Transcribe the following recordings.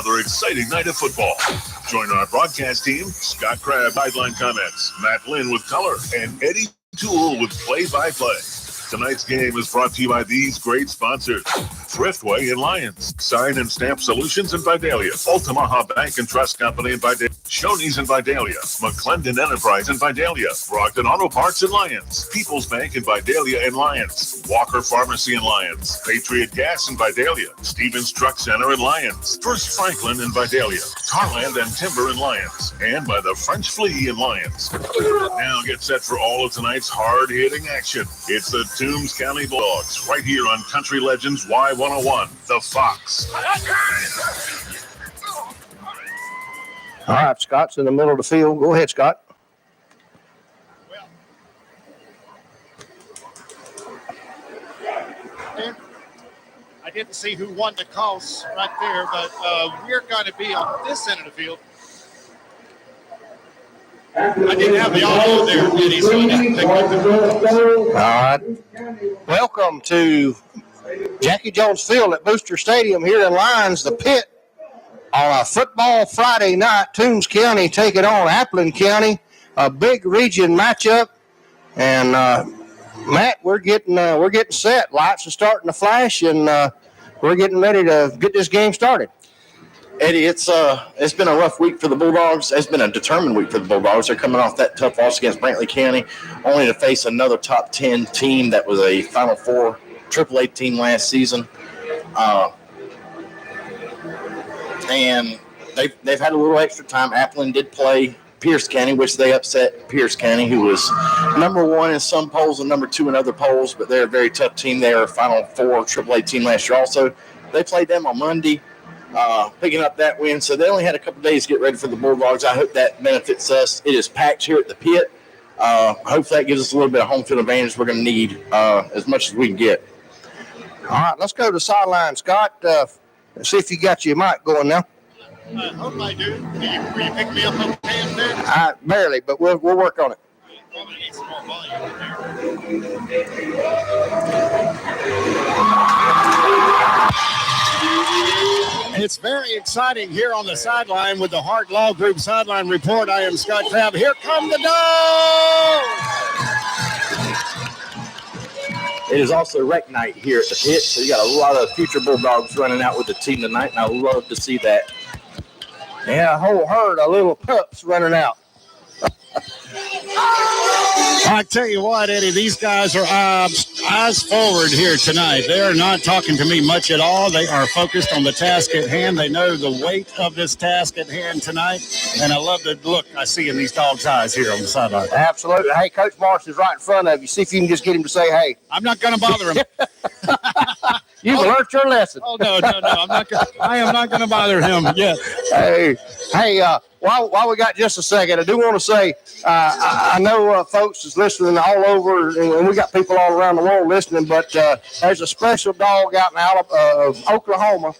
another exciting night of football. Join our broadcast team, Scott Crabb, sideline comments, Matt Lynn with color, and Eddie Toole with play-by-play. Tonight's game is brought to you by these great sponsors: Thriftway in Lyons, Sign and Stamp Solutions in Vidalia, Ultimaha Bank and Trust Company in Vidalia, Shoney's in Vidalia, McClendon Enterprise in Vidalia, Brockton Auto Parts in Lyons, People's Bank in Vidalia and Lyons, Walker Pharmacy in Lyons, Patriot Gas in Vidalia, Stevens Truck Center in Lyons, First Franklin in Vidalia, Tarland and Timber in Lyons, and by the French Flea in Lyons. Now get set for all of tonight's hard-hitting action. It's the Toombs County Bulldogs right here on Country Legends Y101, The Fox. All right, Scott's in the middle of the field. Go ahead, Scott. Well, I didn't see who won the toss right there, but we're going to be on this end of the field. I didn't have the audio there, Eddie, so I didn't pick up the All right. Welcome to Jackie Jones Field at Booster Stadium here in Lyons, the Pit. On a football Friday night, Toombs County taking on Appleton County, a big region matchup. And Matt, we're getting set. Lights are starting to flash, and we're getting ready to get this game started. Eddie, it's been a rough week for the Bulldogs. It's been a determined week for the Bulldogs. They're coming off that tough loss against Brantley County, only to face another top 10 team that was a Final Four AAA team last season. And they've had a little extra time. Appleton did play Pierce County, which they upset Pierce County, who was number one in some polls and number two in other polls, but they're a very tough team. They were a Final Four AAA team last year also. They played them on Monday, picking up that win. So they only had a couple days to get ready for the Bulldogs. I hope that benefits us. It is packed here at the Pit. Hopefully that gives us a little bit of home field advantage we're going to need as much as we can get. All right, let's go to the sideline. Scott, see if you got your mic going now. I hope I do. Will you pick me up okay up there? Barely, but we'll work on it. Probably need some more volume in there. It's very exciting here on the sideline with the Hart Law Group Sideline Report. I am Scott Crabb. Here come the Dogs! It is also rec night here at the Pit, so you got a lot of future Bulldogs running out with the team tonight, and I love to see that. Yeah, a whole herd of little pups running out. I tell you what, Eddie, these guys are eyes forward here tonight. They are not talking to me much at all. They are focused on the task at hand. They know the weight of this task at hand tonight, and I love the look I see in these dogs' eyes here on the sideline. Absolutely. Hey, Coach Marsh is right in front of you. See if you can just get him to say, hey. I'm not going to bother him. You've learned your lesson. Oh, no. I am not going to bother him yet. Hey, while we got just a second, I do want to say, I know folks is listening all over, and we got people all around the world listening, but there's a special dog out in Oklahoma,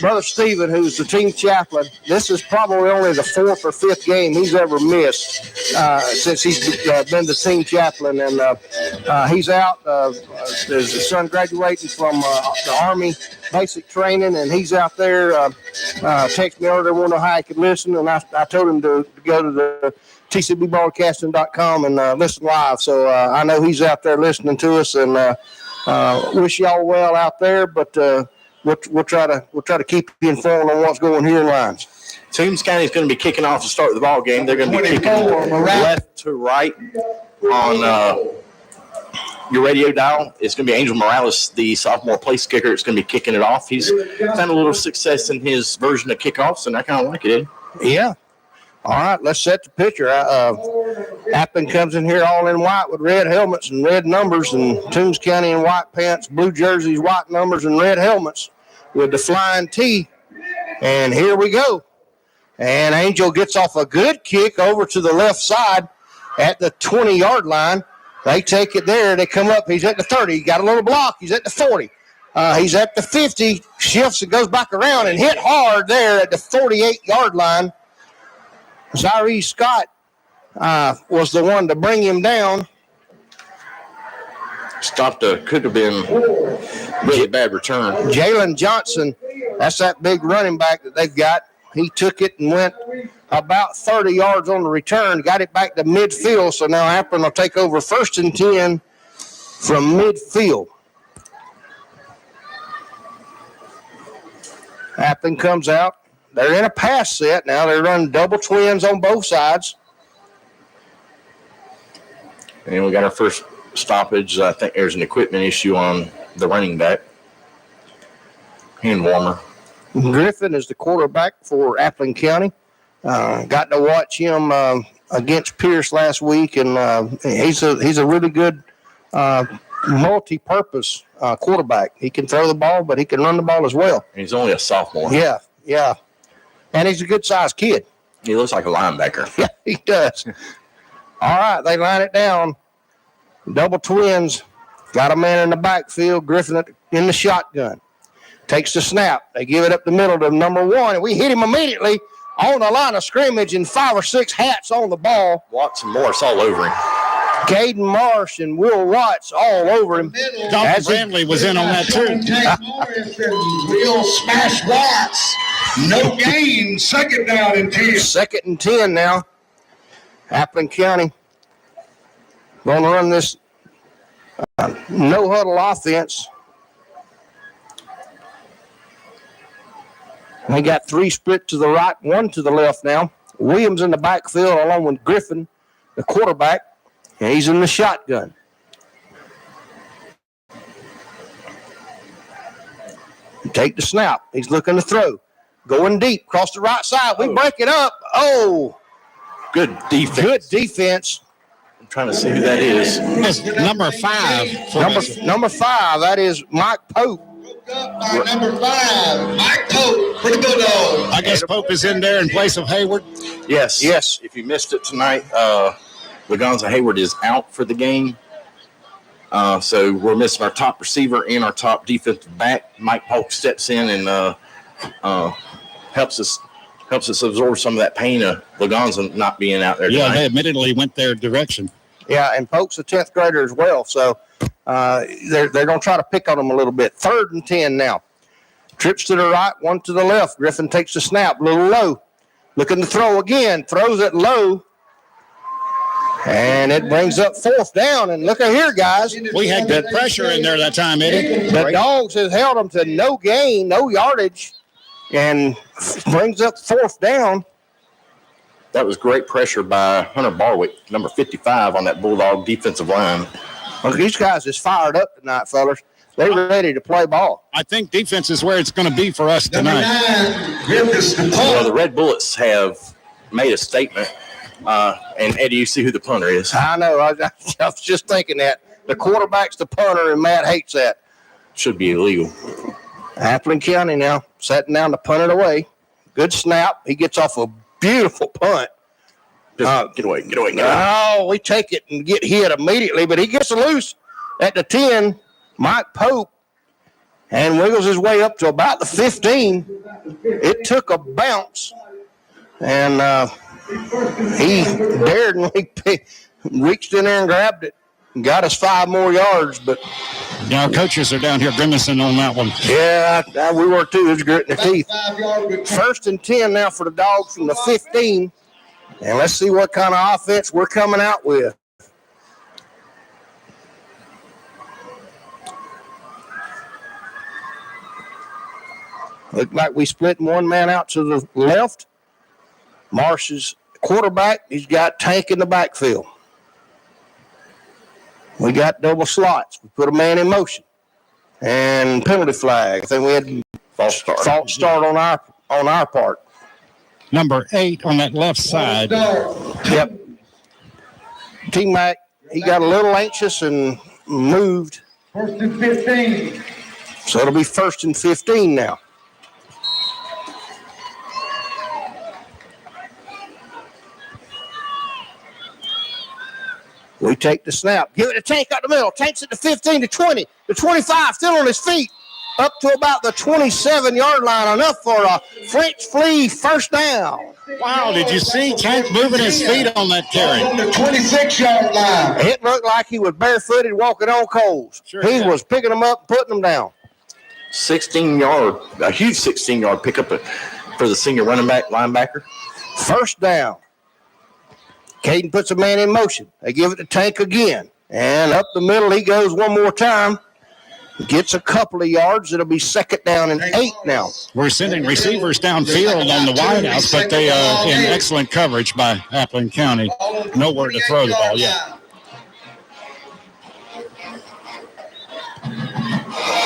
Brother Stephen, who's the team chaplain. This is probably only the fourth or fifth game he's ever missed since he's been the team chaplain, and he's out. His son graduating from the Army basic training, and he's out there. Text me earlier, want to know how he could listen, and I told him to go to the tcbbroadcasting.com and listen live. So I know he's out there listening to us, and wish y'all well out there. But we'll try to keep you informed on what's going here in Lyons. Toombs County is going to be kicking off to start the ball game. They're going to be kicking left to right on your radio dial. It's going to be Angel Morales, the sophomore place kicker. It's going to be kicking it off. He's found a little success in his version of kickoffs, and I kind of like it. Yeah. All right, let's set the picture. Appleton comes in here all in white with red helmets and red numbers, and Toombs County in white pants, blue jerseys, white numbers, and red helmets with the flying T. And here we go. And Angel gets off a good kick over to the left side at the 20-yard line. They take it there. They come up. He's at the 30. He got a little block. He's at the 40. He's at the 50. Shifts and goes back around and hit hard there at the 48-yard line. Zyree Scott was the one to bring him down. could have been really bad return. Jalen Johnson, that's that big running back that they've got. He took it and went about 30 yards on the return, got it back to midfield. So now Appleton will take over 1st and 10 from midfield. Appleton comes out. They're in a pass set now. They're running double twins on both sides. And we got our first stoppage. I think there's an equipment issue on the running back. Hand warmer. Griffin is the quarterback for Appleton County. Got to watch him against Pierce last week, and he's a really good multi-purpose quarterback. He can throw the ball, but he can run the ball as well. And he's only a sophomore. Yeah. And he's a good-sized kid. He looks like a linebacker. Yeah, he does. All right, they line it down. Double twins. Got a man in the backfield. Griffin in the shotgun. Takes the snap. They give it up the middle to number 1, and we hit him immediately on the line of scrimmage, and 5 or 6 hats on the ball. Watts and Morris all over him. Caden Marsh and Will Watts all over him. Dr. Brantley was in on that too. Morris and Will smash Watts. No gain. 2nd down and 10. 2nd and 10 now. Appleton County going to run this no-huddle offense. They got 3 split to the right, 1 to the left now. Williams in the backfield along with Griffin, the quarterback. And he's in the shotgun. Take the snap. He's looking to throw. Going deep across the right side. We break it up. Oh. Good defense. Good defense. I'm trying to see who that is. That's number 5. Number 5, that is Mike Pope. By number 5, Mike Pope for the Bulldogs. I guess Pope is in there in place of Hayward. Yes. If you missed it tonight, Lagonza Hayward is out for the game. So we're missing our top receiver and our top defensive back. Mike Polk steps in and helps us absorb some of that pain of Lagonza not being out there tonight. Yeah, they admittedly went their direction. Yeah, and Polk's a 10th grader as well, so they're going to try to pick on him a little bit. 3rd and 10 now. Trips to the right, 1 to the left. Griffin takes the snap, a little low. Looking to throw again, throws it low. And it brings up 4th down. And look at here, guys. We had good pressure in there that time, Eddie. The Dogs has held them to no gain, no yardage, and brings up 4th down. That was great pressure by Hunter Barwick, number 55 on that Bulldog defensive line. Well, these guys is fired up tonight, fellas. They're ready to play ball. I think defense is where it's going to be for us tonight. Well, the Red Bullets have made a statement. And Eddie, you see who the punter is. I know. I was just thinking that. The quarterback's the punter, and Matt hates that. Should be illegal. Appleton County now setting down to punt it away. Good snap. He gets off a beautiful punt. Get away. Oh, we take it and get hit immediately, but he gets loose at the 10. Mike Pope and wiggles his way up to about the 15. It took a bounce, and he dared and he reached in there and grabbed it and got us 5 more yards. But yeah, our coaches are down here grimacing on that one. Yeah, we were too. It was gritting their teeth. 1st and 10 now for the Dogs from the 15. And let's see what kind of offense we're coming out with. Look like we split one man out to the left. Marsh's quarterback, he's got Tank in the backfield. We got double slots. We put a man in motion. And penalty flag. I think we had false start on our part. Number 8 on that left side. Yep. T-Mac, he got a little anxious and moved. 1st and 15. So it'll be 1st and 15 now. We take the snap. Give it to Tank out the middle. Tank's at the 15 to 20 to 25, still on his feet. up to about the 27-yard line, enough for a French flea first down. Wow, did you see Tank moving his feet on that carry? On the 26-yard line. It looked like he was barefooted walking on coals. Sure he did. was picking them up and putting them down. 16-yard, a huge 16-yard pickup for the senior running back linebacker. First down. Caden puts a man in motion. They give it to Tank again. And up the middle he goes one more time. Gets a couple of yards. It'll be second down and 8 now. We're sending receivers downfield on the wideouts, but they are in excellent coverage by Appling County. Nowhere to throw the ball yet.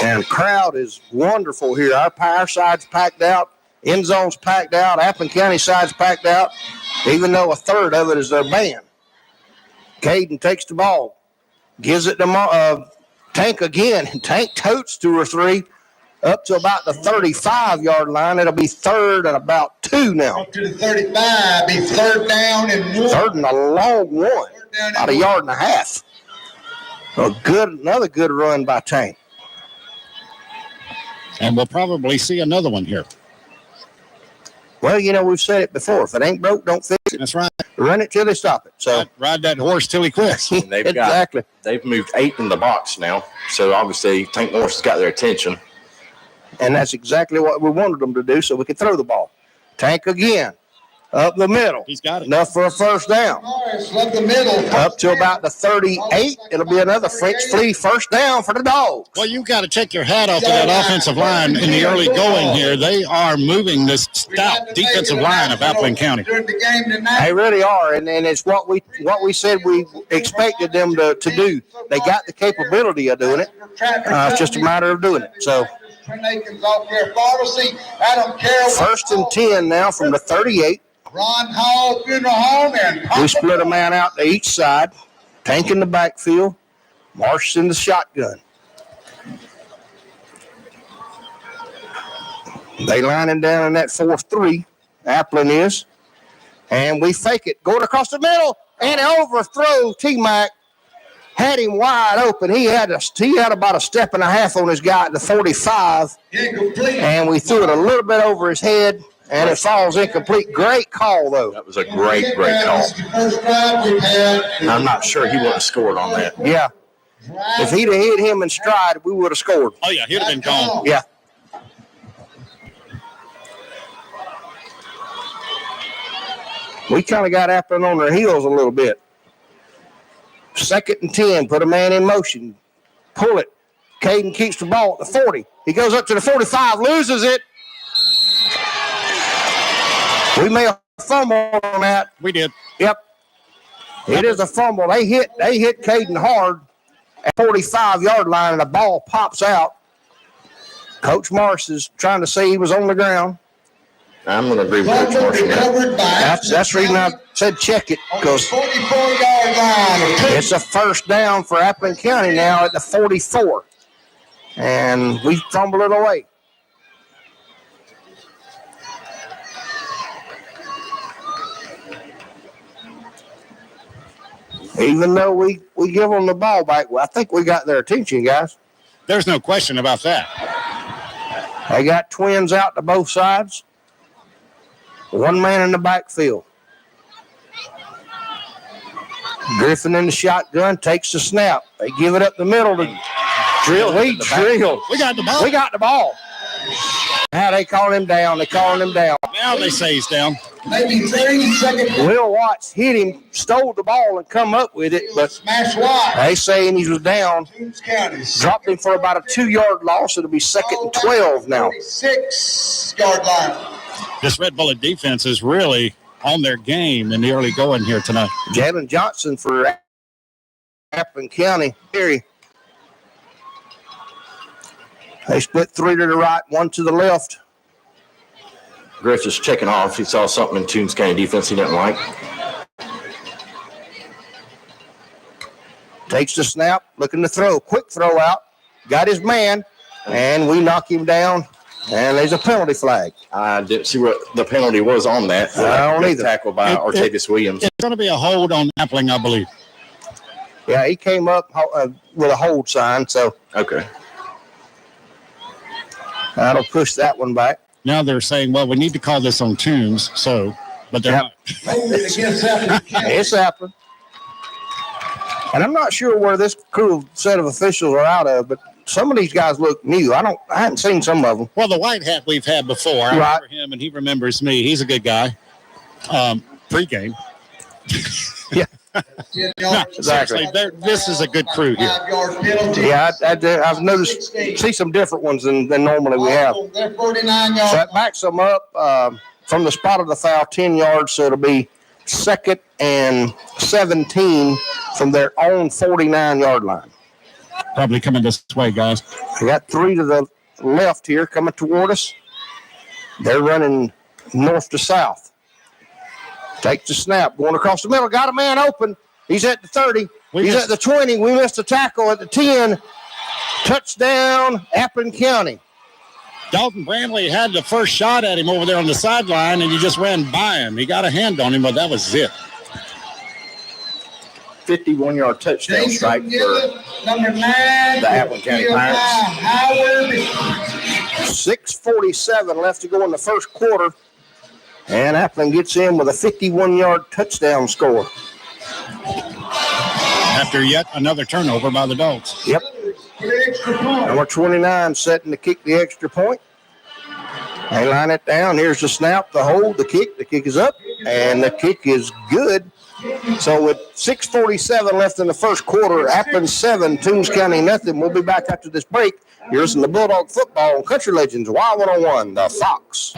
And crowd is wonderful here. Our side's packed out. End zone's packed out. Appling County side's packed out, even though a third of it is their band. Caden takes the ball. Gives it to Tank again. Tank totes 2 or 3 up to about the 35-yard line. It'll be third and about 2 now. Up to the 35, be third down and 1. Third and a long one. About a yard and a half. Another good run by Tank. And we'll probably see another one here. Well, we've said it before. If it ain't broke, don't fix it. That's right. Run it till they stop it. So Ride that horse till he quits. exactly. They've moved 8 in the box now. So obviously Tank Morris has got their attention. And that's exactly what we wanted them to do so we could throw the ball. Tank again. Up the middle. He's got it. Enough for a first down. Morris left the middle. Up to about the 38. It'll be another French flea first down for the Dogs. Well, you've got to take your hat off to that offensive line in the early going here. They are moving this stout defensive line of Appling County. During the game tonight. They really are, and it's what we said we expected them to do. They got the capability of doing it. It's just a matter of doing it. So first and 10 now from the 38. Ron Hall, Funeral Home, and We split a man out to each side. Tank in the backfield. Marsh in the shotgun. They lining down in that 4-3. Appling is. And we fake it. Going across the middle. And overthrow T-Mac. Had him wide open. He had about a step and a half on his guy at the 45. And we threw it a little bit over his head. And it falls incomplete. Great call, though. That was a great call. I'm not sure he would have scored on that. Yeah. If he'd have hit him in stride, we would have scored. Oh, yeah, he'd have been gone. Yeah. We kind of got Appling on their heels a little bit. Second and 10. Put a man in motion. Pull it. Caden keeps the ball at the 40. He goes up to the 45, loses it. We may have fumbled on that. We did. Yep. It is a fumble. They hit Caden hard at 45-yard line, and the ball pops out. Coach Morris is trying to say he was on the ground. I'm going to agree with Coach Morris. That's the reason I said check it, because 44-yard line. it's a first down for Appling County now at the 44. And we fumble it away. Even though we give them the ball back, well, I think we got their attention, guys. There's no question about that. They got twins out to both sides. One man in the backfield. Griffin in the shotgun takes the snap. They give it up the middle to drill. We got the ball. We got the ball. Now they calling him down. Now they say he's down. Maybe 30 seconds. Will Watts hit him, stole the ball, and come up with it, but Smash Watts. they saying he was down. Toombs County. Dropped him for about a 2-yard loss. It'll be second and 12 now. 36-yard line. This Red Bullet defense is really on their game in the early going here tonight. Jalen Johnson for Appling County. Here. They split 3 to the right, 1 to the left. Griff is checking off. He saw something in Toombs County defense he didn't like. Takes the snap, looking to throw. Quick throw out. Got his man, and we knock him down. And there's a penalty flag. I didn't see what the penalty was on that. I don't either. Tackle by Artavius Williams. It's going to be a hold on Appling, I believe. Yeah, he came up with a hold sign, so. Okay. That'll push that one back. Now they're saying, well, we need to call this on Toombs, but they're not. It's happening. And I'm not sure where this crew set of officials are out of, but some of these guys look new. I haven't seen some of them. Well, the white hat we've had before. I remember him, and he remembers me. He's a good guy. Pre-game. Yeah. No, exactly. This is a good crew here. Yeah, I've noticed, see some different ones than normally we have. So that backs them up from the spot of the foul 10 yards, so it'll be 2nd and 17 from their own 49-yard line. Probably coming this way, guys. We got 3 to the left here coming toward us. They're running north to south. Takes the snap, going across the middle. Got a man open. He's at the 30. He's at the 20. We missed a tackle at the 10. Touchdown, Appin County. Dalton Bramley had the first shot at him over there on the sideline, and he just ran by him. He got a hand on him, but that was it. 51-yard touchdown strike for number 9, the Appin County Pirates. 6:47 left to go in the first quarter. And Appin gets in with a 51-yard touchdown score. After yet another turnover by the Dogs. Yep. Number 29 setting to kick the extra point. They line it down. Here's the snap, the hold, the kick. The kick is up, and the kick is good. So with 6:47 left in the first quarter, Appin 7, Toombs County nothing. We'll be back after this break. You're listening to Bulldog Football on Country Legends Y101, the Fox.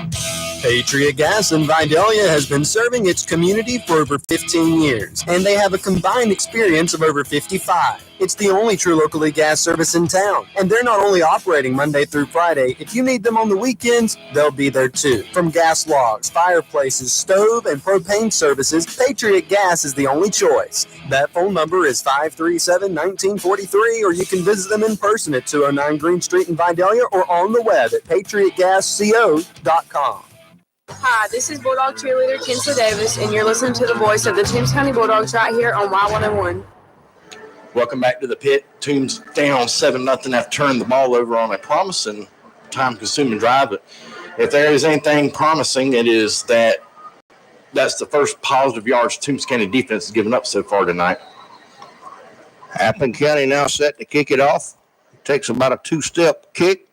Patriot Gas in Vidalia has been serving its community for over 15 years, and they have a combined experience of over 55. It's the only true locally gas service in town, and they're not only operating Monday through Friday. If you need them on the weekends, they'll be there too. From gas logs, fireplaces, stove, and propane services, Patriot Gas is the only choice. That phone number is 537-1943, or you can visit them in person at 209 Green Street in Vidalia or on the web at patriotgasco.com. Hi, this is Bulldog cheerleader Kinsley Davis, and you're listening to the voice of the Toombs County Bulldogs right here on Y101. Welcome back to the pit. Toombs down 7-0 after turning the ball over on a promising, time-consuming drive. But if there is anything promising, it is that's the first positive yards Toombs County defense has given up so far tonight. Appin County now set to kick it off. Takes about a 2-step kick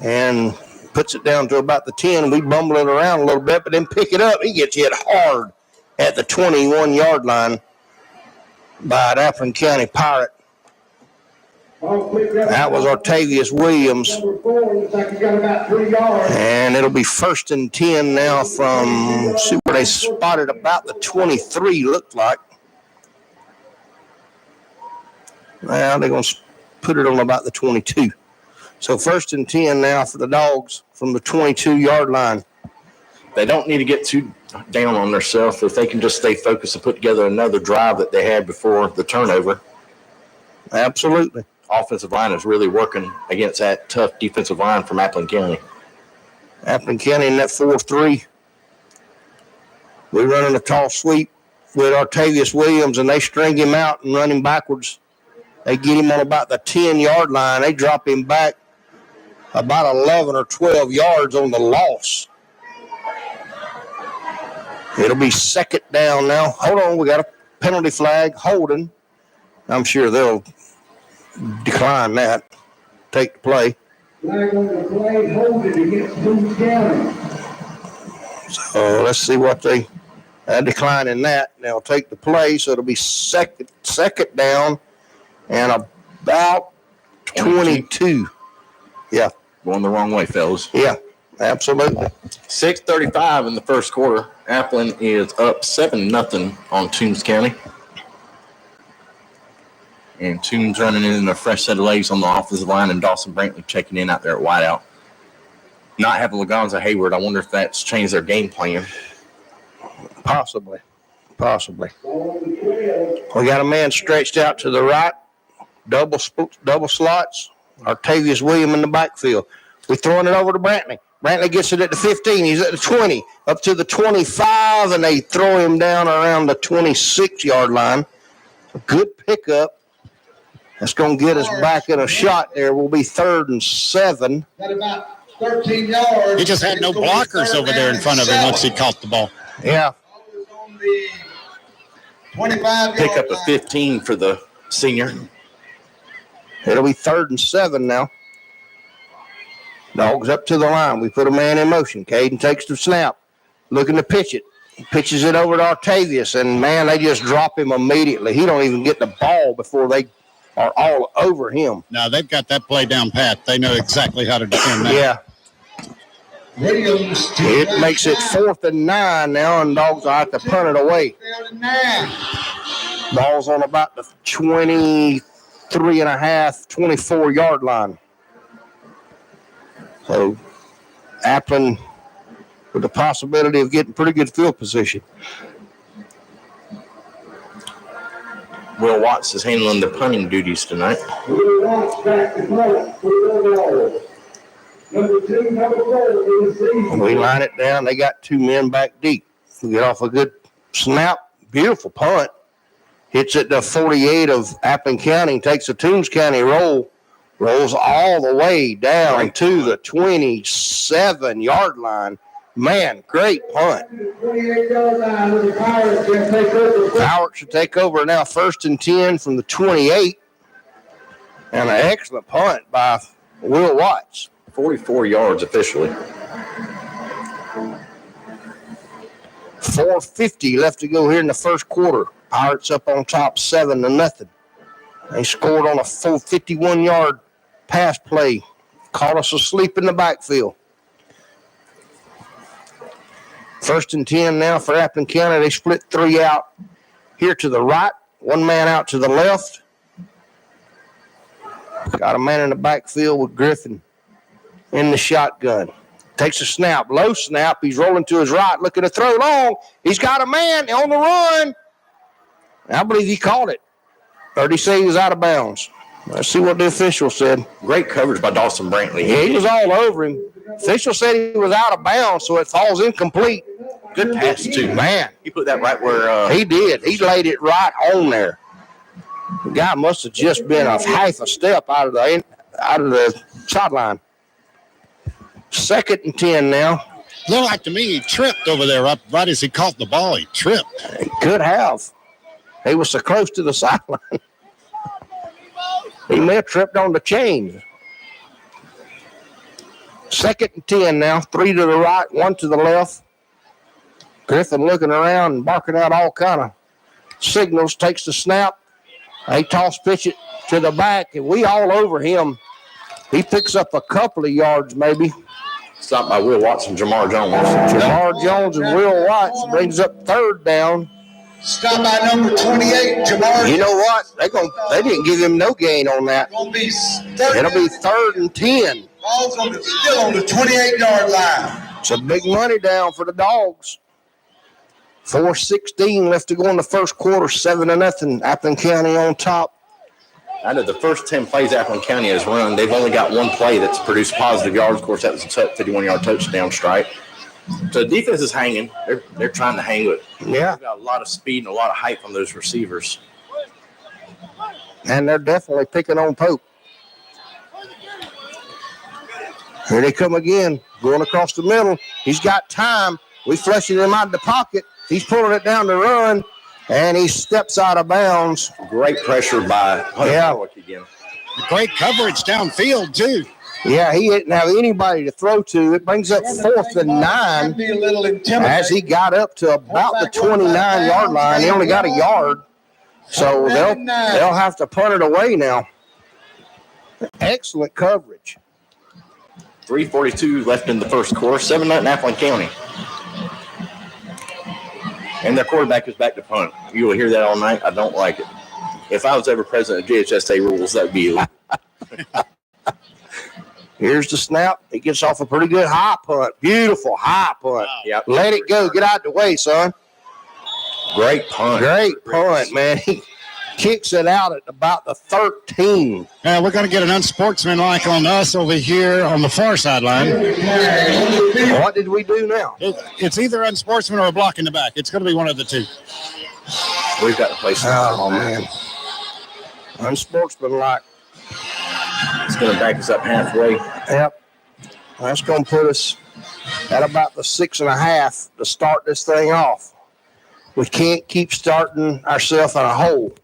and puts it down to about the 10. We bumble it around a little bit, but then pick it up. He gets hit hard at the 21-yard line by an Appin County Pirate. That was Artavius Williams. And it'll be 1st and 10 now from, see where they spotted about the 23, looked like. Now they're going to put it on about the 22. So 1st and 10 now for the Dogs from the 22-yard line. They don't need to get too down on themselves. If they can just stay focused and put together another drive that they had before the turnover. Absolutely. Offensive line is really working against that tough defensive line from Appin County. Appin County in that 4-3. We're running a tall sweep with Artavius Williams, and they string him out and run him backwards. They get him on about the 10-yard line. They drop him back about 11 or 12 yards on the loss. It'll be 2nd down now. Hold on, we got a penalty flag, holding. I'm sure they'll decline that. Take the play. Flag on the play, holding against Toombs County. So let's see what they decline in that. They'll take the play, so it'll be second down and about 22. Yeah. Going the wrong way, fellas. Yeah, absolutely. 6:35 in the first quarter. Appin is up 7-0 on Toombs County. And Toombs running in a fresh set of legs on the offensive line, and Dawson Brantley checking in out there at wideout. Not having Lagonza Hayward, I wonder if that's changed their game plan. Possibly. We got a man stretched out to the right, double slots. Artavius Williams in the backfield. We're throwing it over to Brantley. Brantley gets it at the 15. He's at the 20, up to the 25, and they throw him down around the 26-yard line. A good pickup. That's going to get us back in a shot there. We'll be 3rd and 7. 13 yards. He just had no blockers over there in front of him once he caught the ball. Yeah. On the 25 Pick up a 15 for the senior. It'll be 3rd and 7 now. Dogs up to the line. We put a man in motion. Caden takes the snap, looking to pitch it. He pitches it over to Octavius, and, man, they just drop him immediately. He don't even get the ball before they are all over him. Now, they've got that play down pat. They know exactly how to defend that. Yeah. It makes it 4th and 9 now, and Dogs will have to punt it away. Ball's on about the 23.5, 24-yard line. So, Appling with the possibility of getting pretty good field position. Will Watts is handling the punting duties tonight. We line it down. They got 2 men back deep. We get off a good snap. Beautiful punt. Hits it to 48 of Appling County. Takes a Toombs County roll. Rolls all the way down to the 27-yard line. Man, great punt. Howard should take over now, 1st and 10 from the 28. And an excellent punt by Will Watts. 44 yards officially. 4:50 left to go here in the first quarter. Pirates up on top 7-0. They scored on a full 51-yard pass play. Caught us asleep in the backfield. 1st and 10 now for Appling County. They split 3 out here to the right. 1 man out to the left. Got a man in the backfield with Griffin in the shotgun. Takes a snap. Low snap. He's rolling to his right, looking to throw long. He's got a man on the run. I believe he caught it. Or did he say he was out of bounds? Let's see what the official said. Great coverage by Dawson Brantley. Yeah, he was all over him. Official said he was out of bounds, so it falls incomplete. Good pass, too. Man. He put that right where... He did. He laid it right on there. The guy must have just been a half a step out of the sideline. 2nd and 10 now. Looked like to me he tripped over there right as he caught the ball. He tripped. He could have. He was so close to the sideline. He may have tripped on the chains. 2nd and 10 now. 3 to the right, 1 to the left. Griffin looking around and barking out all kind of signals. Takes the snap. They toss pitch it to the back, and we all over him. He picks up a couple of yards maybe. Stopped by Will Watts and Jamar Jones. Jamar Jones and Will Watts brings up 3rd down. Stopped by number 28, Jamar. You know what? They didn't give him no gain on that. It'll be 3rd and 10. Ball's still on the 28-yard line. It's a big money down for the Dogs. 4:16 left to go in the first quarter. 7-0. Appling County on top. Out of the first 10 plays Appling County has run, they've only got 1 play that's produced positive yards. Of course, that was a 51-yard touchdown strike. So the defense is hanging. They're trying to hang with it. Yeah. They've got a lot of speed and a lot of height from those receivers. And they're definitely picking on Pope. Here they come again, going across the middle. He's got time. We flushing him out of the pocket. He's pulling it down to run, and he steps out of bounds. Great pressure by Hunter again. Great coverage downfield, too. Yeah, he didn't have anybody to throw to. It brings up 4th and 9 as he got up to about the 29-yard line. He only got a yard, so they'll have to punt it away now. Excellent coverage. 3:42 left in the first quarter. 7-0 Appling County. And their quarterback is back to punt. You will hear that all night. I don't like it. If I was ever president of GHSA rules, that would be illegal. Here's the snap. He gets off a pretty good high punt. Beautiful high punt. Yep. Let it go. Get out the way, son. Great punt. Great punt, man. He kicks it out at about the 13. We're going to get an unsportsmanlike on us over here on the far sideline. What did we do now? It's either unsportsman or a block in the back. It's going to be one of the two. We've got to play something. Oh, man. Unsportsmanlike. It's going to back us up halfway. Yep. That's going to put us at about the 6.5 to start this thing off. We can't keep starting ourselves in a hole.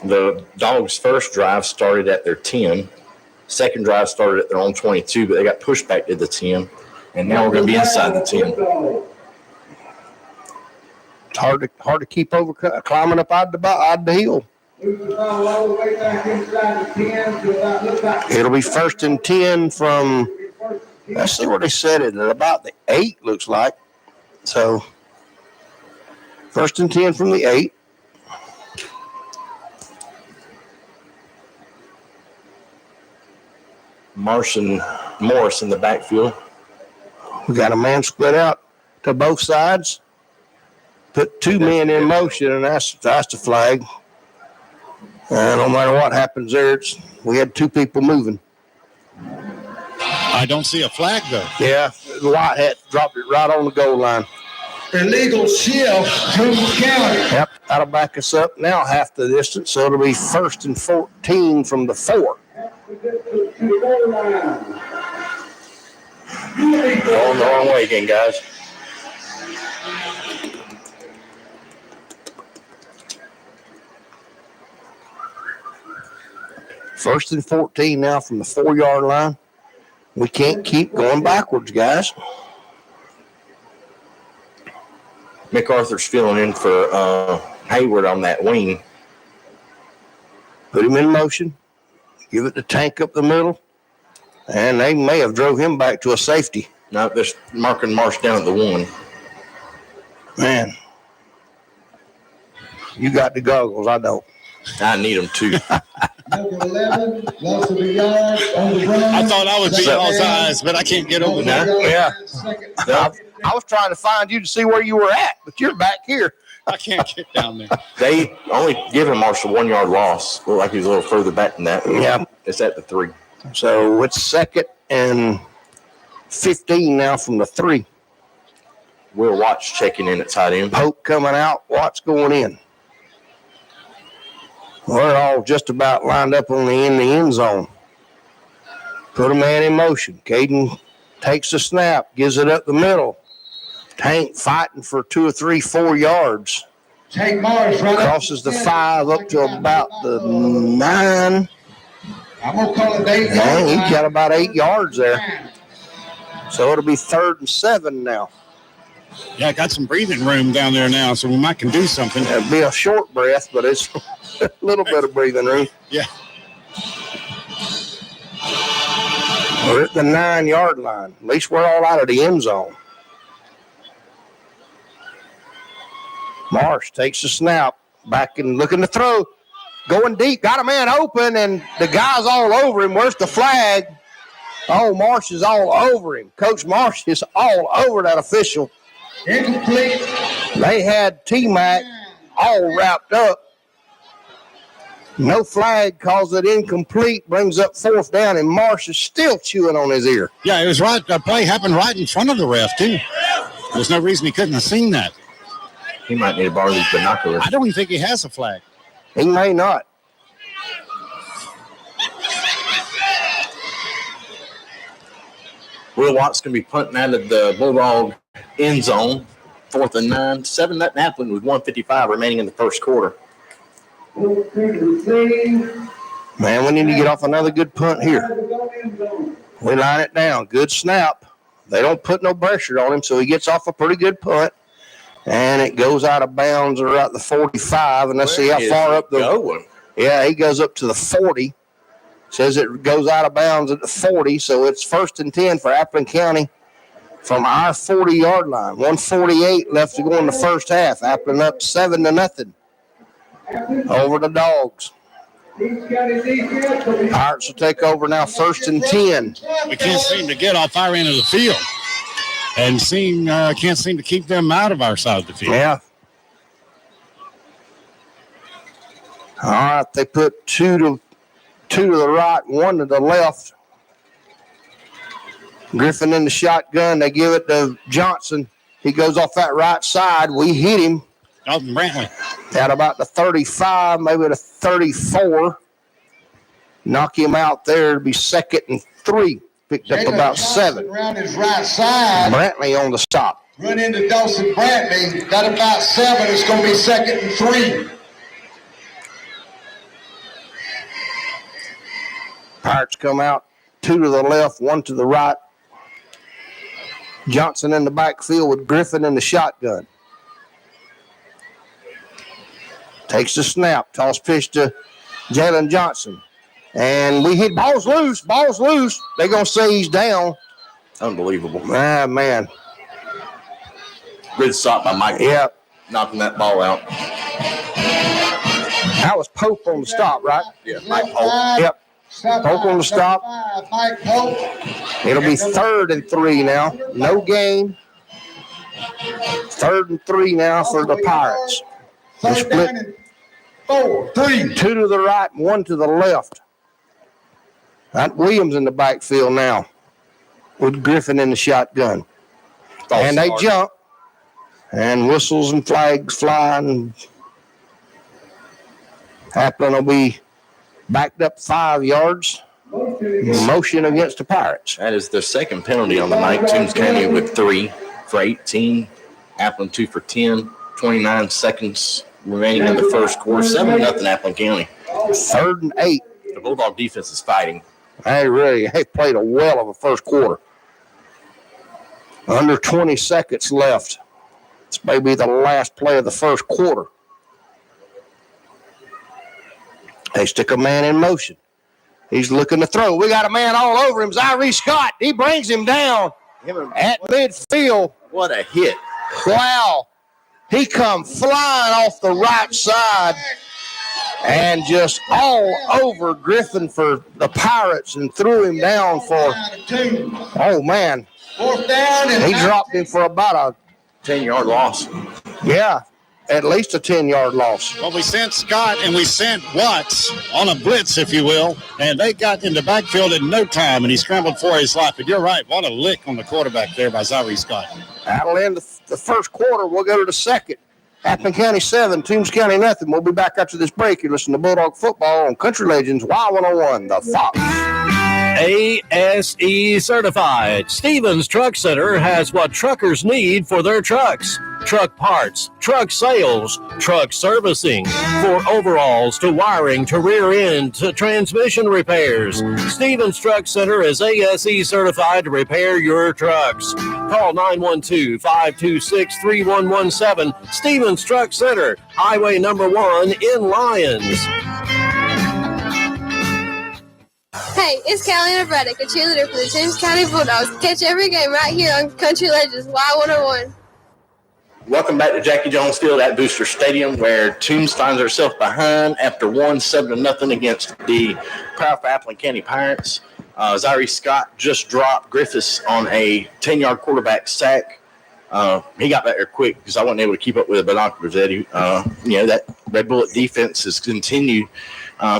The Dogs' first drive started at their 10. Second drive started at their own 22, but they got pushed back to the 10. And now we're going to be inside the 10. It's hard to keep over climbing up out the hill. It'll be 1st and 10 from, let's see where they set it, at about the 8, looks like. So, 1st and 10 from the 8. Marsh and Morris in the backfield. We got a man split out to both sides. Put 2 men in motion, and that's the flag. No matter what happens there, we had 2 people moving. I don't see a flag, though. Yeah, the white hat dropped it right on the goal line. Illegal shift, Toombs County. Yep, that'll back us up now half the distance, so it'll be 1st and 14 from the 4. Going the wrong way again, guys. First and 14 now from the 4-yard line. We can't keep going backwards, guys. MacArthur's filling in for Hayward on that wing. Put him in motion. Give it the tank up the middle. And they may have drove him back to a safety. No, they're marking Marsh down at the 1. Man. You got the goggles. I don't. I need them too. Number 11, loss of a yard on the run. I thought I would be y'all's eyes, but I can't get over that. Yeah. I was trying to find you to see where you were at, but you're back here. I can't get down there. They only given Marsh a 1-yard loss. Looked like he was a little further back than that. Yeah. It's at the 3. So it's 2nd and 15 now from the 3. Will Watts checking in at tight end. Pope coming out. Watts going in. We're all just about lined up on the end zone. Put a man in motion. Caden takes the snap, gives it up the middle. Tank fighting for 2 or 3, 4 yards. Tank Morris right Crosses the 5 up to about the 9. I'm going to call it 8 yards. Man, he got about 8 yards there. So it'll be 3rd and 7 now. Yeah, I got some breathing room down there now, so we might can do something. It'll be a short breath, but it's a little bit of breathing room. Yeah. We're at the 9-yard line. At least we're all out of the end zone. Marsh takes the snap, back and looking to throw. Going deep, got a man open, and the guy's all over him. Where's the flag? Oh, Marsh is all over him. Coach Marsh is all over that official. Incomplete. They had T-Mac all wrapped up. No flag, calls it incomplete, brings up 4th down, and Marsh is still chewing on his ear. Yeah, it was right. The play happened right in front of the ref, too. There's no reason he couldn't have seen that. He might need to borrow these binoculars. I don't even think he has a flag. He may not. Will Watts going to be punting out of the Bulldog end zone. 4th and 9. 7-0 Appleton with 1:55 remaining in the first quarter. Man, we need to get off another good punt here. We line it down. Good snap. They don't put no pressure on him, so he gets off a pretty good punt. And it goes out of bounds around the 45. And let's see how far up the going. Yeah, he goes up to the 40. Says it goes out of bounds at the 40, so it's 1st and 10 for Appleton County from our 40-yard line. 1:48 left to go in the first half. Appleton up 7-0 over the Dogs. Pirates will take over now, 1st and 10. We can't seem to get off our end of the field, and can't seem to keep them out of our side of the field. Yeah. All right, they put two to the right, 1 to the left. Griffin in the shotgun. They give it to Johnson. He goes off that right side. We hit him. Dalton Brantley. At about the 35, maybe the 34. knock him out there. It'll be 2nd and 3. Picked up about 7. Around his right side. Brantley on the stop. Run into Dawson Brantley. Got about 7. It's going to be 2nd and 3. Pirates come out. 2 to the left, 1 to the right. Johnson in the backfield with Griffin in the shotgun. Takes the snap. Toss pitch to Jalen Johnson. And we hit balls loose. They're going to say he's down. Unbelievable. Ah, man. Good stop by Mike. Yeah. Knocking that ball out. That was Pope on the stop, right? Yeah, Mike Pope. Yep. Pope on the stop. Mike Pope. It'll be 3rd and 3 now. No gain. 3rd and 3 now for the Pirates. They split 4, 3. 2 to the right and 1 to the left. That Williams in the backfield now with Griffin in the shotgun. And they jump. And whistles and flags flying. Applin will be backed up 5 yards. Motion against the Pirates. That is their second penalty on the night. Toombs County with 3 for 18. Applin 2 for 10. 29 seconds remaining in the first quarter. 7-0 Applin County. 3rd and 8. The Bulldog defense is fighting. They played a well of a first quarter. Under 20 seconds left. This may be the last play of the first quarter. They stick a man in motion. He's looking to throw. We got a man all over him. Zyree Scott. He brings him down at midfield. What a hit. Wow. He come flying off the right side and just all over Griffin for the Pirates and threw him down for, oh, man. 4th down. And he dropped him for about a 10-yard loss. Yeah, at least a 10-yard loss. Well, we sent Scott and we sent Watts on a blitz, if you will, and they got in the backfield in no time, and he scrambled for his life. But you're right, what a lick on the quarterback there by Zyree Scott. That'll end the first quarter. We'll go to the second. Applin County 7, Toombs County nothing. We'll be back after this break. You're listening to Bulldog Football on Country Legends Y101, the Fox. ASE certified. Stevens Truck Center has what truckers need for their trucks. Truck parts, truck sales, truck servicing, for overhauls to wiring to rear end to transmission repairs. Stevens Truck Center is ASE certified to repair your trucks. Call 912-526-3117. Stevens Truck Center, Highway number 1 in Lyons. Hey, it's Catalina Braddock, a cheerleader for the Toombs County Bulldogs. Catch every game right here on Country Legends Y101. Welcome back to Jackie Jones Field at Booster Stadium, where Toombs finds herself behind after 7-0 against the powerful Applin County Pirates. Zyree Scott just dropped Griffiths on a 10-yard quarterback sack. He got back there quick because I wasn't able to keep up with the binoculars, Eddie. That Red Bullet defense has continued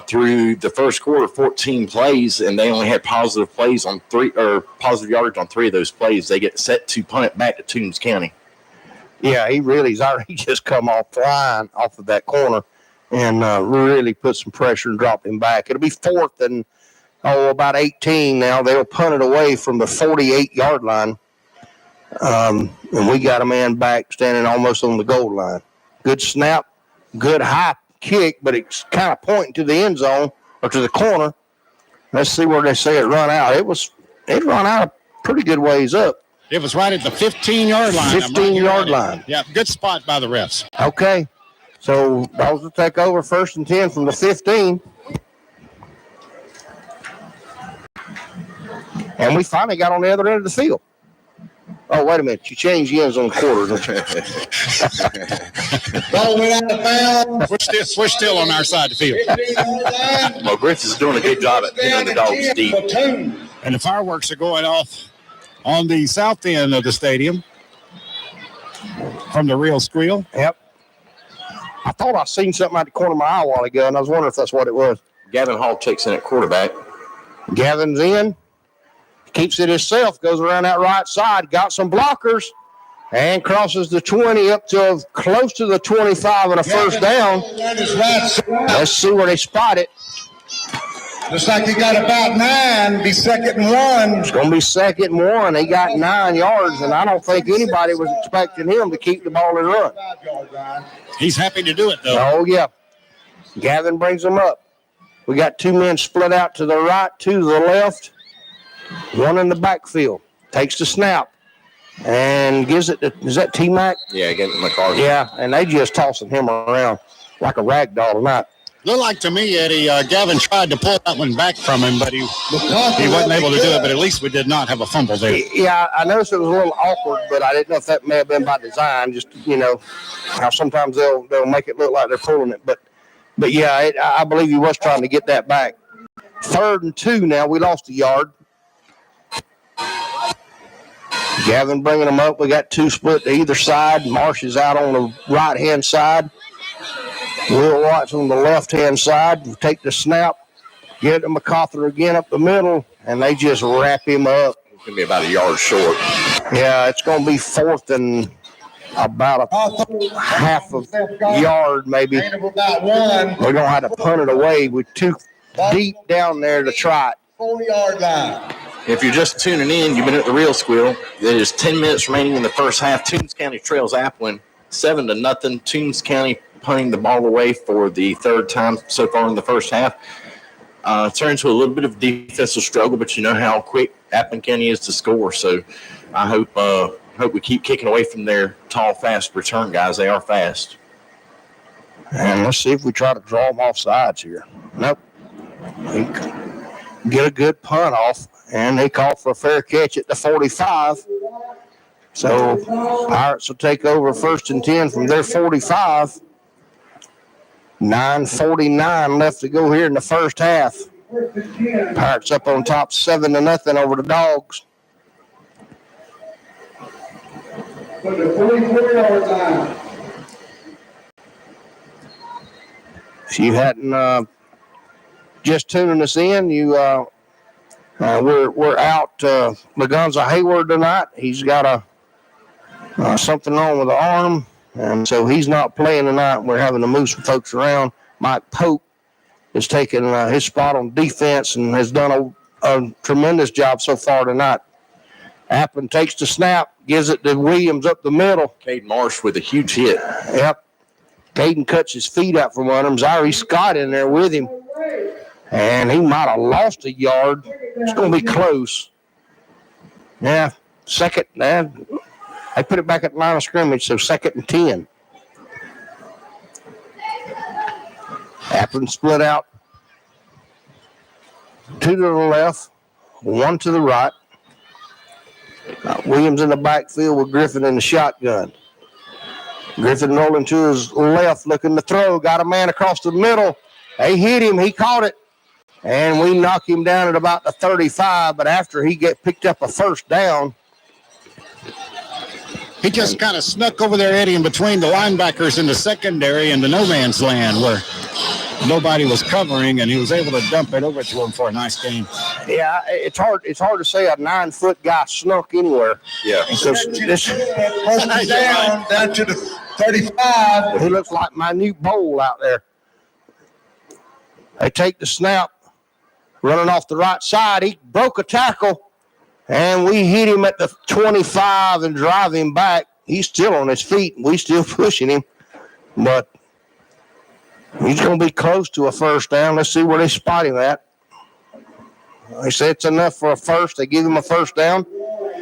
through the first quarter, 14 plays, and they only had positive plays on positive yardage on 3 of those plays. They get set to punt it back to Toombs County. Yeah, he just come off flying off of that corner and really put some pressure and dropped him back. It'll be 4th and about 18 now. They'll punt it away from the 48-yard line. And we got a man back standing almost on the goal line. Good snap, good high kick, but it's kind of pointing to the end zone or to the corner. Let's see where they say it run out. It run out a pretty good ways up. It was right at the 15-yard line. 15-yard line. Yeah, good spot by the refs. Okay. So Dogs will take over 1st and 10 from the 15. And we finally got on the other end of the field. Oh, wait a minute. You changed ends on the quarter, don't you? Ball went out of bounds. We're still on our side of the field. Well, Griffiths is doing a good job at hitting the Dogs deep. And the fireworks are going off on the south end of the stadium from the Real Squeal. Yep. I thought I seen something out the corner of my eye a while ago, and I was wondering if that's what it was. Gavin Hall checks in at quarterback. Gavin's in. Keeps it himself. Goes around that right side. Got some blockers. And crosses the 20 up to close to the 25 and a first down. Let's see where they spot it. Looks like he got about 9. Be 2nd and 1. It's going to be 2nd and 1. He got 9 yards, and I don't think anybody was expecting him to keep the ball and run. He's happy to do it, though. Oh, yeah. Gavin brings him up. We got 2 men split out to the right, 2 to the left, 1 in the backfield. Takes the snap and gives it to, is that T-Mac? Yeah, get McCarthy. Yeah, and they just tossing him around like a rag doll tonight. Looked like to me, Eddie, Gavin tried to pull that one back from him, but he wasn't able to do it. But at least we did not have a fumble there. Yeah, I noticed it was a little awkward, but I didn't know if that may have been by design. Just, how sometimes they'll make it look like they're pulling it. But yeah, I believe he was trying to get that back. 3rd and 2 now. We lost a yard. Gavin bringing them up. We got 2 split to either side. Marsh is out on the right-hand side. Will Watts on the left-hand side. We take the snap, get it to MacArthur again up the middle, and they just wrap him up. It's going to be about a yard short. Yeah, it's going to be 4th and about a half of yard maybe. We're going to have to punt it away. We're too deep down there to try it. 40-yard line. If you're just tuning in, you've been at the Real Squeal. There's 10 minutes remaining in the first half. Toombs County trails Appleton 7-0. Toombs County punting the ball away for the 3rd time so far in the first half. Turned into a little bit of a defensive struggle, but you know how quick Appleton County is to score. So I hope we keep kicking away from their tall, fast return guys. They are fast. And let's see if we try to draw them off sides here. Nope. We get a good punt off, and they call for a fair catch at the 45. So Pirates will take over 1st and 10 from their 45. 9:49 left to go here in the first half. Pirates up on top 7-0 over the Dogs. Put the 44-yard line. If you hadn't just tuning us in, we're out Lagunza Hayward tonight. He's got something wrong with the arm. And so he's not playing tonight. We're having to move some folks around. Mike Pope is taking his spot on defense and has done a tremendous job so far tonight. Appleton takes the snap, gives it to Williams up the middle. Caden Marsh with a huge hit. Yep. Caden cuts his feet out from under him. Zyree Scott in there with him. And he might have lost a yard. It's going to be close. Yeah, 2nd. I put it back at the line of scrimmage, so 2nd and 10. Appleton split out. 2 to the left, 1 to the right. Williams in the backfield with Griffin in the shotgun. Griffin rolling to his left, looking to throw. Got a man across the middle. They hit him. He caught it. And we knock him down at about the 35, but after he picked up a 1st down, he just kind of snuck over there, Eddie, in between the linebackers in the secondary and the no man's land where nobody was covering, and he was able to dump it over to him for a nice game. Yeah, it's hard to say a 9-foot guy snuck anywhere. Yeah. Because this down to the 35. He looks like minute bowl out there. They take the snap, running off the right side. He broke a tackle. And we hit him at the 25 and drive him back. He's still on his feet. We still pushing him. But he's going to be close to a 1st down. Let's see where they spot him at. They say it's enough for a 1st. They give him a 1st down.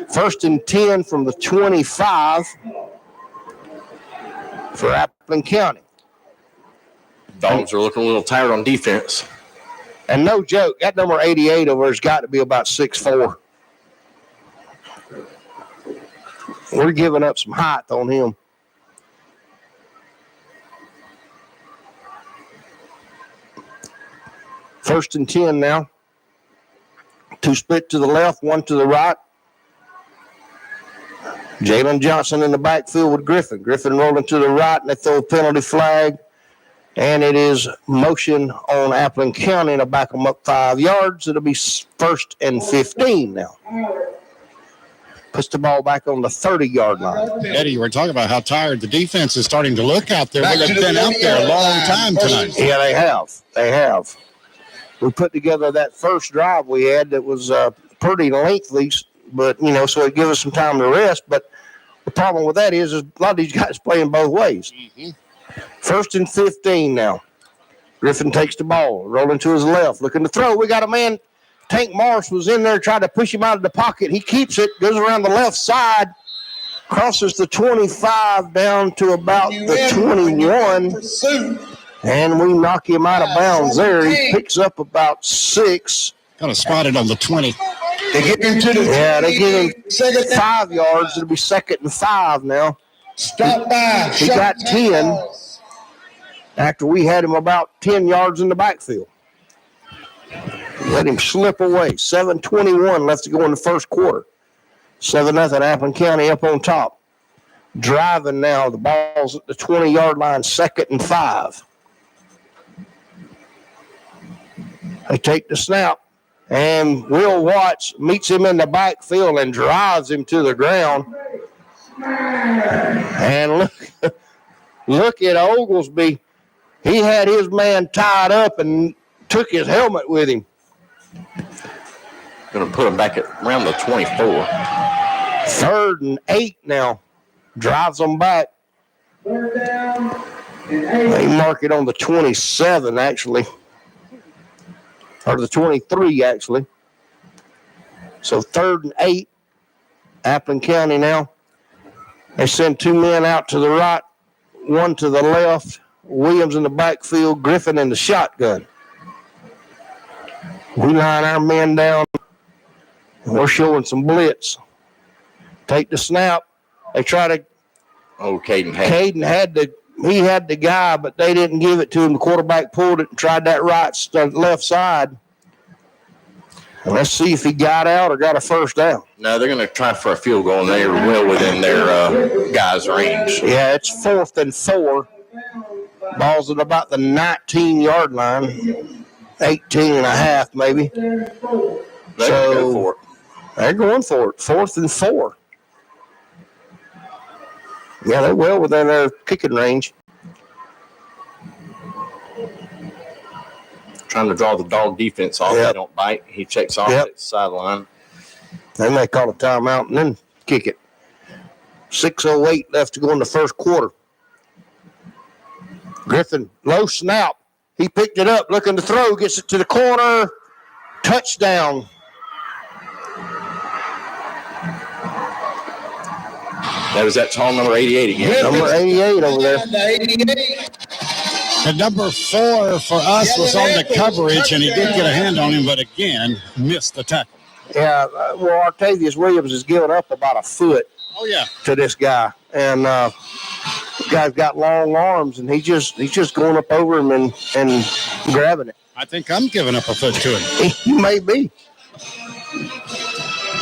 1st and 10 from the 25 for Appleton County. Dogs are looking a little tired on defense. And no joke, that number 88 over there's got to be about 6'4". We're giving up some height on him. First and 10 now. 2 split to the left, 1 to the right. Jalen Johnson in the backfield with Griffin. Griffin rolling to the right, and they throw a penalty flag. And it is motion on Appleton County to back them up 5 yards. It'll be 1st and 15 now. Puts the ball back on the 30-yard line. Eddie, you were talking about how tired the defense is starting to look out there. They've been out there a long time tonight. Yeah, they have. we put together that first drive we had that was pretty lengthy, but, so it gives us some time to rest. But the problem with that is a lot of these guys playing both ways. Mm-hmm. 1st and 15 now. Griffin takes the ball, rolling to his left, looking to throw. We got a man. Tank Morris was in there, tried to push him out of the pocket. He keeps it, goes around the left side, crosses the 25 down to about the 21, and we knock him out of bounds there. He picks up about 6. Kind of spotted on the 20. They get him to they give him 5 yards. It'll be 2nd and 5 now. Stop by. He got 10 after we had him about 10 yards in the backfield. Let him slip away. 7:21 left to go in the first quarter. 7-0 Appleton County up on top. Driving now. The ball's at the 20-yard line, 2nd and 5. They take the snap, and Will Watts meets him in the backfield and drives him to the ground. And look at Oglesby. He had his man tied up and took his helmet with him. Going to put him back at around the 24. 3rd and 8 now. Drives them back. They mark it on the 27, actually. Or the 23, actually. So 3rd and 8. Appleton County now. They send 2 men out to the right, 1 to the left. Williams in the backfield, Griffin in the shotgun. We line our men down. We're showing some blitz. Take the snap. They try to. Caden had the guy, but they didn't give it to him. The quarterback pulled it and tried that left side. And let's see if he got out or got a first down. No, they're going to try for a field goal, and they're well within their guys' range. Yeah, it's 4th and 4. Ball's at about the 19-yard line. 18 and a half, maybe. They're going for it. They're going for it. 4th and 4. Yeah, they're well within their kicking range. Trying to draw the dog defense off. Yep. They don't bite. He checks off at the sideline. They may call a timeout and then kick it. 6:08 left to go in the first quarter. Griffin, low snap. He picked it up, looking to throw, gets it to the corner. Touchdown. That was that tall number 88 again. Yeah, number 88 over there. The number 4 for us was on the coverage, and he did get a hand on him, but again, missed the tackle. Yeah, Artavius Williams has given up about a foot to this guy. And this guy's got long arms, and he's just going up over him and grabbing it. I think I'm giving up a foot to him. You may be.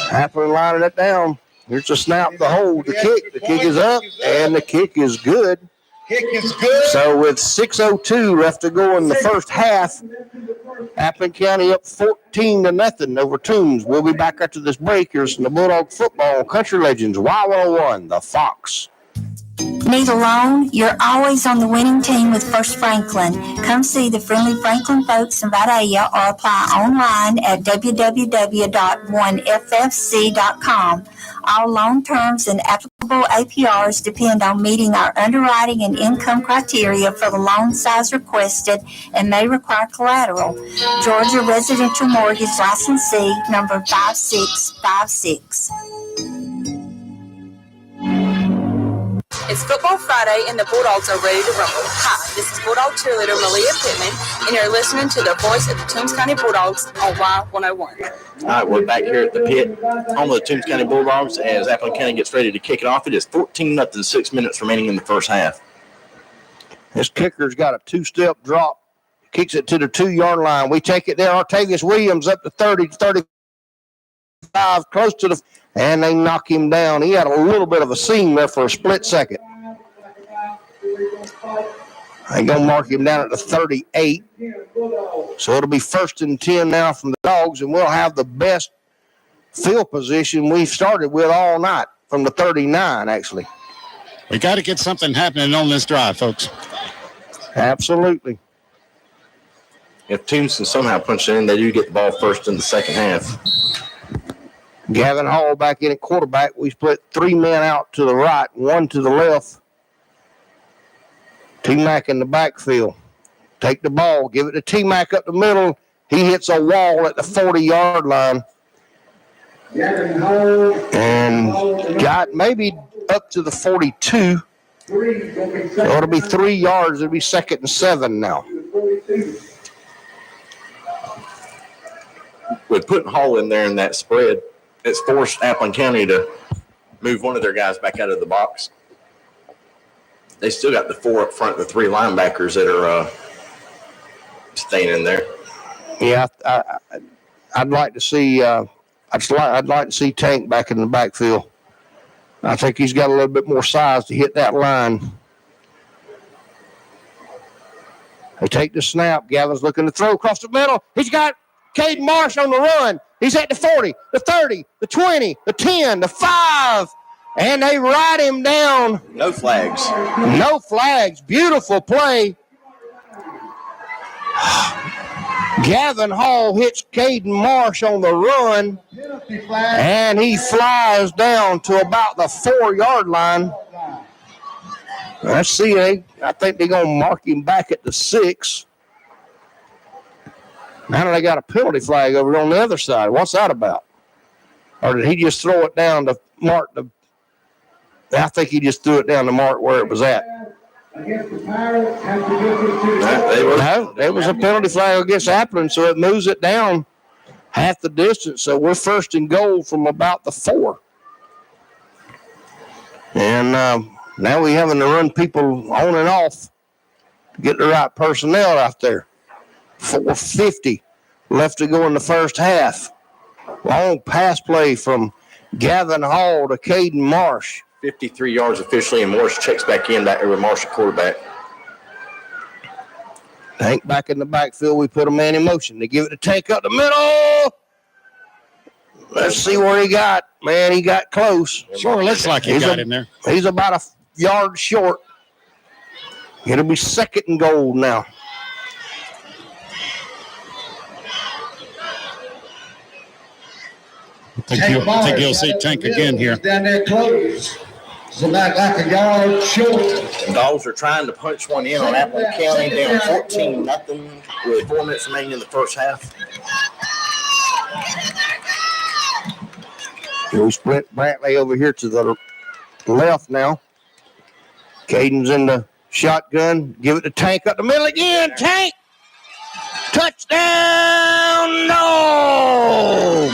Happily lining it down. Here's the snap, the hold, the kick. The kick is up, and the kick is good. Kick is good. So with 6:02 left to go in the first half, Appleton County up 14-0 over Toombs. We'll be back after this break. Here's the Bulldog football Country Legends Y101, the Fox. Need a loan? You're always on the winning team with First Franklin. Come see the friendly Franklin folks in Vidalia or apply online at www.1ffc.com. All loan terms and applicable APRs depend on meeting our underwriting and income criteria for the loan size requested and may require collateral. Georgia Residential Mortgage Licensee number 5656. It's Football Friday, and the Bulldogs are ready to rumble. Hi, this is Bulldog cheerleader Malia Pittman, and you're listening to the voice of the Toombs County Bulldogs on Y101. All right, we're back here at the pit, home of the Toombs County Bulldogs, as Appleton County gets ready to kick it off. It is 14-0, 6 minutes remaining in the first half. This kicker's got a two-step drop, kicks it to the 2-yard line. We take it there. Artavius Williams up to 30, 35, close to the... And they knock him down. He had a little bit of a seam there for a split second. They're going to mark him down at the 38. So it'll be 1st and 10 now from the Dogs, and we'll have the best field position we've started with all night from the 39, actually. We got to get something happening on this drive, folks. Absolutely. if Toombs can somehow punch it in, they do get the ball first in the second half. Gavin Hall back in at quarterback. We split 3 men out to the right, 1 to the left. T-Mac in the backfield. Take the ball, give it to T-Mac up the middle. He hits a wall at the 40-yard line. And got maybe up to the 42. So it'll be 3 yards. It'll be 2nd and 7 now. With putting Hall in there in that spread, it's forced Appleton County to move one of their guys back out of the box. They still got the 4 up front, the 3 linebackers that are staying in there. Yeah, I'd like to see. I'd like to see Tank back in the backfield. I think he's got a little bit more size to hit that line. They take the snap. Gavin's looking to throw across the middle. He's got Caden Marsh on the run. He's at the 40, the 30, the 20, the 10, the 5. And they ride him down. No flags. No flags. Beautiful play. Gavin Hall hits Caden Marsh on the run. And he flies down to about the 4-yard line. Let's see. I think they're going to mark him back at the 6. Now they got a penalty flag over on the other side. What's that about? Or did he just throw it down to mark the... I think he just threw it down to mark where it was at. No, there was a penalty flag against Appleton, so it moves it down half the distance. So we're 1st and goal from about the 4. And now we're having to run people on and off to get the right personnel out there. 4:50 left to go in the first half. Long pass play from Gavin Hall to Caden Marsh. 53 yards officially, and Morris checks back in back with Marsh at quarterback. Tank back in the backfield. We put a man in motion. They give it to Tank up the middle. Let's see where he got. Man, he got close. Sure looks like he got in there. He's about a yard short. It'll be 2nd and goal now. I think you'll see Tank again here. Down there close. It's about like a yard short. The Dogs are trying to punch one in on Appleton County, down 14-0 with 4 minutes remaining in the first half. We split Brantley over here to the left now. Caden's in the shotgun. Give it to Tank up the middle again. Tank! Touchdown! No!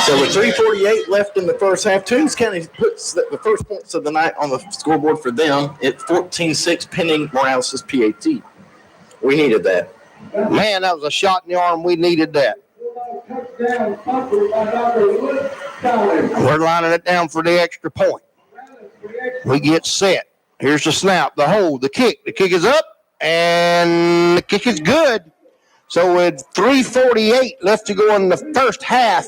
So with 3:48 left in the first half, Toombs County puts the first points of the night on the scoreboard for them at 14-6, pending Morales' PAT. We needed that. Man, that was a shot in the arm. We needed that. We're lining it down for the extra point. We get set. Here's the snap, the hold, the kick. The kick is up, and the kick is good. So with 3:48 left to go in the first half,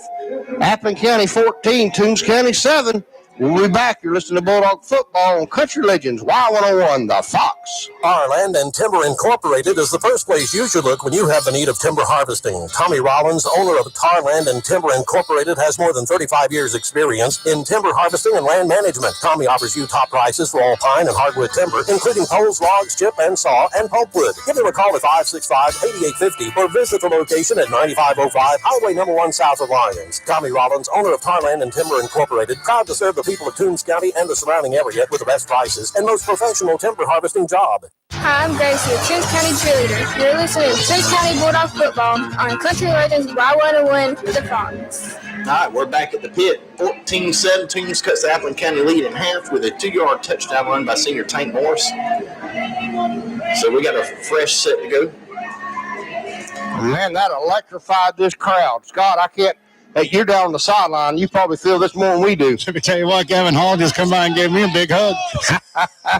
Appleton County 14, Toombs County 7. We'll be back. You're listening to Bulldog Football on Country Legends, Y101, The Fox. Our Land and Timber Incorporated is the first place you should look when you have the need of timber harvesting. Tommy Rollins, owner of Tar Land and Timber Incorporated, has more than 35 years' experience in timber harvesting and land management. Tommy offers you top prices for all pine and hardwood timber, including poles, logs, chip and saw, and pulpwood. Give them a call at 565-8850 or visit the location at 9505 Highway No. 1 south of Lyons. Tommy Rollins, owner of Tar Land and Timber Incorporated, proud to serve the people of Toombs County and the surrounding area with the best prices and most professional timber harvesting job. Hi, I'm Gracie, Toombs County cheerleader. You're listening to Toombs County Bulldog Football on Country Legends Y101, The Fox. All right, we're back at the pit. 14-7, Toombs cuts the Appleton County lead in half with a 2-yard touchdown run by senior Tank Morris. So we got a fresh set to go. Man, that electrified this crowd. Scott, I can't. Hey, you're down on the sideline. You probably feel this more than we do. Let me tell you what, Gavin Hall just come by and gave me a big hug.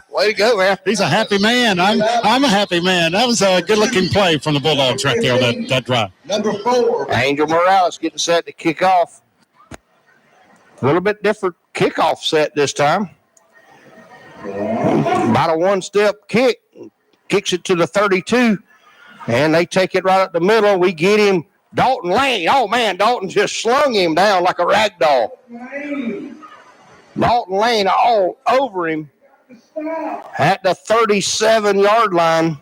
Way to go, man. He's a happy man. I'm a happy man. That was a good-looking play from the Bulldogs right there on that drive. Number 4. Angel Morales getting set to kick off. A little bit different kickoff set this time. About a one-step kick. kicks it to the 32, and they take it right up the middle. We get him, Dalton Lane. Oh, man, Dalton just slung him down like a rag doll. Dalton Lane all over him at the 37-yard line.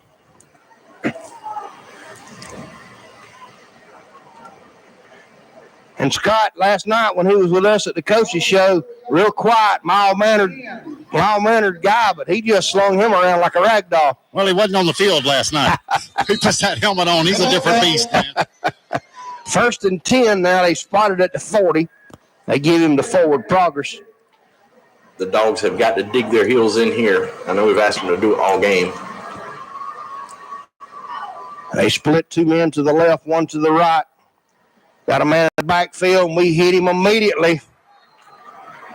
And Scott, last night when he was with us at the coaches show, real quiet, mild-mannered guy, but he just slung him around like a rag doll. Well, he wasn't on the field last night. He puts that helmet on. He's a different beast, man. 1st and 10 now. They spotted at the 40. They give him the forward progress. The Dogs have got to dig their heels in here. I know we've asked them to do it all game. They split 2 men to the left, 1 to the right. Got a man in the backfield, and we hit him immediately.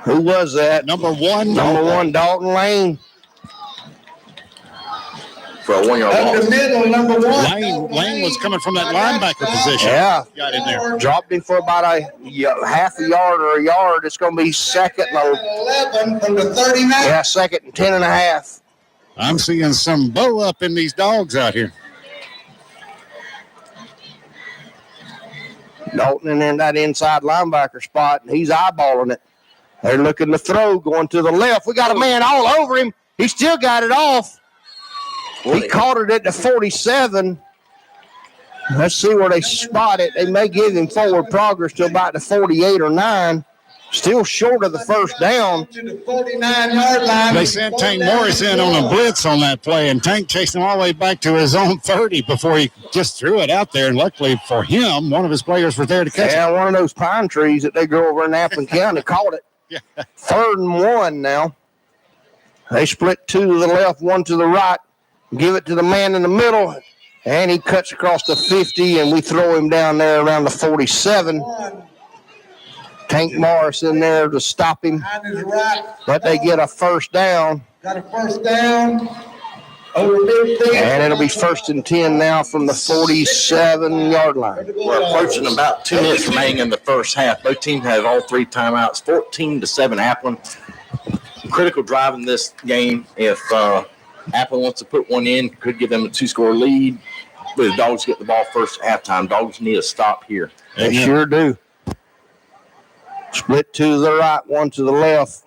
Who was that? Number 1. Number 1, Dalton Lane. For a 1-yard Up loss. the middle, number 1. Lane was coming from that linebacker position. Yeah. Got in there. Dropped him for about a half a yard or a yard. It's going to be 2nd and 11 from the 39. Yeah, 2nd and 10 and a half. I'm seeing some bow up in these Dogs out here. Dalton in that inside linebacker spot, and he's eyeballing it. They're looking to throw, going to the left. We got a man all over him. He still got it off. He caught it at the 47. Let's see where they spot it. They may give him forward progress to about the 48 or 9. Still short of the first down. To the 49-yard line. They sent Tank Morris in on a blitz on that play, and Tank chased him all the way back to his own 30 before he just threw it out there. And luckily for him, one of his players was there to catch it. Yeah, one of those pine trees that they grow over in Appleton County caught it. Yeah. 3rd and 1 now. They split 2 to the left, 1 to the right. Give it to the man in the middle, and he cuts across the 50, and we throw him down there around the 47. Tank Morris in there to stop him, but they get a first down. Got a first down. Over 15. And it'll be 1st and 10 now from the 47-yard line. We're approaching about 2 minutes remaining in the first half. Both teams have all 3 timeouts, 14-7 Appleton. Critical drive in this game. If Appleton wants to put one in, could give them a 2-score lead. But the Dogs get the ball first at halftime. Dogs need a stop here. They sure do. Split 2 to the right, 1 to the left.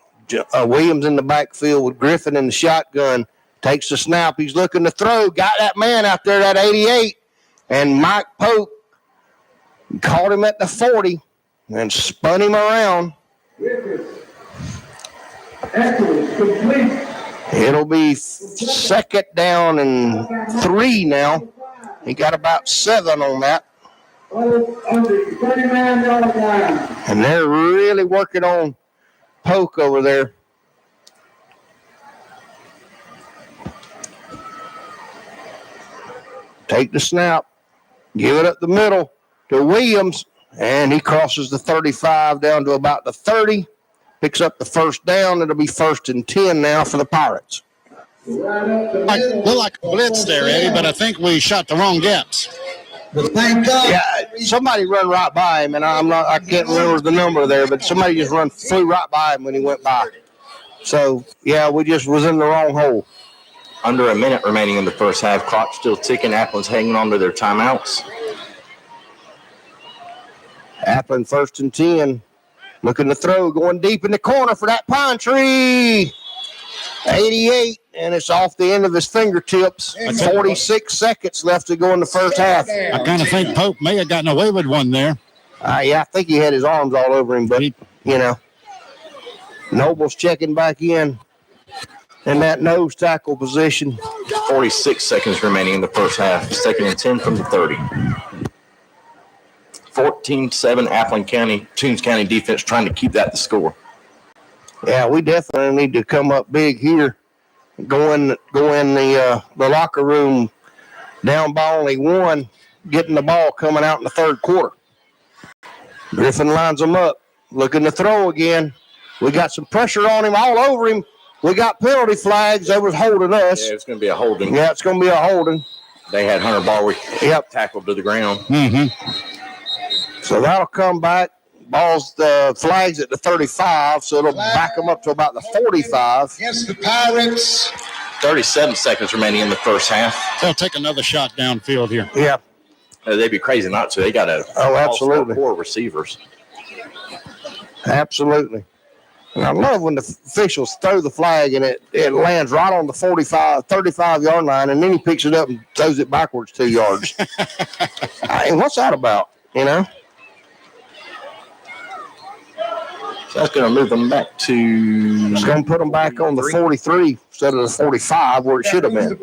Williams in the backfield with Griffin in the shotgun. Takes the snap. He's looking to throw. Got that man out there, that 88. And Mike Pope caught him at the 40 and spun him around. It'll be 2nd down and 3 now. He got about 7 on that. And they're really working on Poke over there. Take the snap. Give it up the middle to Williams. And he crosses the 35 down to about the 30. Picks up the first down. It'll be 1st and 10 now for the Pirates. Look like a blitz there, Eddie, but I think we shot the wrong gaps. Yeah, somebody run right by him, and I can't remember the number there, but somebody just flew right by him when he went by. So, yeah, we just was in the wrong hole. Under a minute remaining in the first half. Clock still ticking. Appleton's hanging on to their timeouts. Appleton 1st and 10. Looking to throw, going deep in the corner for that pine tree. 88, and it's off the end of his fingertips. 46 seconds left to go in the first half. I kind of think Pope may have gotten away with one there. Yeah, I think he had his arms all over him, but, Noble's checking back in that nose tackle position. 46 seconds remaining in the first half. 2nd and 10 from the 30. 14-7 Appleton County, Toombs County defense trying to keep that the score. Yeah, we definitely need to come up big here. Go in the locker room down by only 1, getting the ball coming out in the 3rd quarter. Griffin lines them up, looking to throw again. We got some pressure on him, all over him. We got penalty flags. They was holding us. Yeah, it's going to be a holding. Yeah, it's going to be a holding. They had Hunter Barwick tackled to the ground. Mm-hmm. So that'll come back. Ball's the flags at the 35, so it'll back them up to about the 45. Against the Pirates, 37 seconds remaining in the first half. They'll take another shot downfield here. Yeah. They'd be crazy not to. They got absolutely. 4 receivers. Absolutely. And I love when the officials throw the flag and it lands right on the 35-yard line, and then he picks it up and throws it backwards 2 yards. And what's that about, you know? So that's going to move them back to... It's going to put them back on the 43 instead of the 45 where it should have been.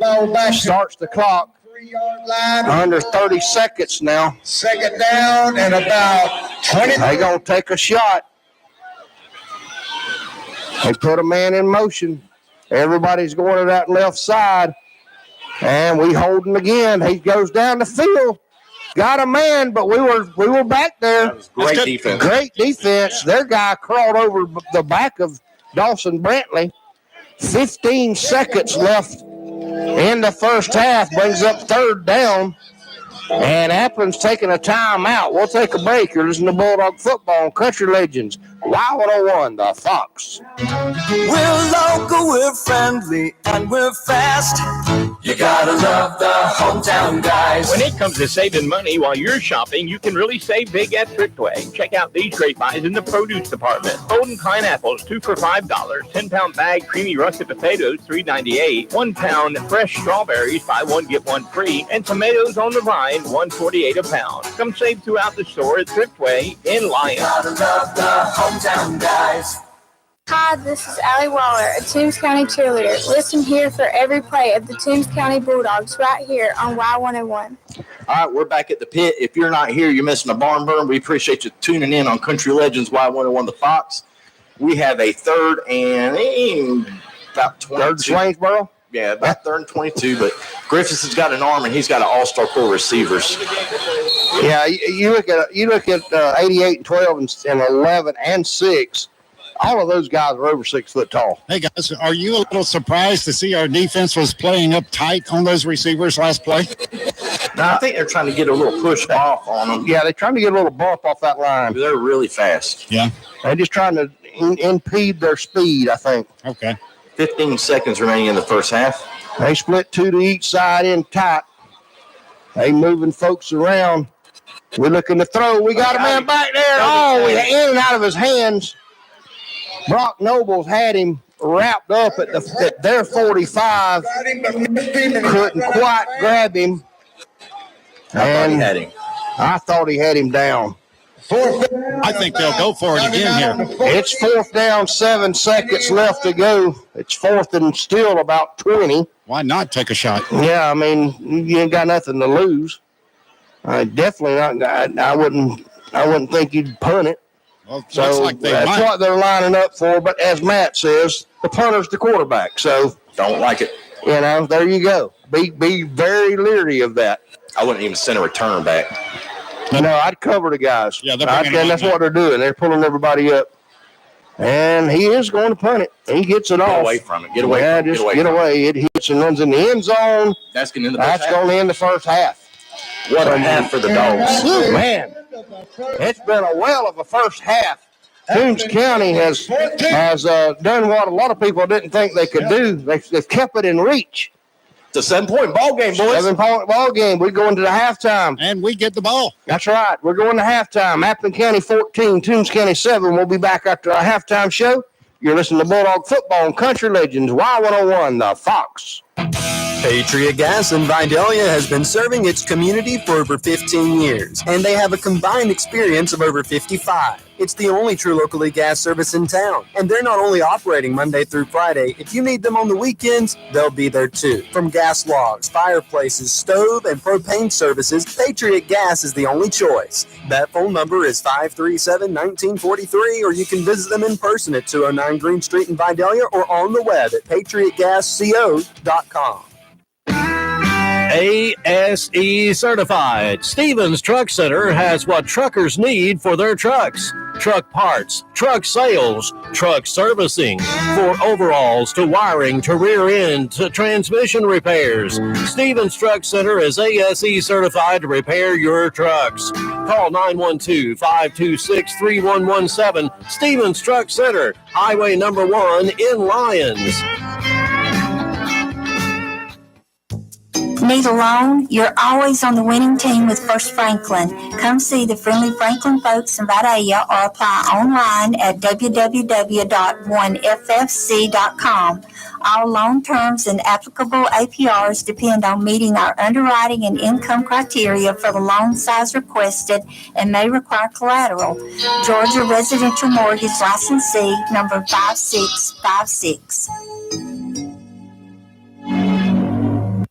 Starts the clock. 3-yard line. Under 30 seconds now. Second down and about 20. They're going to take a shot. They put a man in motion. Everybody's going to that left side. And we hold him again. He goes down the field. Got a man, but we were back there. That was great defense. Great defense. Their guy crawled over the back of Dawson Brantley. 15 seconds left in the first half. Brings up third down. And Applin's taking a timeout. We'll take a break. You're listening to Bulldog Football on Country Legends. Y101, the Fox. We're local, we're friendly, and we're fast. You gotta love the hometown guys. When it comes to saving money while you're shopping, you can really save big at Thriftway. Check out these great buys in the produce department. Golden Klein apples, 2 for $5. 10-pound bag creamy russet potatoes, $3.98. 1-pound fresh strawberries, buy one get one free. And tomatoes on the vine, $1.48 a pound. Come save throughout the store at Thriftway in Lyon. Gotta love the hometown guys. Hi, this is Allie Waller, a Toombs County cheerleader. Listen here for every play of the Toombs County Bulldogs right here on Y101. All right, we're back at the pit. If you're not here, you're missing a barn burn. We appreciate you tuning in on Country Legends Y101 The Fox. We have a third and about 22. Third Swainsboro? Yeah, about third and 22. But Griffiths has got an arm, and he's got an all-star core receivers. Yeah, you look at 88 and 12 and 11 and 6. All of those guys are over 6 foot tall. Hey, guys, are you a little surprised to see our defense was playing up tight on those receivers last play? No, I think they're trying to get a little push off on them. Yeah, they're trying to get a little bump off that line. They're really fast. Yeah. They're just trying to impede their speed, I think. Okay. 15 seconds remaining in the first half. They split 2 to each side in tight. They moving folks around. We're looking to throw. We got a man back there. Oh, in and out of his hands. Brock Nobles had him wrapped up at their 45. Couldn't quite grab him. I thought he had him down. I think they'll go for it again here. It's 4th down, 7 seconds left to go. It's 4th and still about 20. Why not take a shot? Yeah, I mean, you ain't got nothing to lose. Definitely not. I wouldn't think you'd punt it. Well, so like that's might. what they're lining up for. But as Matt says, the punter's the quarterback. So don't like it. You know, there you go. Be very leery of that. I wouldn't even send a return back. No, I'd cover the guys. Yeah, that's what they're doing. They're pulling everybody up. And he is going to punt it. He gets it off. Get away from it. Get away from it. Just get away. It hits and runs in the end zone. That's going to end the first half. What a half for the Dogs. Man, it's been a well of a first half. Toombs County has done what a lot of people didn't think they could do. They've kept it in reach. It's a 7-point ball game, boys. 7-point ball game. We go into the halftime. And we get the ball. That's right. We're going to halftime. Appleton County 14, Toombs County 7. We'll be back after our halftime show. You're listening to Bulldog Football and Country Legends, Y101, the Fox. Patriot Gas in Vidalia has been serving its community for over 15 years, and they have a combined experience of over 55. It's the only true locally gas service in town, and they're not only operating Monday through Friday. If you need them on the weekends, they'll be there too. From gas logs, fireplaces, stove, and propane services, Patriot Gas is the only choice. That phone number is 537-1943, or you can visit them in person at 209 Green Street in Vidalia or on the web at patriotgasco.com. ASE certified. Stevens Truck Center has what truckers need for their trucks. Truck parts, truck sales, truck servicing, for overalls to wiring to rear end to transmission repairs. Stevens Truck Center is ASE certified to repair your trucks. Call 912-526-3117. Stevens Truck Center, Highway number 1 in Lyons. Need a loan? You're always on the winning team with First Franklin. Come see the friendly Franklin folks in Vidalia or apply online at www.1ffc.com. All loan terms and applicable APRs depend on meeting our underwriting and income criteria for the loan size requested and may require collateral. Georgia Residential Mortgage Licensee number 5656.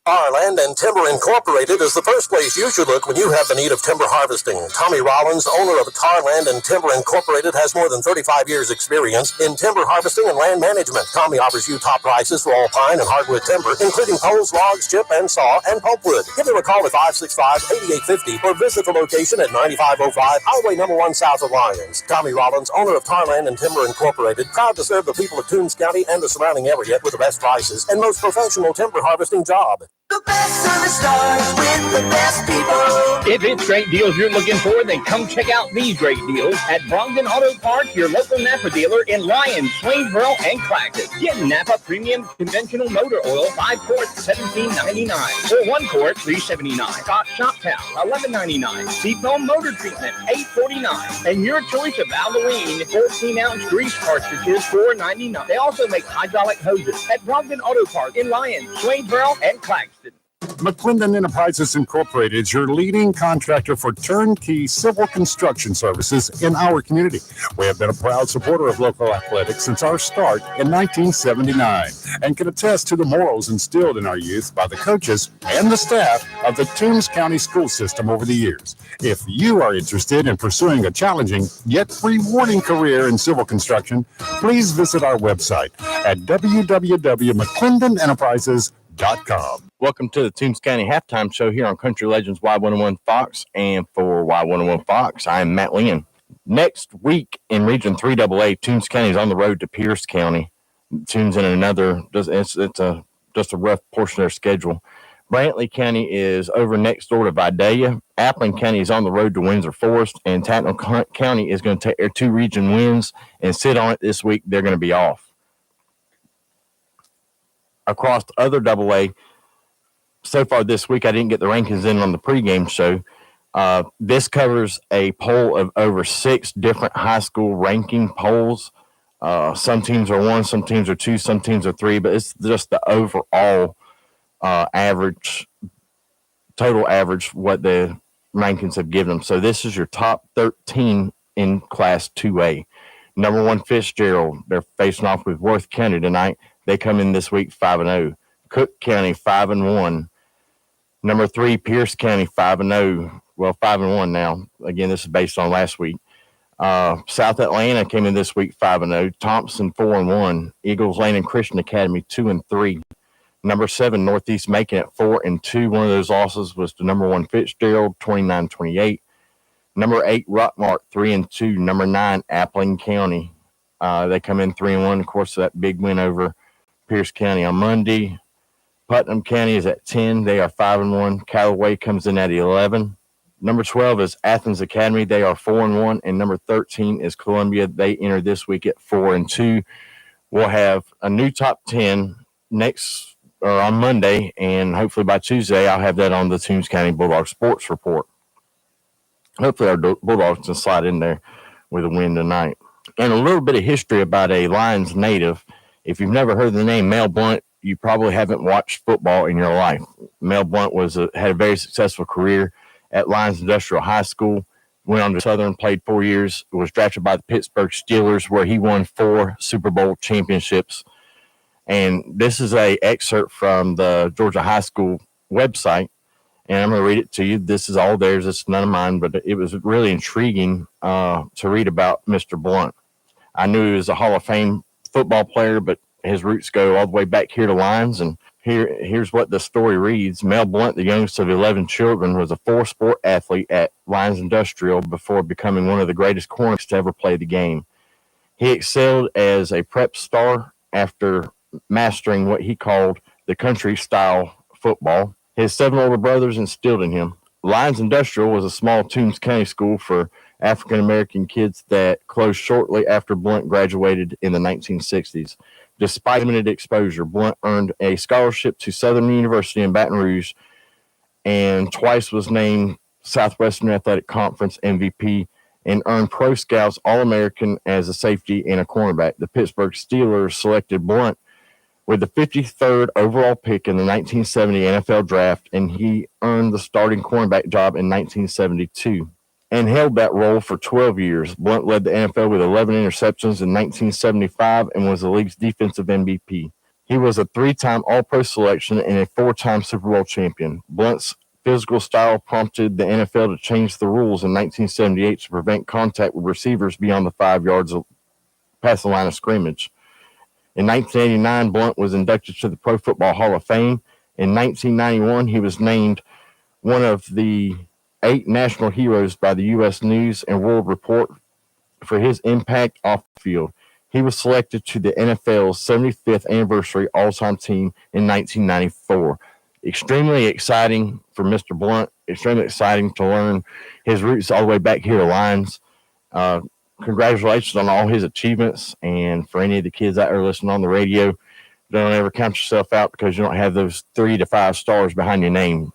Our Land and Timber Incorporated is the first place you should look when you have the need of timber harvesting. Tommy Rollins, owner of Tar Land and Timber Incorporated, has more than 35 years experience in timber harvesting and land management. Tommy offers you top prices for all pine and hardwood timber, including poles, logs, chip and saw, and pulpwood. Give him a call at 565-8850 or visit the location at 9505 Highway number 1 south of Lyons. Tommy Rollins, owner of Tar Land and Timber Incorporated, proud to serve the people of Toombs County and the surrounding area with the best prices and most professional timber harvesting job. The best service starts with the best people. If it's great deals you're looking for, then come check out these great deals at Brogdon Auto Parts, your local Napa dealer in Lyons, Swainsboro, and Clackamas. Get Napa Premium Conventional Motor Oil, 5 quarts, $17.99, or 1 quart, $3.79. Scott Shop Towel, $11.99. Seafoam Motor Treatment, $8.49. And your choice of Alderine 14-ounce grease cartridges, $4.99. They also make hydraulic hoses at Brogdon Auto Parts in Lyons, Swainsboro, and Clackamas. McClendon Enterprises Incorporated is your leading contractor for turnkey civil construction services in our community. We have been a proud supporter of local athletics since our start in 1979 and can attest to the morals instilled in our youth by the coaches and the staff of the Toombs County school system over the years. If you are interested in pursuing a challenging yet rewarding career in civil construction, please visit our website at www.mcclendenenterprises.com. Welcome to the Toombs County Halftime Show here on Country Legends Y101 Fox. And for Y101 Fox, I am Matt Lynn. Next week in Region 3AA, Toombs County is on the road to Pierce County. Toombs in another, it's just a rough portion of their schedule. Brantley County is over next door to Vidalia. Appling County is on the road to Windsor Forest. And Tattnall County is going to take their 2 region wins and sit on it this week. They're going to be off. Across the other AA, so far this week, I didn't get the rankings in on the pregame show. This covers a poll of over 6 different high school ranking polls. Some teams are 1, some teams are 2, some teams are 3, but it's just the overall average, total average, what the rankings have given them. So this is your top 13 in Class 2A. Number 1, Fitzgerald. They're facing off with Worth County tonight. They come in this week 5-0. Cook County 5-1. Number 3, Pierce County 5-0. Well, 5-1 now. Again, this is based on last week. South Atlanta came in this week 5-0. Thompson 4-1. Eagles Lane and Christian Academy 2-3. Number 7, Northeast Macon at 4-2. One of those losses was to number 1, Fitzgerald 29-28. Number 8, Rockmart 3-2. Number 9, Appling County. They come in 3-1. Of course, that big win over Pierce County on Monday. Putnam County is at 10. They are 5-1. Callaway comes in at 11. Number 12 is Athens Academy. They are 4-1. And number 13 is Columbia. They enter this week at 4-2. We'll have a new top 10 on Monday, and hopefully by Tuesday I'll have that on the Toombs County Bulldog Sports Report. Hopefully our Bulldogs can slide in there with a win tonight. And a little bit of history about a Lions native. If you've never heard the name Mel Blount, you probably haven't watched football in your life. Mel Blount had a very successful career at Lyons Industrial High School, went on to Southern, played 4 years, was drafted by the Pittsburgh Steelers, where he won 4 Super Bowl championships. And this is an excerpt from the Georgia High School website, and I'm going to read it to you. This is all theirs. It's none of mine, but it was really intriguing to read about Mr. Blount. I knew he was a Hall of Fame football player, but his roots go all the way back here to Lyons, and here's what the story reads. Mel Blount, the youngest of 11 children, was a 4-sport athlete at Lyons Industrial before becoming one of the greatest corners to ever play the game. He excelled as a prep star after mastering what he called the country-style football. His 7 older brothers instilled in him. Lyons Industrial was a small Toombs County school for African-American kids that closed shortly after Blount graduated in the 1960s. Despite limited exposure, Blount earned a scholarship to Southern University in Baton Rouge, and twice was named Southwestern Athletic Conference MVP and earned Pro Scouts All-American as a safety and a cornerback. The Pittsburgh Steelers selected Blunt with the 53rd overall pick in the 1970 NFL Draft, and he earned the starting cornerback job in 1972 and held that role for 12 years. Blunt led the NFL with 11 interceptions in 1975 and was the league's defensive MVP. He was a 3-time All-Pro selection and a 4-time Super Bowl champion. Blunt's physical style prompted the NFL to change the rules in 1978 to prevent contact with receivers beyond the 5 yards past the line of scrimmage. In 1989, Blunt was inducted to the Pro Football Hall of Fame. In 1991, he was named one of the 8 national heroes by the U.S. News and World Report for his impact off the field. He was selected to the NFL's 75th anniversary all-time team in 1994. Extremely exciting for Mr. Blunt. Extremely exciting to learn his roots all the way back here to Lions. Congratulations on all his achievements. And for any of the kids out there listening on the radio, don't ever count yourself out because you don't have those 3 to 5 stars behind your name.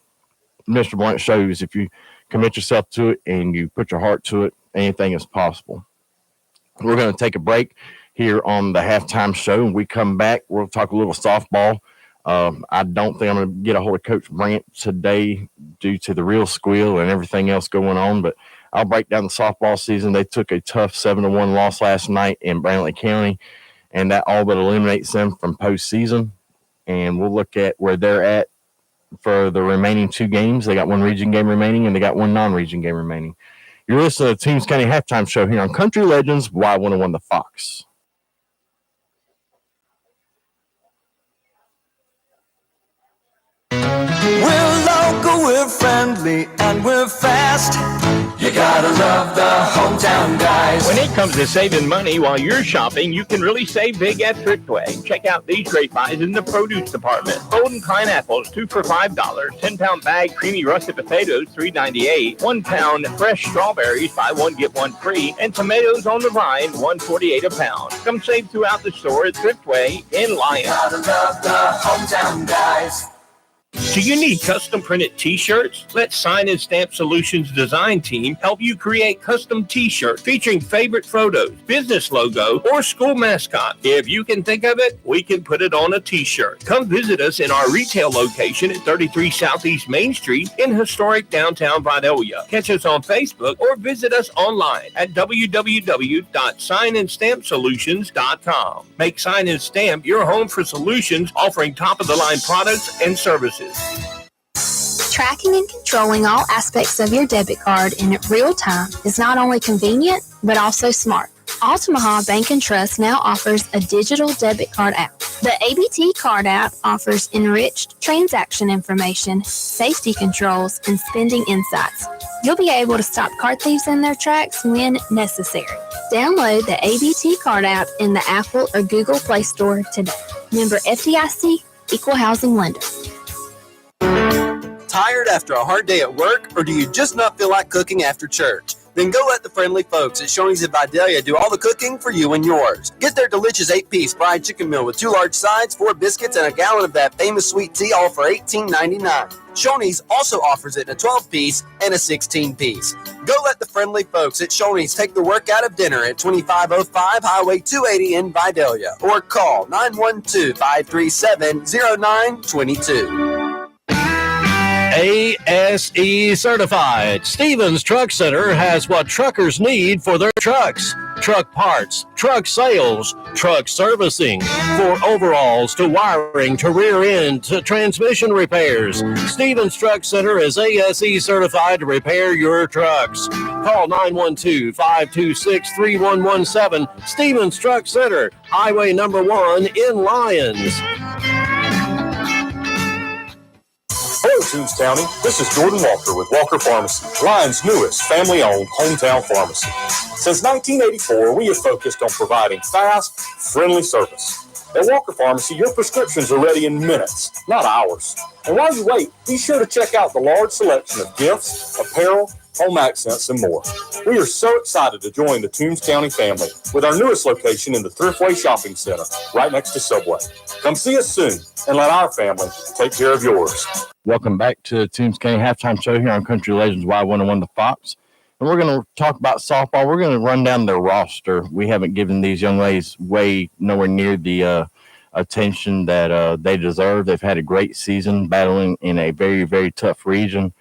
Mr. Blunt shows if you commit yourself to it and you put your heart to it, anything is possible. We're going to take a break here on the halftime show. When we come back, we'll talk a little softball. I don't think I'm going to get a hold of Coach Brandt today due to the real squeal and everything else going on, but I'll break down the softball season. They took a tough 7-1 loss last night in Brantley County, and that all but eliminates them from postseason. And we'll look at where they're at for the remaining 2 games. They got 1 region game remaining, and they got 1 non-region game remaining. You're listening to the Toombs County Halftime Show here on Country Legends Y101 The Fox. We're local, we're friendly, and we're fast. You gotta love the hometown guys. When it comes to saving money while you're shopping, you can really save big at Thriftway. Check out these great buys in the produce department. Golden Klein apples, 2 for $5. 10-pound bag creamy russet potatoes, $3.98. 1 pound fresh strawberries, buy 1 get 1 free. And tomatoes on the vine, $1.48 a pound. Come save throughout the store at Thriftway in Lyons. Gotta love the hometown guys. Do you need custom printed t-shirts? Let Sign and Stamp Solutions design team help you create custom t-shirts featuring favorite photos, business logo, or school mascot. If you can think of it, we can put it on a t-shirt. Come visit us in our retail location at 33 Southeast Main Street in historic downtown Vidalia. Catch us on Facebook or visit us online at www.signandstampsolutions.com. Make Sign and Stamp your home for solutions offering top-of-the-line products and services. Tracking and controlling all aspects of your debit card in real time is not only convenient, but also smart. Altamaha Bank and Trust now offers a digital debit card app. The ABT Card app offers enriched transaction information, safety controls, and spending insights. You'll be able to stop card thieves in their tracks when necessary. Download the ABT Card app in the Apple or Google Play Store today. Member FDIC, Equal Housing Lender. Tired after a hard day at work, or do you just not feel like cooking after church? Then go let the friendly folks at Shoney's in Vidalia do all the cooking for you and yours. Get their delicious 8-piece fried chicken meal with 2 large sides, 4 biscuits, and a gallon of that famous sweet tea, all for $18.99. Shoney's also offers it in a 12-piece and a 16-piece. Go let the friendly folks at Shoney's take the work out of dinner at 2505 Highway 280 in Vidalia, or call 912-537-0922. ASE certified. Stevens Truck Center has what truckers need for their trucks. Truck parts, truck sales, truck servicing, for overalls to wiring to rear end to transmission repairs. Stevens Truck Center is ASE certified to repair your trucks. Call 912-526-3117. Stevens Truck Center, Highway number 1 in Lyons. Hello, Toombs County. This is Jordan Walker with Walker Pharmacy, Lyons' newest family-owned hometown pharmacy. Since 1984, we have focused on providing fast, friendly service. At Walker Pharmacy, your prescriptions are ready in minutes, not hours. And while you wait, be sure to check out the large selection of gifts, apparel, home accents, and more. We are so excited to join the Toombs County family with our newest location in the Thriftway Shopping Center, right next to Subway. Come see us soon and let our family take care of yours. Welcome back to the Toombs County Halftime Show here on Country Legends Y101 The Fox. And we're going to talk about softball. We're going to run down their roster. We haven't given these young ladies nowhere near the attention that they deserve. They've had a great season battling in a very, very tough region.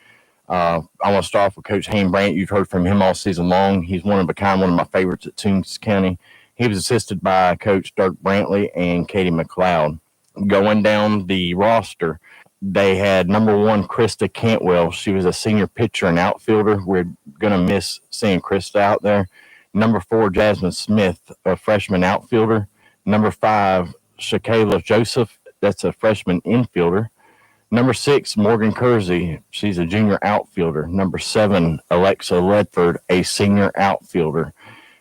I want to start off with Coach Hayne Brandt. You've heard from him all season long. He's one of a kind, one of my favorites at Toombs County. He was assisted by Coach Dirk Brantley and Katie McLeod. Going down the roster, they had number 1, Krista Cantwell. She was a senior pitcher and outfielder. We're going to miss seeing Krista out there. Number 4, Jasmine Smith, a freshman outfielder. Number 5, Shakayla Joseph. That's a freshman infielder. Number 6, Morgan Kersey. She's a junior outfielder. Number 7, Alexa Ledford, a senior outfielder.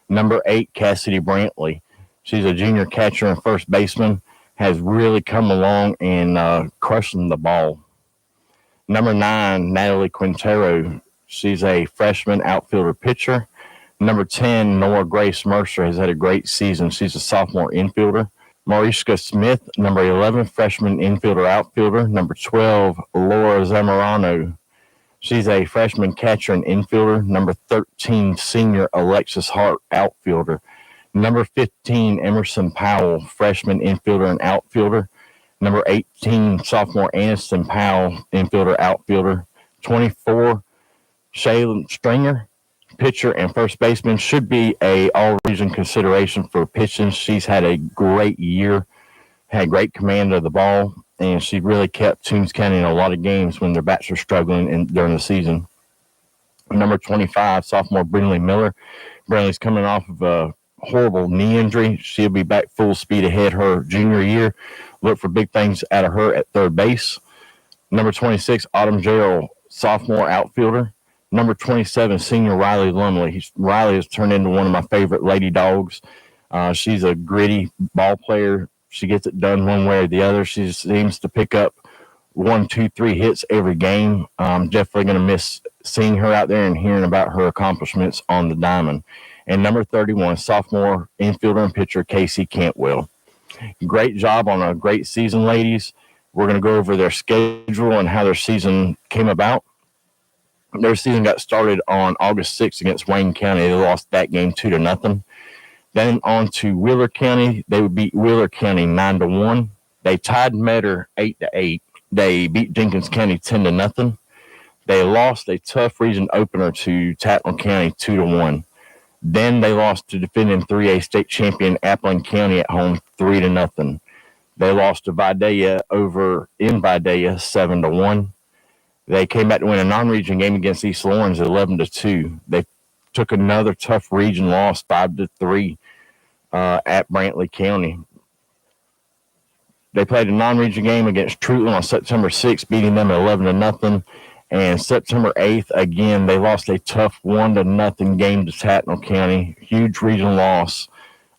Number 8, Cassidy Brantley. She's a junior catcher and first baseman. Has really come along and crushing the ball. Number 9, Natalie Quintero. She's a freshman outfielder pitcher. Number 10, Nora Grace Mercer has had a great season. She's a sophomore infielder. Mariska Smith, number 11, freshman infielder outfielder. Number 12, Laura Zamorano. She's a freshman catcher and infielder. Number 13, senior Alexis Hart, outfielder. Number 15, Emerson Powell, freshman infielder and outfielder. Number 18, sophomore Aniston Powell, infielder, outfielder. 24, Shaylin Stringer, pitcher and first baseman. Should be a all-region consideration for pitching. She's had a great year, had great command of the ball, and she really kept Toombs County in a lot of games when their bats were struggling during the season. Number 25, sophomore Brinley Miller. Brinley's coming off of a horrible knee injury. She'll be back full speed ahead her junior year. Look for big things out of her at third base. Number 26, Autumn Gerald, sophomore outfielder. Number 27, senior Riley Lumley. Riley has turned into one of my favorite lady dogs. She's a gritty ball player. She gets it done one way or the other. She seems to pick up 1, 2, 3 hits every game. I'm definitely going to miss seeing her out there and hearing about her accomplishments on the diamond. And number 31, sophomore infielder and pitcher Casey Cantwell. Great job on a great season, ladies. We're going to go over their schedule and how their season came about. Their season got started on August 6th against Wayne County. They lost that game 2-0. Then on to Wheeler County. They would beat Wheeler County 9-1. They tied Metter 8-8. They beat Jenkins County 10-0. They lost a tough region opener to Tattnall County 2-1. Then they lost to defending 3A state champion Appling County at home 3-0. They lost to Vidalia over in Vidalia 7-1. They came back to win a non-region game against East Lawrence 11-2. They took another tough region loss 5-3 at Brantley County. They played a non-region game against Truetland on September 6th, beating them 11-0. And September 8th, again, they lost a tough 1-0 game to Tattnall County. Huge regional loss.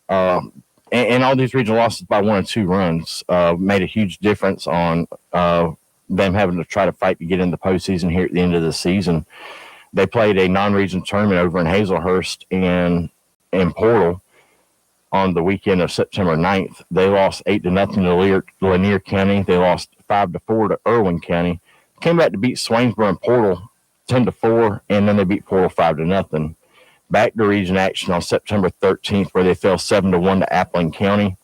And all these regional losses by 1 or 2 runs made a huge difference on them having to try to fight to get in the postseason here at the end of the season. They played a non-region tournament over in Hazelhurst and in Portal on the weekend of September 9th. They lost 8-0 to Lanier County. They lost 5-4 to Irwin County. Came back to beat Swainsboro and Portal 10-4, and then they beat Portal 5-0. Back to region action on September 13th, where they fell 7-1 to Appling County.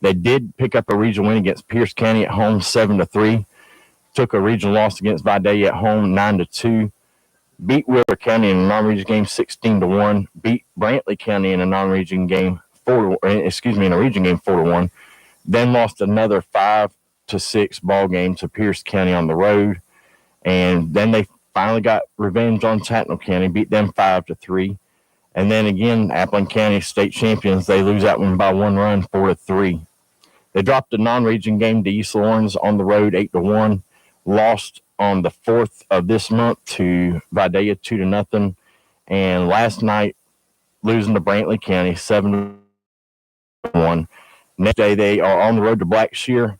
They did pick up a regional win against Pierce County at home 7-3. Took a regional loss against Vidalia at home 9-2. Beat Wheeler County in a non-region game 16-1. Beat Brantley County in a non-region game in a region game 4-1. Then lost another 5-6 ball game to Pierce County on the road. And then they finally got revenge on Tattnall County, beat them 5-3. And then again, Appling County state champions, they lose that one by 1 run, 4-3. They dropped a non-region game to East Lawrence on the road, 8-1. Lost on the 4th of this month to Vidalia 2-0. And last night, losing to Brantley County 7-1. Next day, they are on the road to Blackshear,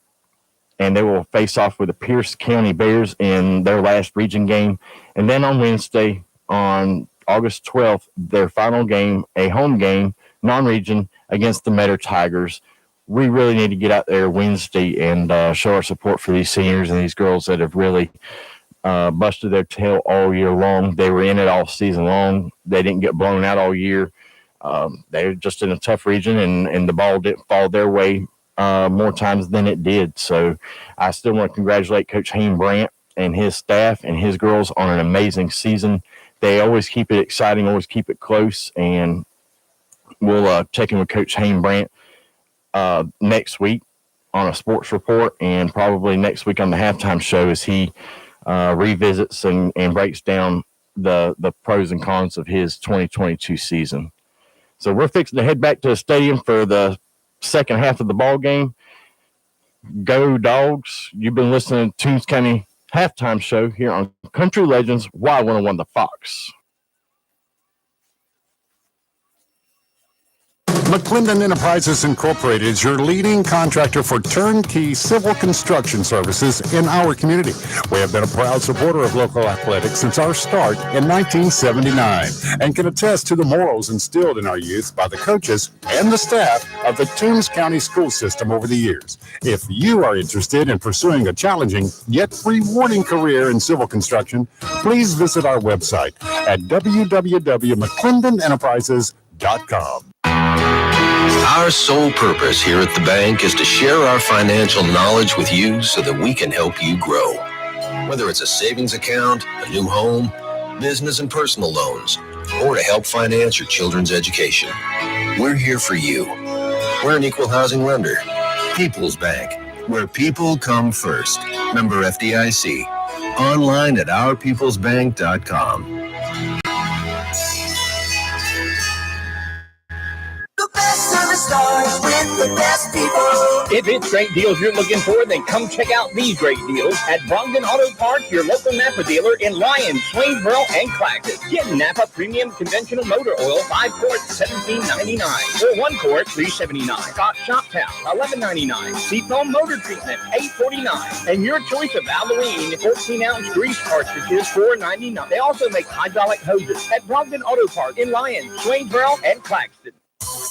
and they will face off with the Pierce County Bears in their last region game. And then on Wednesday, on August 12th, their final game, a home game, non-region against the Meadow Tigers. We really need to get out there Wednesday and show our support for these seniors and these girls that have really busted their tail all year long. They were in it all season long. They didn't get blown out all year. They're just in a tough region, and the ball didn't fall their way more times than it did. So I still want to congratulate Coach Hayne Brandt and his staff and his girls on an amazing season. They always keep it exciting, always keep it close, and we'll check in with Coach Hayne Brandt next week on a sports report, and probably next week on the halftime show as he revisits and breaks down the pros and cons of his 2022 season. So we're fixing to head back to the stadium for the second half of the ball game. Go Dogs. You've been listening to Toombs County halftime show here on Country Legends Y101 The Fox. McClendon Enterprises Incorporated is your leading contractor for turnkey civil construction services in our community. We have been a proud supporter of local athletics since our start in 1979 and can attest to the morals instilled in our youth by the coaches and the staff of the Toombs County school system over the years. If you are interested in pursuing a challenging yet rewarding career in civil construction, please visit our website at www.mcclendenenterprises.com. Our sole purpose here at the bank is to share our financial knowledge with you so that we can help you grow. Whether it's a savings account, a new home, business and personal loans, or to help finance your children's education, we're here for you. We're an equal housing lender. People's Bank, where people come first. Member FDIC. Online at ourpeoplesbank.com. Stars with the best people. If it's great deals you're looking for, then come check out these great deals at Brogdon Auto Parts, your local Napa dealer in Lyons, Swainsboro, and Clacton. Get Napa Premium Conventional Motor Oil, 5 quarts, $17.99, or 1 quart, $3.79. Scott Shop Towel, $11.99. Seafoam Motor Treatment, $8.49. And your choice of Halloween 14-ounce grease cartridges, $4.99. They also make hydraulic hoses at Brogdon Auto Parts in Lyons, Swainsboro, and Claxton.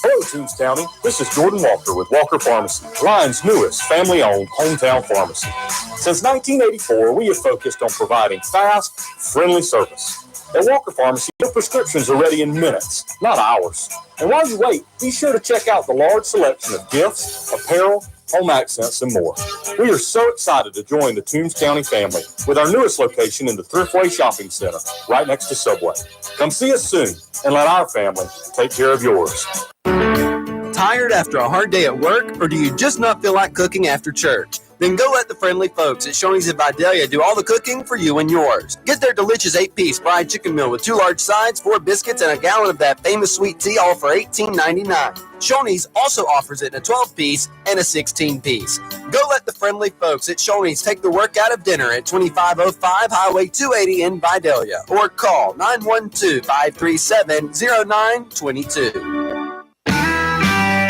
Hello, Toombs County. This is Jordan Walker with Walker Pharmacy, Lyons' newest family-owned hometown pharmacy. Since 1984, we have focused on providing fast, friendly service. At Walker Pharmacy, your prescriptions are ready in minutes, not hours. And while you wait, be sure to check out the large selection of gifts, apparel, home accents, and more. We are so excited to join the Toombs County family with our newest location in the Thriftway Shopping Center, right next to Subway. Come see us soon and let our family take care of yours. Tired after a hard day at work, or do you just not feel like cooking after church? Then go let the friendly folks at Shoney's in Vidalia do all the cooking for you and yours. Get their delicious 8-piece fried chicken meal with 2 large sides, 4 biscuits, and a gallon of that famous sweet tea, all for $18.99. Shoney's also offers it in a 12-piece and a 16-piece. Go let the friendly folks at Shoney's take the work out of dinner at 2505 Highway 280 in Vidalia, or call 912-537-0922.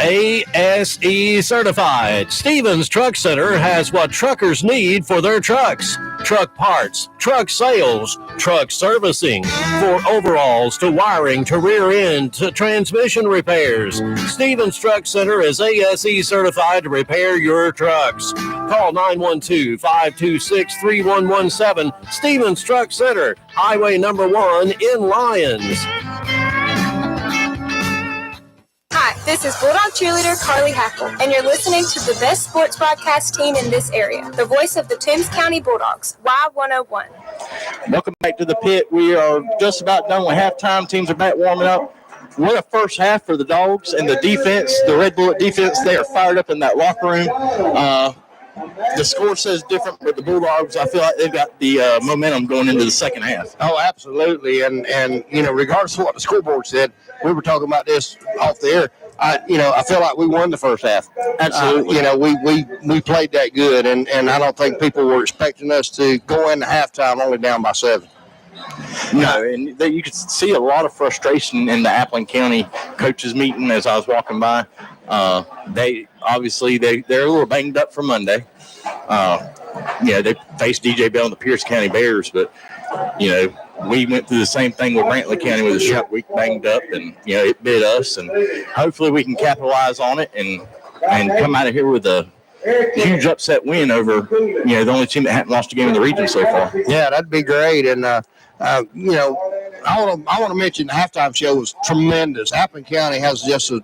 ASE certified. Stevens Truck Center has what truckers need for their trucks. Truck parts, truck sales, truck servicing, for overalls to wiring to rear end to transmission repairs. Stevens Truck Center is ASE certified to repair your trucks. Call 912-526-3117. Stevens Truck Center, Highway number 1 in Lyons. Hi, this is Bulldog cheerleader Carly Hackle, and you're listening to the best sports broadcast team in this area, the voice of the Toombs County Bulldogs, Y101. Welcome back to the pit. We are just about done with halftime. Teams are back warming up. What a first half for the Dogs and the defense, the Red Bullet defense. They are fired up in that locker room. The score says different, but the Bulldogs, I feel like they've got the momentum going into the second half. Oh, absolutely. And you know, regardless of what the scoreboard said, we were talking about this off the air. I feel like we won the first half. Absolutely. We played that good, and I don't think people were expecting us to go into halftime only down by 7. No, and you could see a lot of frustration in the Appling County coaches meeting as I was walking by. They're a little banged up from Monday. They faced DJ Bell and the Pierce County Bears, but we went through the same thing with Brantley County with a short week, banged up, and it bit us. And hopefully we can capitalize on it and come out of here with a huge upset win over the only team that hadn't lost a game in the region so far. Yeah, that'd be great. And I want to mention the halftime show was tremendous. Appleton County has just an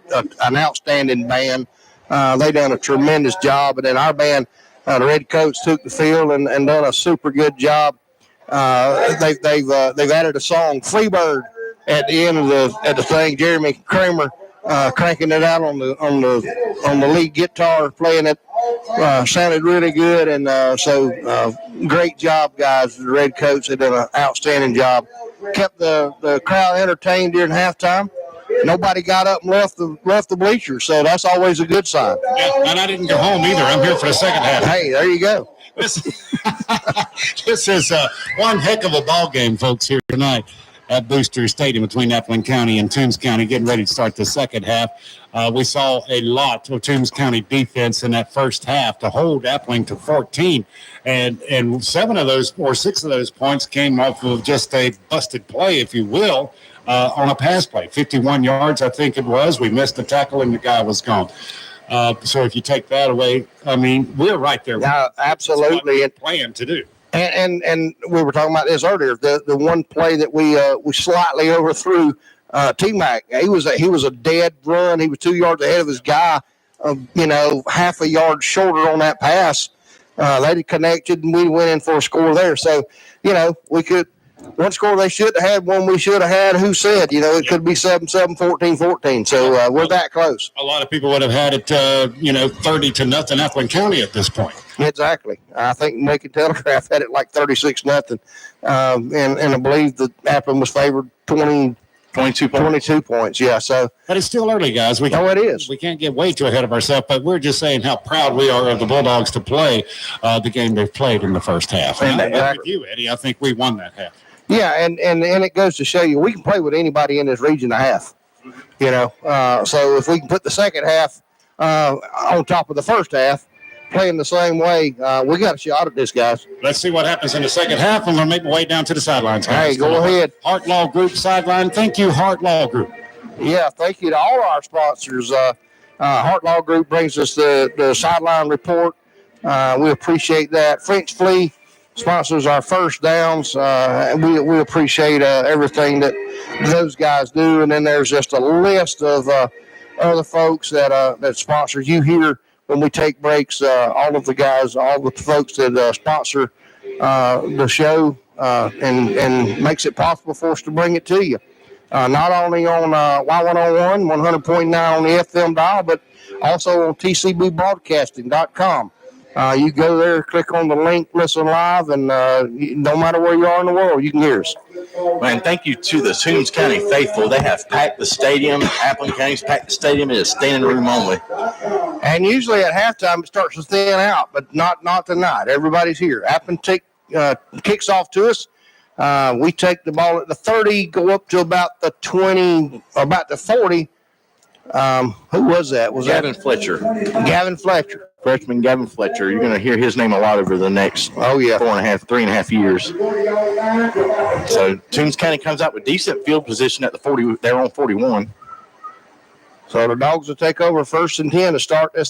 outstanding band. They done a tremendous job, and then our band, the Redcoats, took the field and done a super good job. They've added a song, "Freebird," at the end of the thing. Jeremy Kramer cranking it out on the lead guitar, playing it. Sounded really good, and so great job, guys. The Redcoats have done an outstanding job. Kept the crowd entertained during halftime. Nobody got up and left the bleachers, so that's always a good sign. Yeah, and I didn't go home either. I'm here for the second half. Hey, there you go. This is one heck of a ball game, folks, here tonight at Booster Stadium between Appleton County and Toombs County, getting ready to start the second half. We saw a lot of Toombs County defense in that first half to hold Appleton to 14, and 6 of those points came off of just a busted play, if you will, on a pass play. 51 yards, I think it was. We missed the tackle, and the guy was gone. So if you take that away, I mean, we're right there. Yeah, absolutely. That's what we plan to do. And we were talking about this earlier. The one play that we slightly overthrew T-Mac. He was a dead run. He was 2 yards ahead of his guy. Half a yard shorter on that pass. They connected, and we went in for a score there. So we could. One score they should have had, one we should have had. Who said? It could be 7-7, 14-14. So we're that close. A lot of people would have had it, 30-0 Appleton County at this point. Exactly. I think Macon Telegraph had it like 36-0. And I believe that Appleton was favored 22 points. Yeah. So, but it's still early, guys. It is. We can't get way too ahead of ourselves, but we're just saying how proud we are of the Bulldogs to play the game they've played in the first half. And with you, Eddie, I think we won that half. Yeah, and it goes to show you we can play with anybody in this region a half. So if we can put the second half on top of the first half, playing the same way, we got a shot at this, guys. Let's see what happens in the second half. I'm going to make my way down to the sidelines. Hey, go ahead. Hart Law Group sideline. Thank you, Hart Law Group. Yeah, thank you to all our sponsors. Hart Law Group brings us the sideline report. We appreciate that. French Flea sponsors our first downs. We appreciate everything that those guys do. And then there's just a list of other folks that sponsor you here when we take breaks. All of the guys, all the folks that sponsor the show and makes it possible for us to bring it to you. Not only on Y101, 100.9 on the FM dial, but also on tcbbroadcasting.com. You go there, click on the link, listen live, and no matter where you are in the world, you can hear us. Man, thank you to the Toombs County faithful. They have packed the stadium. Appleton County's packed the stadium. It is standing room only. And usually at halftime it starts to thin out, but not tonight. Everybody's here. Appleton kicks off to us. We take the ball at the 30, go up to about the 20, about the 40. Who was that? Gavin Fletcher. Gavin Fletcher. Freshman Gavin Fletcher. You're going to hear his name a lot over the next 3.5 years. So Toombs County comes out with decent field position at the 40. They're on 41. So the Dogs will take over 1st and 10 to start this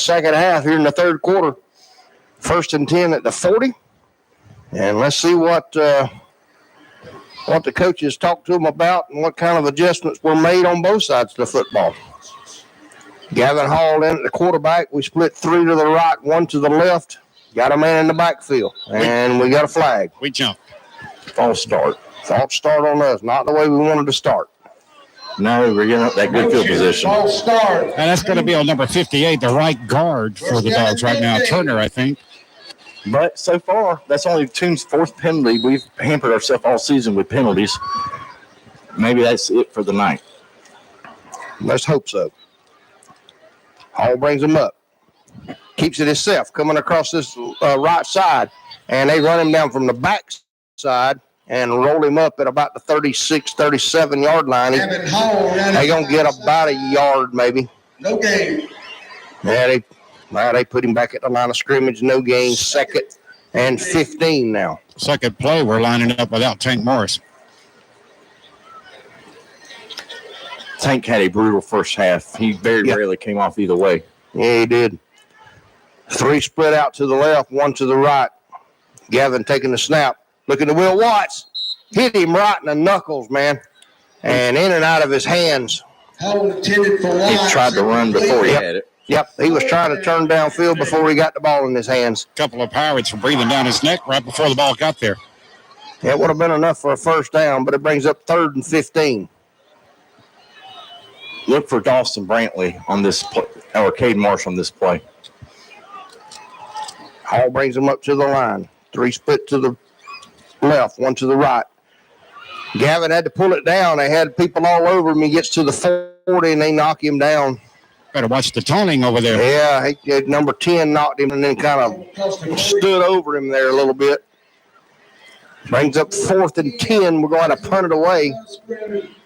second half here in the third quarter. 1st and 10 at the 40. And let's see what the coaches talked to them about and what kind of adjustments were made on both sides of the football. Gavin Hall in at the quarterback. We split 3 to the right, 1 to the left. Got a man in the backfield, and we got a flag. We jumped. False start on us. Not the way we wanted to start. No, we're getting up that good field position. False start. And that's going to be on number 58, the right guard for the Dogs right now, Turner, I think. But so far, that's only Toombs' fourth penalty. We've hampered ourselves all season with penalties. Maybe that's it for the night. Let's hope so. Hall brings him up. Keeps it himself, coming across this right side. And they run him down from the back side and roll him up at about the 36, 37-yard line. They're going to get about a yard maybe. No gain. Yeah, they put him back at the line of scrimmage. No gain. 2nd and 15 now. Second play, we're lining up without Tank Morris. Tank had a brutal first half. He very rarely came off either way. Yeah, he did. 3 split out to the left, 1 to the right. Gavin taking the snap. Looking to Will Watts. Hit him right in the knuckles, man. And in and out of his hands. He tried to run before he had it. Yep, he was trying to turn downfield before he got the ball in his hands. A couple of Pirates were breathing down his neck right before the ball got there. It would have been enough for a first down, but it brings up 3rd and 15. Look for Dawson Brantley on this play, or Cade Marsh on this play. Hall brings him up to the line. 3 split to the left, 1 to the right. Gavin had to pull it down. They had people all over him. He gets to the 40, and they knock him down. Better watch the toning over there. Yeah, number 10 knocked him and then kind of stood over him there a little bit. Brings up 4th and 10. We're going to punt it away.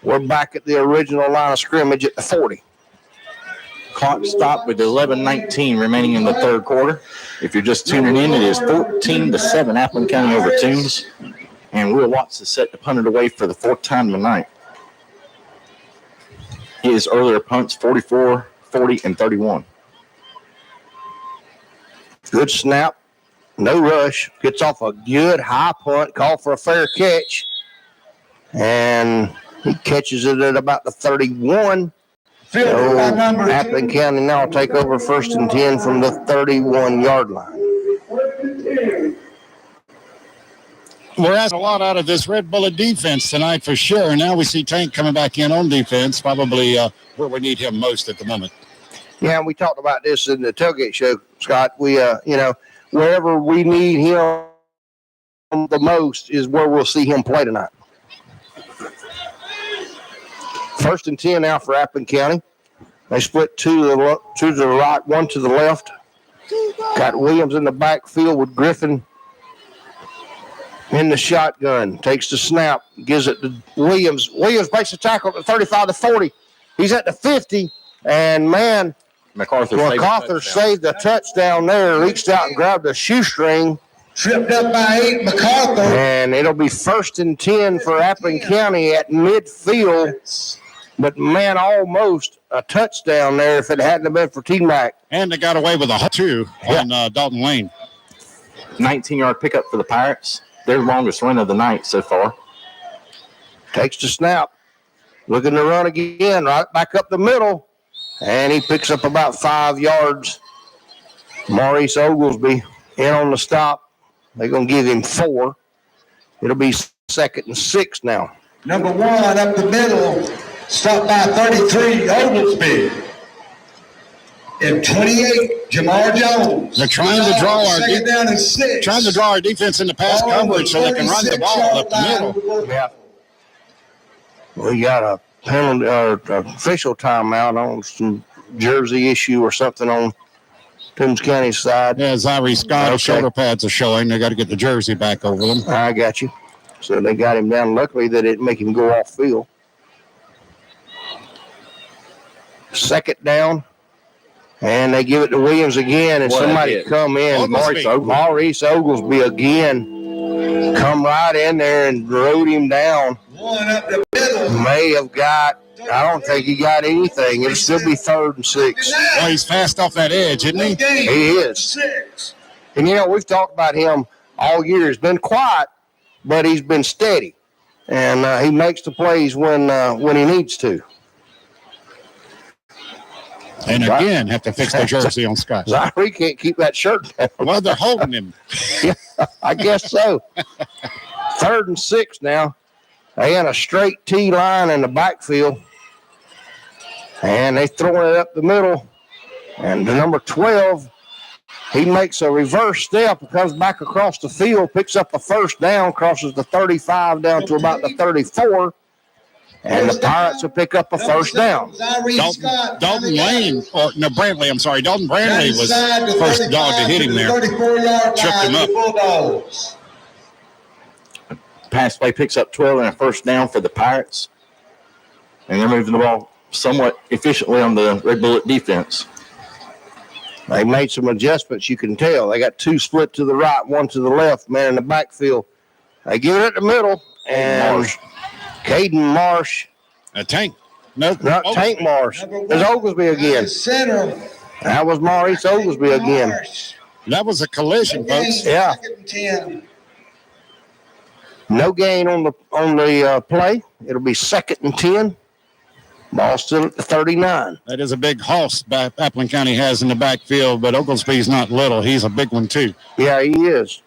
We're back at the original line of scrimmage at the 40. Clock stopped with 11:19 remaining in the third quarter. If you're just tuning in, it is 14-7 Appleton County over Toombs. And Will Watts is set to punt it away for the 4th time tonight. His earlier punts, 44, 40, and 31. Good snap. No rush. Gets off a good high punt. Called for a fair catch. And he catches it at about the 31. So Appleton County now will take over 1st and 10 from the 31-yard line. We're asking a lot out of this Red Bullet defense tonight for sure. Now we see Tank coming back in on defense, probably where we need him most at the moment. Yeah, and we talked about this in the tailgate show, Scott. We, wherever we need him the most is where we'll see him play tonight. 1st and 10 now for Appleton County. They split 2 to the right, 1 to the left. Got Williams in the backfield with Griffin in the shotgun. Takes the snap, gives it to Williams. Williams breaks the tackle at the 35 to 40. He's at the 50, and man, MacArthur saved the touchdown there. Reached out and grabbed a shoestring. Tripped up by 8, MacArthur. And it'll be 1st and 10 for Appleton County at midfield. But, man, almost a touchdown there if it hadn't been for T-Mac. And they got away with a 2 on Dalton Lane. 19-yard pickup for the Pirates. Their longest run of the night so far. Takes the snap. Looking to run again, right back up the middle. And he picks up about 5 yards. Maurice Oglesby in on the stop. They're going to give him 4. It'll be 2nd and 6 now. Number 1 up the middle. Stopped by 33, Oglesby. And 28, Jamar Jones. They're trying to draw our defense into pass coverage so they can run the ball up the middle. Yeah. We got a penalty or official timeout on some jersey issue or something on Toombs County's side. Yeah, Zyrie Scott, shoulder pads are showing. They got to get the jersey back over them. I got you. So they got him down. Luckily, they didn't make him go off field. 2nd down. And they give it to Williams again, and somebody come in. Maurice Oglesby again. Come right in there and rode him down. 1 up the middle. May have got, I don't think he got anything. It'll still be 3rd and 6. Well, he's fast off that edge, isn't he? He is. And, we've talked about him all year. He's been quiet, but he's been steady. And he makes the plays when he needs to. And again, have to fix the jersey on Scott. Zyrie can't keep that shirt down. Well, they're holding him. Yeah, I guess so. 3rd and 6 now. They in a straight T line in the backfield. And they throwing it up the middle. And the number 12, he makes a reverse step and comes back across the field, picks up a 1st down, crosses the 35 down to about the 34. And the Pirates will pick up a 1st down. Dalton Brantley was first dog to hit him there. Tripped him up. Pass play picks up 12 and a 1st down for the Pirates. And they're moving the ball somewhat efficiently on the Red Bullet defense. They made some adjustments, you can tell. They got two split to the right, one to the left, man in the backfield. They give it at the middle, and Caden Marsh. A Tank. Nope. Not Tank Marsh. There's Oglesby again. Center. That was Maurice Oglesby again. That was a collision, folks. Yeah. 10. No gain on the play. It'll be 2nd and 10. Ball still at the 39. That is a big hoss Appleton County has in the backfield, but Oglesby's not little. He's a big one, too. Yeah, he is.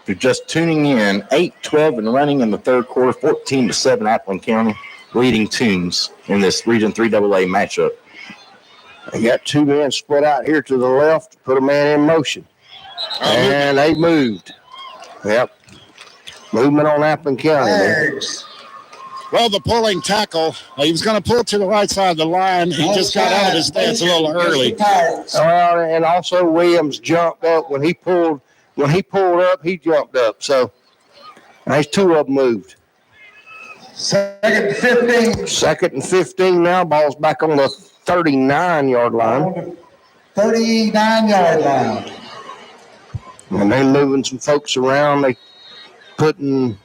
If you're just tuning in, 8-12 and running in the third quarter, 14-7 Appleton County leading Toombs in this Region 3AA matchup. They got two men split out here to the left, put a man in motion. And they moved. Yep. Movement on Appleton County. Well, the pulling tackle, he was going to pull to the right side of the line. He just got out of his stance a little early. Well, and also Williams jumped up. When he pulled up, he jumped up. So, nice two of them moved. 2nd and 15. 2nd and 15 now. Ball's back on the 39-yard line. 39-yard line. And they're moving some folks around. They putting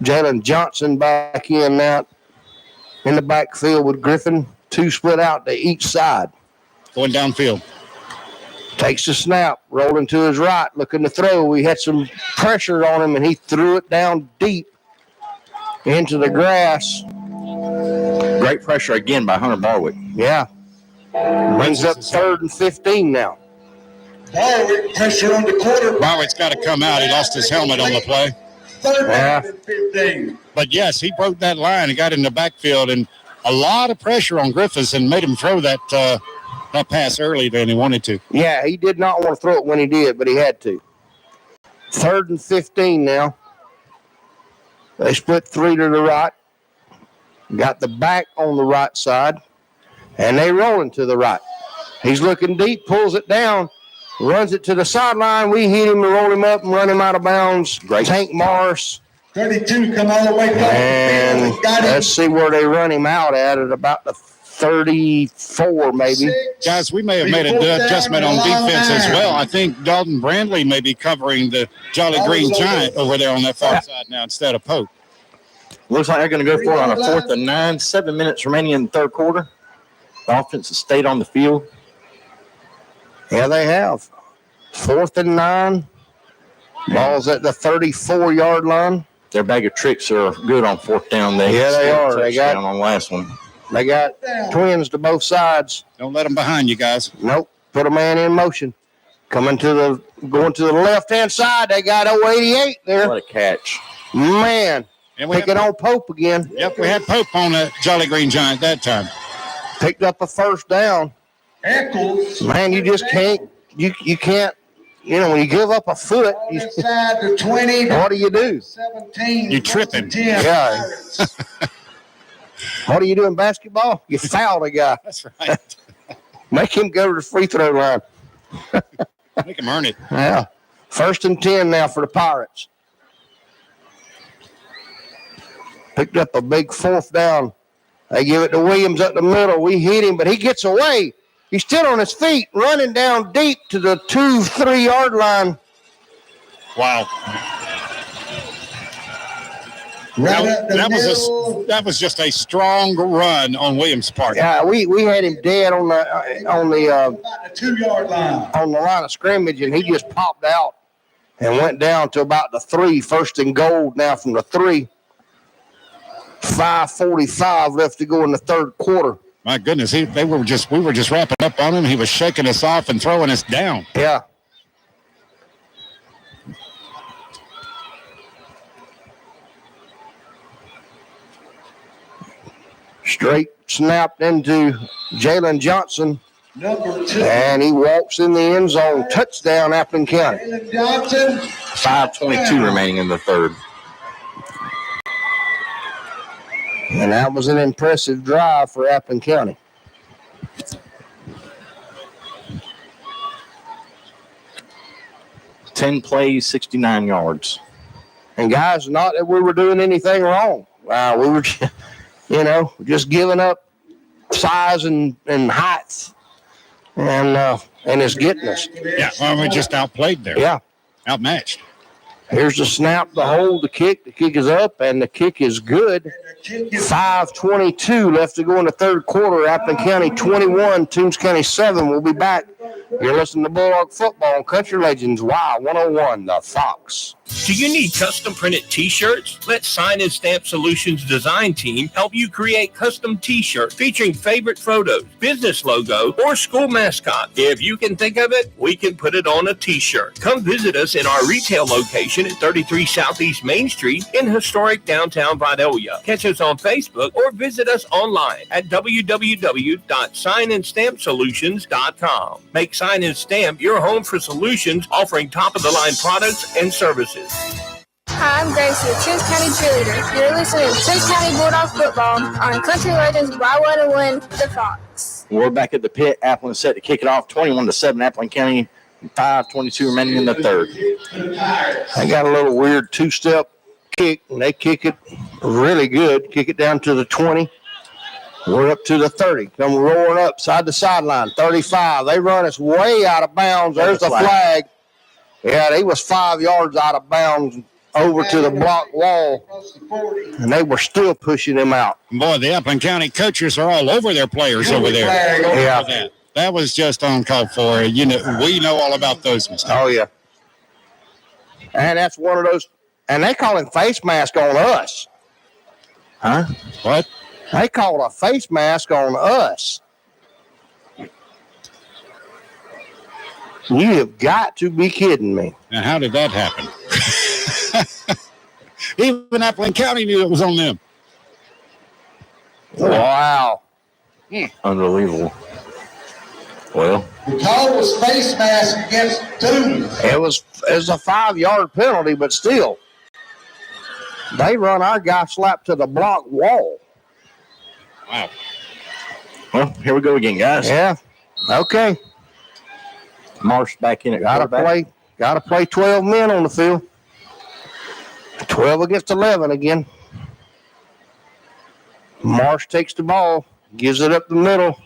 Jalen Johnson back in now in the backfield with Griffin. Two split out to each side. Going downfield. Takes the snap, rolling to his right, looking to throw. We had some pressure on him, and he threw it down deep into the grass. Great pressure again by Hunter Barwick. Yeah. Brings up 3rd and 15 now. Barwick pressure on the quarter. Barwick's got to come out. He lost his helmet on the play. 3rd and 15. But, yes, he broke that line and got in the backfield, and a lot of pressure on Griffiths and made him throw that pass early than he wanted to. Yeah, he did not want to throw it when he did, but he had to. 3rd and 15 now. They split 3 to the right. Got the back on the right side, and they rolling to the right. He's looking deep, pulls it down, runs it to the sideline. We hit him and roll him up and run him out of bounds. Great. Tank Morris. 32 come all the way back. And let's see where they run him out at about the 34 maybe. Guys, we may have made an adjustment on defense as well. I think Dalton Brandley may be covering the Jolly Green Giant over there on that far side now instead of Pope. Looks like they're going to go for it on a 4th and 9. 7 minutes remaining in the third quarter. The offense has stayed on the field. Yeah, they have. 4th and 9. Ball's at the 34-yard line. Their bag of tricks are good on 4th down. They are. They got on the last one. They got twins to both sides. Don't let them behind you guys. Nope. Put a man in motion. Going to the left-hand side. They got 088 there. What a catch. Man. And we picking on Pope again. Yep, we had Pope on the Jolly Green Giant that time. Picked up a first down. Eccles. Man, you just can't. You can't. You know, when you give up a foot, side to 20. What do? 17. You tripping. Yeah. What do you do in basketball? You foul the guy. That's right. Make him go to the free throw line. Make him earn it. Yeah. 1st and 10 now for the Pirates. Picked up a big 4th down. They give it to Williams up the middle. We hit him, but he gets away. He's still on his feet, running down deep to the 2-3 yard line. Wow. That was just a strong run on Williams' part. Yeah, we had him dead on the 2 yard line. On the line of scrimmage, and he just popped out and went down to about the 3. 1st and goal now from the 3. 5:45 left to go in the third quarter. My goodness, we were just wrapping up on him. He was shaking us off and throwing us down. Yeah. Straight snapped into Jalen Johnson. Number 2. And he walks in the end zone. Touchdown, Appleton County. Jalen Johnson. 5:22 remaining in the third. And that was an impressive drive for Appleton County. Ten plays, 69 yards. And guys, not that we were doing anything wrong. We were, just giving up size and height. and is getting us. Yeah, well, we just outplayed there. Yeah. Outmatched. Here's the snap, the hold, the kick. The kick is up, and the kick is good. 5:22 left to go in the third quarter. Appleton County 21, Toombs County 7. We'll be back. You're listening to Bulldog Football on Country Legends Y101, The Fox. Do you need custom printed t-shirts? Let Sign and Stamp Solutions design team help you create custom t-shirts featuring favorite photos, business logo, or school mascot. If you can think of it, we can put it on a t-shirt. Come visit us in our retail location at 33 Southeast Main Street in historic downtown Vidalia. Catch us on Facebook or visit us online at www.signandstampsolutions.com. Make Sign and Stamp your home for solutions offering top-of-the-line products and services. Hi, I'm Gracie, a Toombs County cheerleader. You're listening to Toombs County Bulldog Football on Country Legends Y101, The Fox. We're back at the pit. Appleton set to kick it off 21-7. Appleton County, 5:22 remaining in the third. They got a little weird two-step kick, and they kick it really good. Kick it down to the 20. We're up to the 30. Come roaring up side to sideline. 35. They run us way out of bounds. There's the flag. Yeah, they was 5 yards out of bounds over to the block wall, and they were still pushing them out. Boy, the Appleton County coaches are all over their players over there. Yeah. That was just uncalled for. You know, we know all about those mistakes. Oh, yeah. And that's one of those, and they call him face mask on us. Huh? What? They called a face mask on us. You have got to be kidding me. Now, how did that happen? Even Appleton County knew it was on them. Wow. Unbelievable. Well, The call was face mask against Toombs. It was a 5-yard penalty, but still. They run our guy slap to the block wall. Wow. Well, here we go again, guys. Yeah. Okay. Marsh back in at Gotta play 12 men on the field. 12 against 11 again. Marsh takes the ball, gives it up the middle.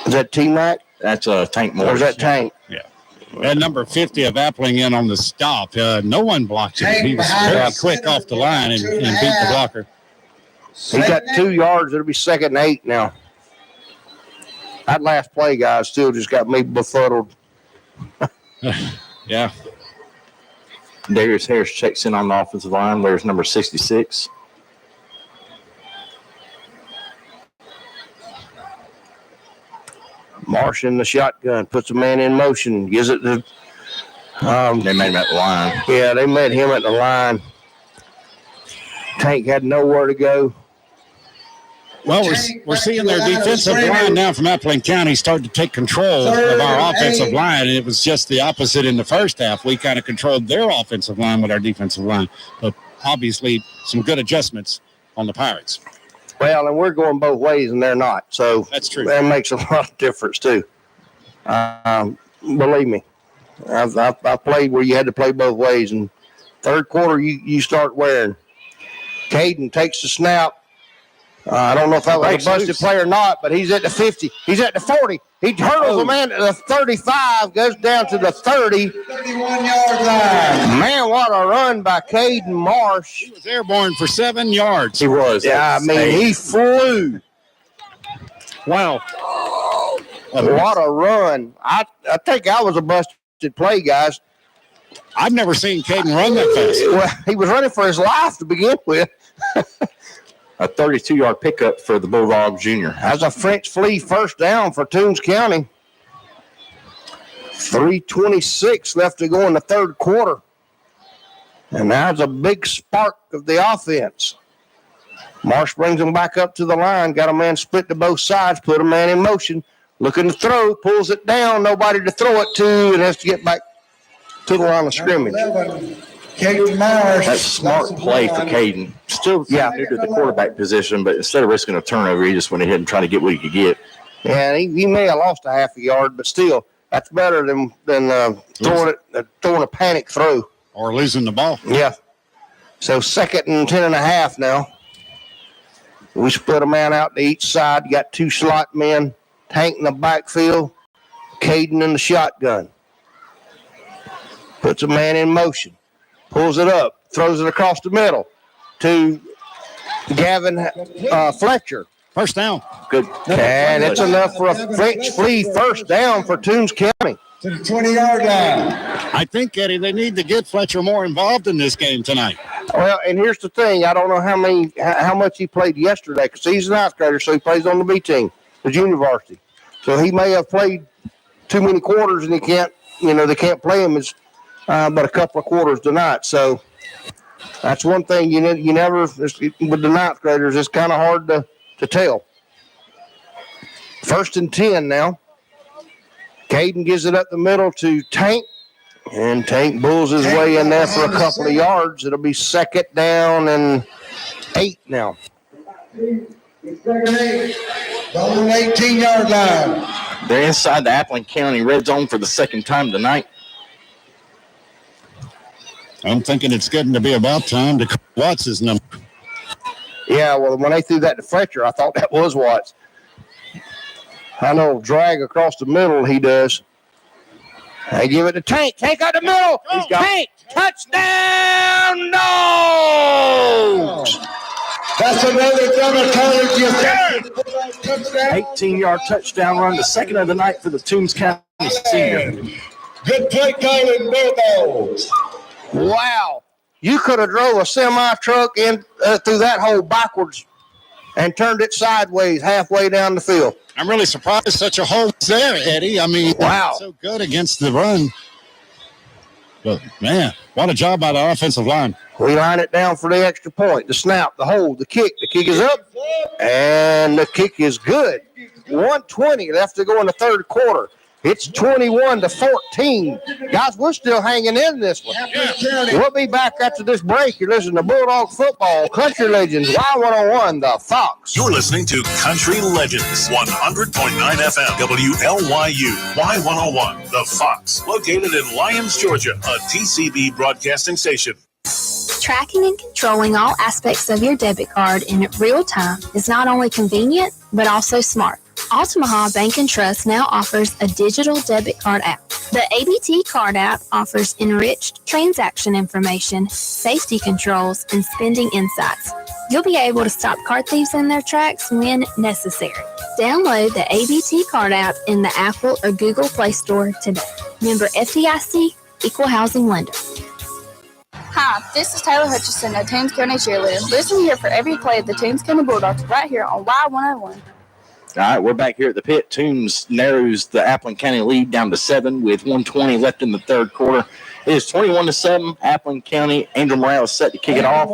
Is that T-Mac? That's Tank Morris. Or is that Tank? Yeah. And number 50 of Appling in on the stop. No one blocked him. He was very quick off the line and beat the blocker. He got 2 yards. It'll be 2nd and 8 now. That last play, guys, still just got me befuddled. Yeah. Darius Harris checks in on the offensive line. There's number 66. Marsh in the shotgun, puts a man in motion, gives it to. They made him at the line. Yeah, they met him at the line. Tank had nowhere to go. Well, we're seeing their defensive line now from Appling County start to take control of our offensive line, and it was just the opposite in the first half. We kind of controlled their offensive line with our defensive line, but obviously some good adjustments on the Pirates. Well, and we're going both ways, and they're not. So that's true. That makes a lot of difference too. Believe me, I've played where you had to play both ways. And third quarter, you start wearing. Caden takes the snap. I don't know if that was a busted play or not, but he's at the 50. He's at the 40. He hurdles the man at the 35, goes down to the 30. 31-yard line. Man, what a run by Caden Marsh. He was airborne for 7 yards. He was. Yeah, I mean, he flew. Wow. What a run. I think I was a busted play, guys. I've never seen Caden run that fast. Well, he was running for his life to begin with. A 32-yard pickup for the Bulldog Junior. That's a French flea first down for Toombs County. 3:26 left to go in the third quarter. And that's a big spark of the offense. Marsh brings them back up to the line. Got a man split to both sides. Put a man in motion. Looking to throw. Pulls it down. Nobody to throw it to. And has to get back to the line of scrimmage. Caden Marsh. That's a smart play for Caden. Still new to the quarterback position, but instead of risking a turnover, he just went ahead and tried to get what he could get. Yeah, and he may have lost a half a yard, but still, that's better than throwing a panic throw. Or losing the ball. Yeah. So 2nd and 10.5 now. We split a man out to each side. You got 2 slot men. Tank in the backfield, Caden in the shotgun. Puts a man in motion, pulls it up, throws it across the middle to Gavin Fletcher. First down. Good. And it's enough for a French flea first down for Toombs County. To the 20-yard line. I think, Eddie, they need to get Fletcher more involved in this game tonight. Well, and here's the thing. I don't know how much he played yesterday because he's an ninth grader, so he plays on the B team, the junior varsity. So he may have played too many quarters and they can't play him as but a couple of quarters tonight. So that's one thing you never, with the ninth graders, it's kind of hard to tell. 1st and 10 now. Caden gives it up the middle to Tank, and Tank bulls his way in there for a couple of yards. It'll be 2nd down and 8 now. 2nd and 8. On the 18-yard line. They're inside the Appling County red zone for the 2nd time tonight. I'm thinking it's getting to be about time to call Watts' number. Yeah, well, when they threw that to Fletcher, I thought that was Watts. I know drag across the middle he does. They give it to Tank. Tank out the middle. He's got Tank. Touchdown, Dogs! That's another dramatic 18-yard touchdown run, the 2nd of the night for the Toombs County senior. Good play calling, Bulldogs. Wow. You could have drove a semi-truck in through that hole backwards and turned it sideways halfway down the field. I'm really surprised such a hole was there, Eddie. I mean, wow. So good against the run. But, man, what a job by the offensive line. We line it down for the extra point, the snap, the hold, the kick. The kick is up, and the kick is good. 1:20 left to go in the 3rd quarter. It's 21-14. Guys, we're still hanging in this one. We'll be back after this break. You're listening to Bulldog Football, Country Legends, Y101, The Fox. You're listening to Country Legends, 100.9 FM, WLYU, Y101, The Fox, located in Lyons, Georgia, a TCB broadcasting station. Tracking and controlling all aspects of your debit card in real time is not only convenient, but also smart. Altamaha Bank and Trust now offers a digital debit card app. The ABT card app offers enriched transaction information, safety controls, and spending insights. You'll be able to stop card thieves in their tracks when necessary. Download the ABT card app in the Apple or Google Play Store today. Member FDIC, Equal Housing Lender. Hi, this is Taylor Hutchison, a Toombs County cheerleader. Listen here for every play of the Toombs County Bulldogs right here on Y101. All right, we're back here at the pit. Toombs narrows the Appling County lead down to 7 with 1:20 left in the 3rd quarter. It is 21-7. Appling County, Andrew Morales set to kick it off.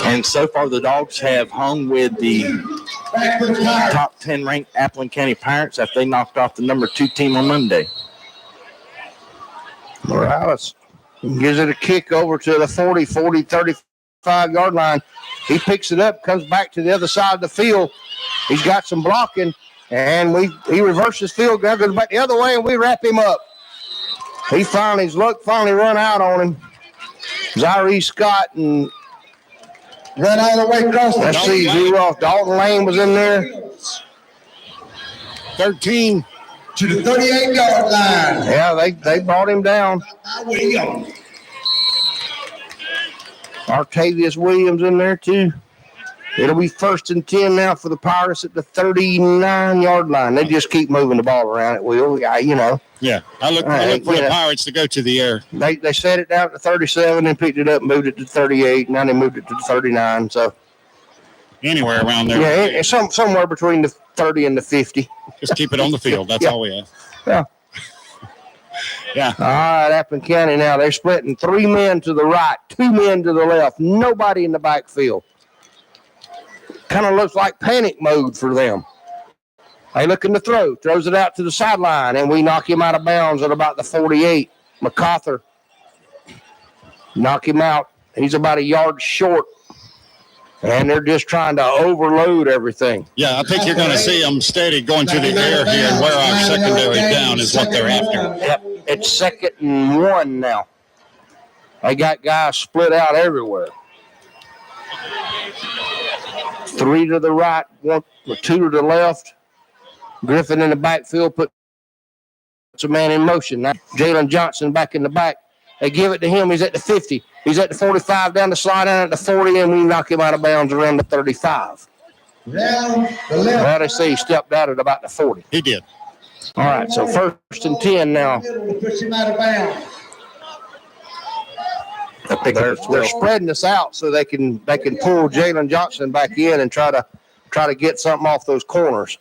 And so far, the Dogs have hung with the top 10 ranked Appling County Pirates after they knocked off the number 2 team on Monday. Morales gives it a kick over to the 35-yard line. He picks it up, comes back to the other side of the field. He's got some blocking, and he reverses field, goes back the other way, and we wrap him up. His luck finally run out on him. Zaire Scott and run all the way across. Let's see, Zuroff. Dalton Lane was in there. 13 to the 38-yard line. Yeah, they brought him down. Artavius Williams in there, too. It'll be 1st and 10 now for the Pirates at the 39-yard line. They just keep moving the ball around at will. Yeah, Yeah, I look for the Pirates to go to the air. They set it down to 37 and picked it up, moved it to 38. Now they moved it to 39. So anywhere around there. Yeah, it's somewhere between the 30 and the 50. Just keep it on the field. That's all we have. Yeah. Yeah. All right, Appling County now. They're splitting 3 men to the right, 2 men to the left, nobody in the backfield. Kind of looks like panic mode for them. They looking to throw, throws it out to the sideline, and we knock him out of bounds at about the 48. MacArthur knock him out. He's about a yard short, and they're just trying to overload everything. Yeah, I think you're going to see them steady going to the air here and wear our secondary down is what they're after. Yep, it's 2nd and 1 now. They got guys split out everywhere. 3 to the right, 2 to the left. Griffin in the backfield puts a man in motion. Now Jalen Johnson back in the back. They give it to him. He's at the 50. He's at the 45, down the slide down at the 40, and we knock him out of bounds around the 35. Down the left. Well, they say he stepped out at about the 40. He did. All right, so 1st and 10 now. Push him out of bounds. They're spreading us out so they can pull Jalen Johnson back in and try to get something off those corners.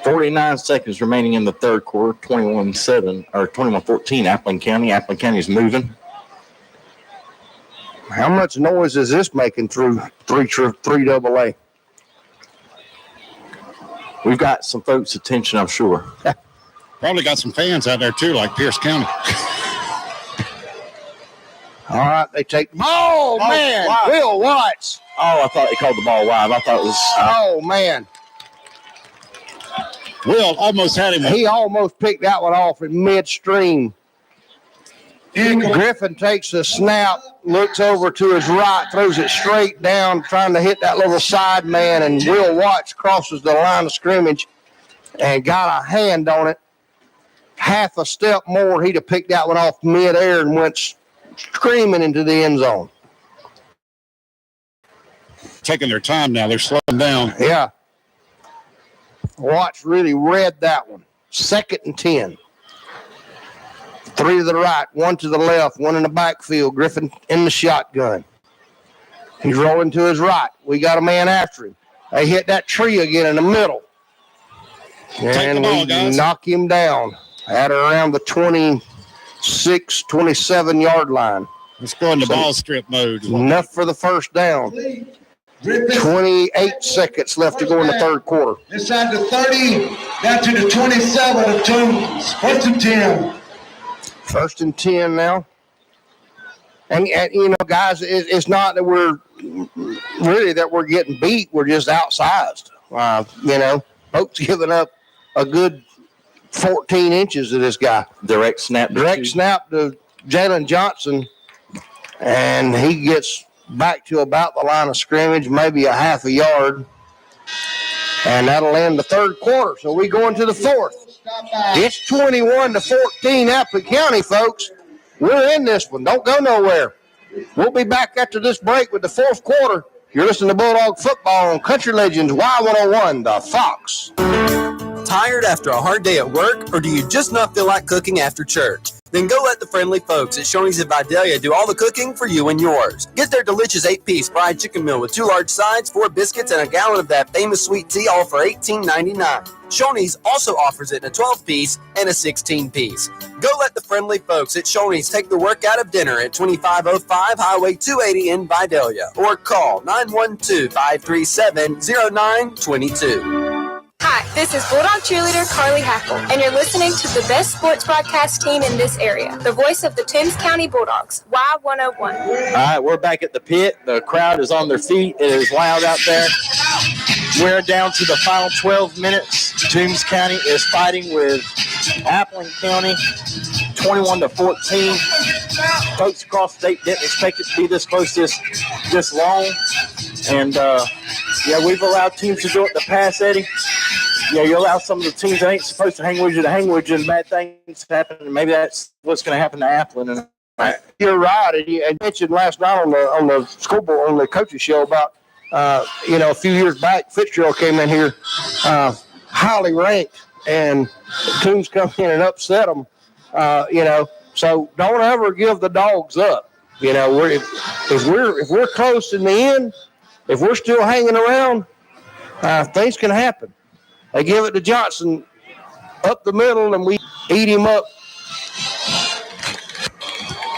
49 seconds remaining in the third quarter, 21-7 or 21-14. Appling County. Appling County is moving. How much noise is this making through 3AA? We've got some folks' attention, I'm sure. Probably got some fans out there too, like Pierce County. All right, they take the ball. Oh, man. Wow. Will Watts. Oh, I thought they called the ball wide. I thought it was. Oh, man. Will almost had him. He almost picked that one off in midstream. Griffin takes the snap, looks over to his right, throws it straight down, trying to hit that little side man, and Will Watts crosses the line of scrimmage and got a hand on it. Half a step more, he'd have picked that one off midair and went screaming into the end zone. Taking their time now. They're slowing down. Yeah. Watts really read that one. 2nd and 10. 3 to the right, 1 to the left, 1 in the backfield. Griffin in the shotgun. He's rolling to his right. We got a man after him. They hit that tree again in the middle. And we knock him down at around the 26, 27-yard line. Let's go into ball strip mode. Enough for the first down. 28 seconds left to go in the third quarter. Inside the 30, down to the 27 of Toombs. 1st and 10. 1st and 10 now. And you know, guys, it's not that we're getting beat. We're just outsized. You know, folks giving up a good 14 inches to this guy. Direct snap to Jalen Johnson, and he gets back to about the line of scrimmage, maybe a half a yard, and that'll end the third quarter. So we go into the fourth. It's 21-14 Appling County, folks. We're in this one. Don't go nowhere. We'll be back after this break with the fourth quarter. You're listening to Bulldog Football on Country Legends Y101, the Fox. Tired after a hard day at work, or do you just not feel like cooking after church? Then go let the friendly folks at Shoney's in Vidalia do all the cooking for you and yours. Get their delicious 8-piece fried chicken meal with 2 large sides, 4 biscuits, and a gallon of that famous sweet tea, all for $18.99. Shoney's also offers it in a 12-piece and a 16-piece. Go let the friendly folks at Shoney's take the work out of dinner at 2505 Highway 280 in Vidalia, or call 912-537-0922. Hi, this is Bulldog cheerleader Carly Hackle, and you're listening to the best sports broadcast team in this area, the voice of the Toombs County Bulldogs, Y101. All right, we're back at the pit. The crowd is on their feet. It is loud out there. We're down to the final 12 minutes. Toombs County is fighting with Appling County, 21-14. Folks across the state didn't expect it to be this close this long. And, we've allowed teams to do it in the past, Eddie. You allow some of the teams that ain't supposed to hang with you, and bad things happen. And maybe that's what's going to happen to Appling. And you're right. And you mentioned last night on the school board, on the coaches show about, a few years back, Fitzgerald came in here highly ranked, and teams come in and upset them. So don't ever give the dogs up. If we're close in the end, if we're still hanging around, things can happen. They give it to Johnson up the middle, and we eat him up.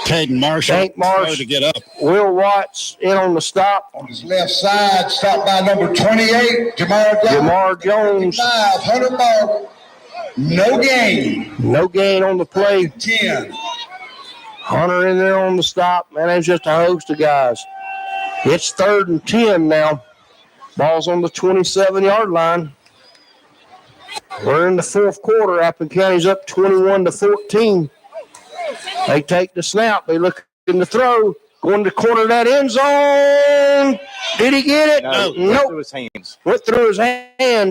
Caden Marshall to get up. Will Watts in on the stop. On his left side, stopped by number 28, Jamar Jones. 100 ball. No gain. No gain on the play. 10. Hunter in there on the stop. Man, there's just a host of guys. It's 3rd and 10 now. Ball's on the 27-yard line. We're in the fourth quarter. Appling County's up 21-14. They take the snap. They look in the throw. Going to corner that end zone. Did he get it? No. Nope. Through his hands. Went through his hand.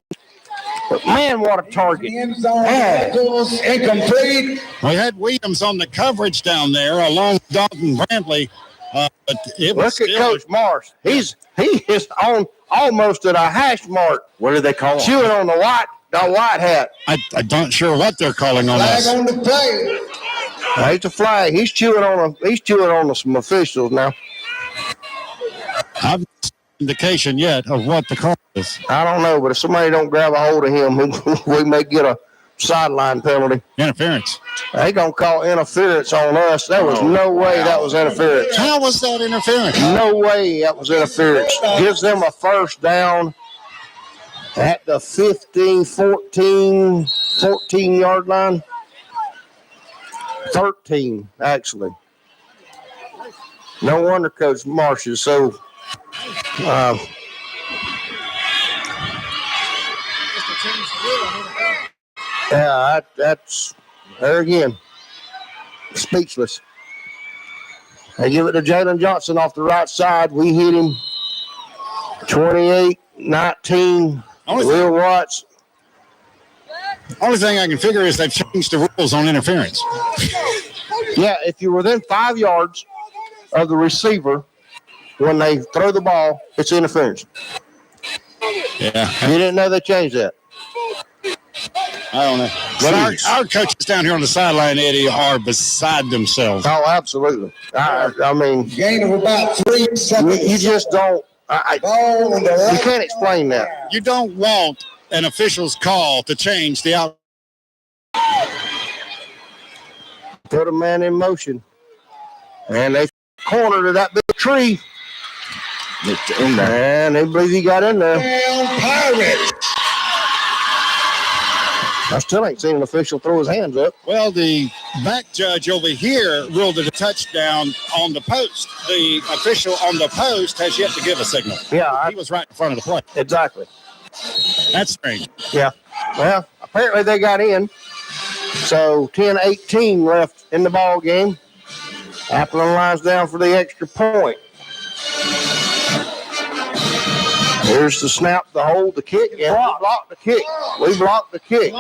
But man, what a target. Incomplete. We had Williams on the coverage down there along with Dalton Brantley. But it was Look at Coach Marsh. He is on almost at a hash mark. What do they call him? Chewing on the white hat. I'm not sure what they're calling on us. Flag on the play. It's a flag. He's chewing on some officials now. I've no indication yet of what the call is. I don't know, but if somebody don't grab a hold of him, we may get a sideline penalty. Interference. They gonna call interference on us. There was no way that was interference. How was that interference? No way that was interference. Gives them a first down at the 14-yard line. 13, actually. No wonder Coach Marsh is so yeah, that's there again. Speechless. They give it to Jalen Johnson off the right side. We hit him 28-19. Will Watts. Only thing I can figure is they've changed the rules on interference. Yeah, if you're within 5 yards of the receiver when they throw the ball, it's interference. Yeah. You didn't know they changed that? I don't know. But our coaches down here on the sideline, Eddie, are beside themselves. Oh, absolutely. I mean, Gain of about 3 seconds. You just don't. You can't explain that. You don't want an official's call to change the out. Put a man in motion. And they cornered that big tree. It's in there. And they believe he got in there. Pirates. I still ain't seen an official throw his hands up. Well, the back judge over here ruled it a touchdown on the post. The official on the post has yet to give a signal. Yeah. He was right in front of the play. Exactly. That's strange. Yeah. Well, apparently they got in. So 10-18 left in the ball game. Appleton lines down for the extra point. Here's the snap, the hold, the kick, and we blocked the kick. We blocked the kick.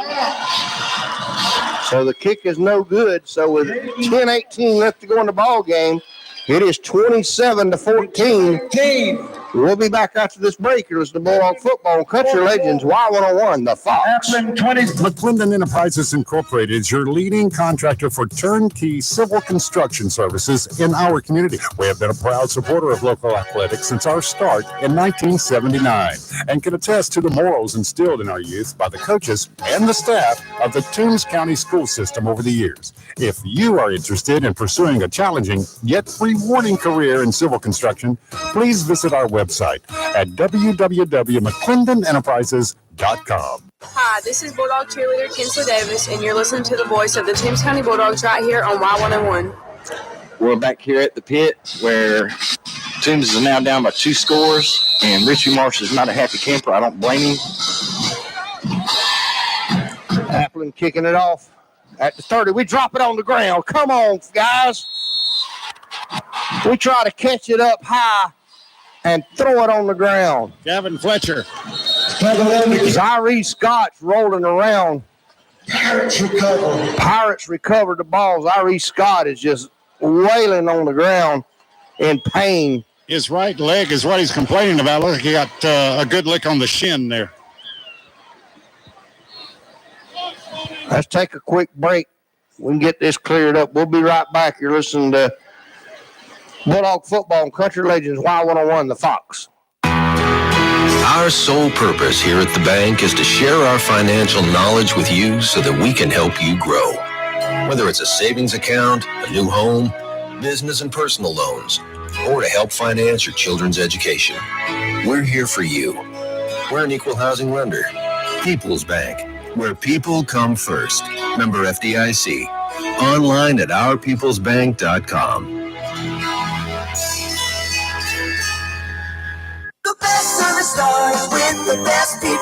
So the kick is no good. So with 10-18 left to go in the ball game, it is 27-14. We'll be back after this break. It was the Bulldog Football Country Legends Y101, the Fox. McClendon Enterprises Incorporated is your leading contractor for turnkey civil construction services in our community. We have been a proud supporter of local athletics since our start in 1979 and can attest to the morals instilled in our youth by the coaches and the staff of the Toombs County school system over the years. If you are interested in pursuing a challenging yet rewarding career in civil construction, please visit our website at www.mcclendenenterprises.com. Hi, this is Bulldog cheerleader Kinsley Davis, and you're listening to the voice of the Toombs County Bulldogs right here on Y101. We're back here at the pit where Toombs is now down by 2 scores, and Richie Marsh is not a happy camper. I don't blame him. Appleton kicking it off at the 30. We drop it on the ground. Come on, guys. We try to catch it up high and throw it on the ground. Gavin Fletcher. Zyree Scott's rolling around. Pirates recover the ball. Zyree Scott is just wailing on the ground in pain. His right leg is what he's complaining about. Look, he got a good lick on the shin there. Let's take a quick break. We can get this cleared up. We'll be right back. You're listening to Bulldog Football and Country Legends Y101, the Fox. Our sole purpose here at the bank is to share our financial knowledge with you so that we can help you grow. Whether it's a savings account, a new home, business and personal loans, or to help finance your children's education, we're here for you. We're an equal housing lender. People's Bank, where people come first. Member FDIC. Online at ourpeoplesbank.com. The best service starts with the best people.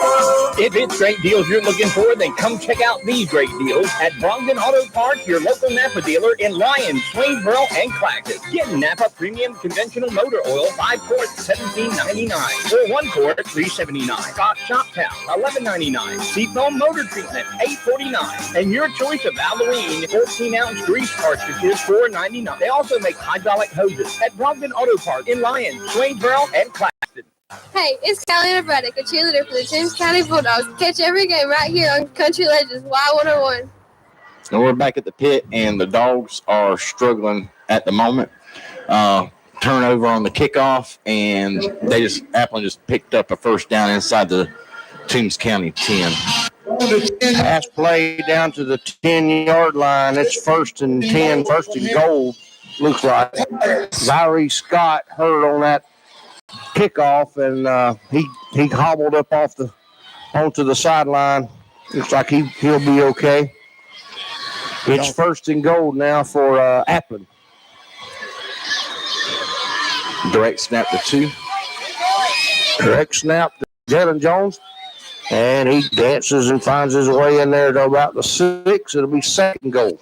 If it's great deals you're looking for, then come check out these great deals at Brogdon Auto Parts, your local Napa dealer in Lyons, Swainsboro, and Clackamas. Get Napa Premium Conventional Motor Oil, 5 quarts, $17.99, or 1 quart, $3.79. Scott Shoptown, $11.99. Seafoam Motor Treatment, $8.49. And your choice of Alvarine 14-ounce grease cartridges, $4.99. They also make hydraulic hoses at Brogdon Auto Parts in Lyons, Swainsboro, and Clackamas. Hey, it's Callina Braddock, a cheerleader for the Toombs County Bulldogs. Catch every game right here on Country Legends Y101. And we're back at the pit, and the Dogs are struggling at the moment. Turnover on the kickoff, and Appleton just picked up a first down inside the Toombs County 10. Pass play down to the 10-yard line. It's 1st and 10, 1st and goal, looks like. Larry Scott hurt on that kickoff, and he hobbled up onto the sideline. Looks like he'll be okay. It's 1st and goal now for Appleton. Direct snap to 2. Direct snap to Jalen Jones. And he dances and finds his way in there to about the 6. It'll be 2nd goal.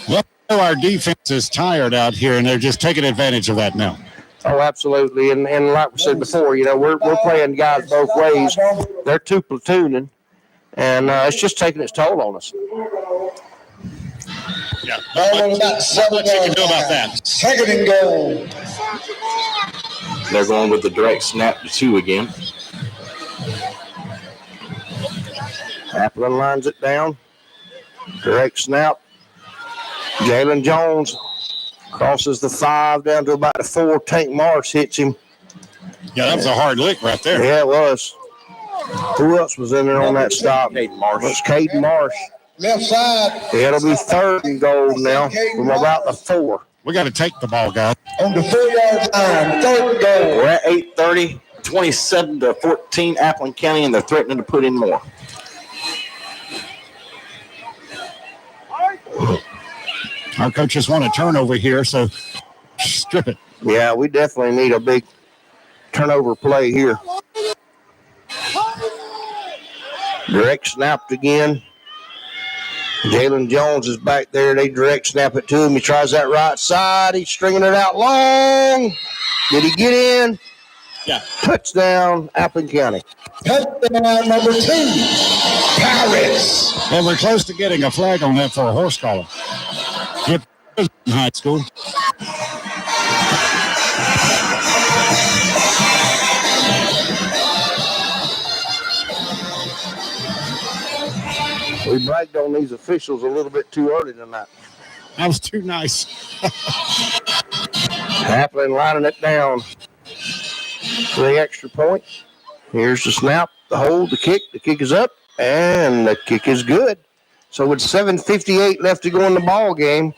Well, our defense is tired out here, and they're just taking advantage of that now. Oh, absolutely. And like we said before, we're playing guys both ways. They're 2 platooning, and it's just taking its toll on us. Yeah. Not much you can do about that. 2nd and goal. They're going with the direct snap to 2 again. Appleton lines it down. Direct snap. Jalen Jones crosses the 5 down to about the 4. Tank Marsh hits him. Yeah, that was a hard lick right there. Yeah, it was. Who else was in there on that stop? Caden Marsh. It's Caden Marsh. Left side. It'll be 3rd and goal now from about the 4. We got to take the ball, guys. On the 4-yard line, 3rd goal. We're at 8:30, 27-14, Appleton County, and they're threatening to put in more. Our coaches want a turnover here, so strip it. Yeah, we definitely need a big turnover play here. Direct snapped again. Jalen Jones is back there. They direct snap it to him. He tries that right side. He's stringing it out long. Did he get in? Yeah. Touchdown, Appleton County. Touchdown number 2, Paris. And we're close to getting a flag on that for a horse collar. Yep, in high school. We bragged on these officials a little bit too early tonight. That was too nice. Appleton lining it down for the extra point. Here's the snap, the hold, the kick. The kick is up, and the kick is good. So with 7:58 left to go in the ball game,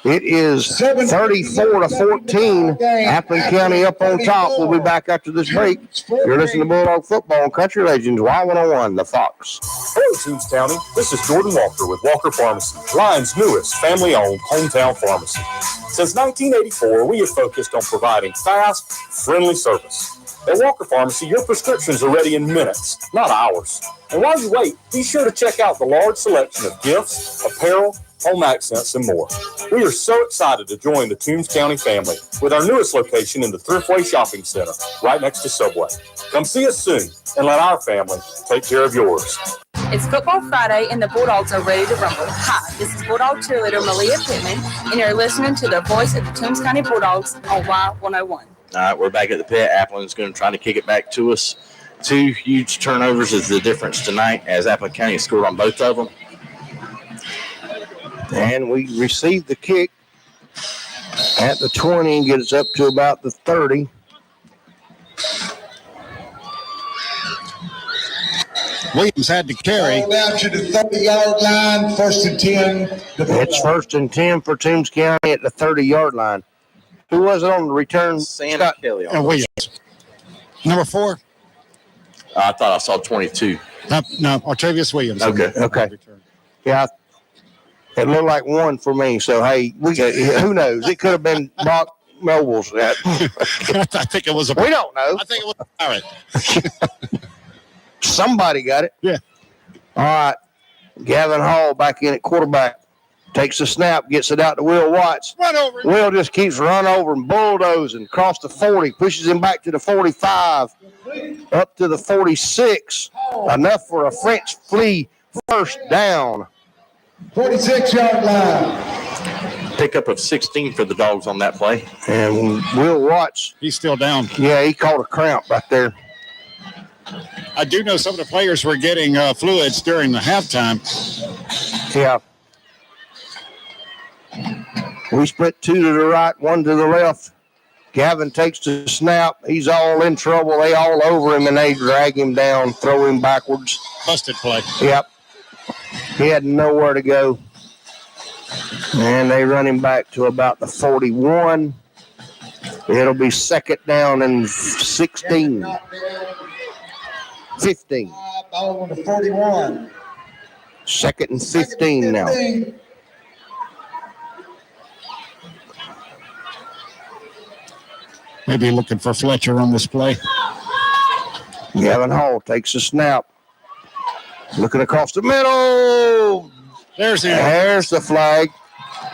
it is 34-14. Appleton County up on top. We'll be back after this break. You're listening to Bulldog Football on Country Legends Y101, The Fox. Hello, Toombs County. This is Jordan Walker with Walker Pharmacy, Lyons' newest family-owned hometown pharmacy. Since 1984, we have focused on providing fast, friendly service. At Walker Pharmacy, your prescriptions are ready in minutes, not hours. And while you wait, be sure to check out the large selection of gifts, apparel, home accents, and more. We are so excited to join the Toombs County family with our newest location in the Thriftway Shopping Center, right next to Subway. Come see us soon and let our family take care of yours. It's Football Friday, and the Bulldogs are ready to rumble. Hi, this is Bulldog cheerleader Malia Pittman, and you're listening to the voice of the Toombs County Bulldogs on Y101. All right, we're back at the pit. Appleton's going to try to kick it back to us. 2 huge turnovers is the difference tonight, as Appleton County scored on both of them. And we received the kick at the 20 and get us up to about the 30. Williams had to carry. Ball down to the 30-yard line, 1st and 10. It's 1st and 10 for Toombs County at the 30-yard line. Who was it on the return? Santa Kelly. And Williams. Number 4? I thought I saw 22. No, Octavius Williams. Okay. Yeah, it looked like 1 for me. So, hey, who knows? It could have been Brock Mobile's at? I think it was a. We don't know. I think it was a Pirate. Somebody got it. Yeah. All right. Gavin Hall back in at quarterback. Takes the snap, gets it out to Will Watts. Run over. Will just keeps running over and bulldozing across the 40, pushes him back to the 45, up to the 46. Enough for a French flea first down. 46-yard line. Pickup of 16 for the Dogs on that play. And Will Watts. He's still down. Yeah, he caught a cramp right there. I do know some of the players were getting fluids during the halftime. Yeah. We split 2 to the right, 1 to the left. Gavin takes the snap. He's all in trouble. They all over him, and they drag him down, throw him backwards. Busted play. Yep. He had nowhere to go. And they run him back to about the 41. It'll be second down and 16. 15. Ball on the 41. Second and 15 now. Maybe looking for Fletcher on this play. Gavin Hall takes a snap. Looking across the middle. There's the flag.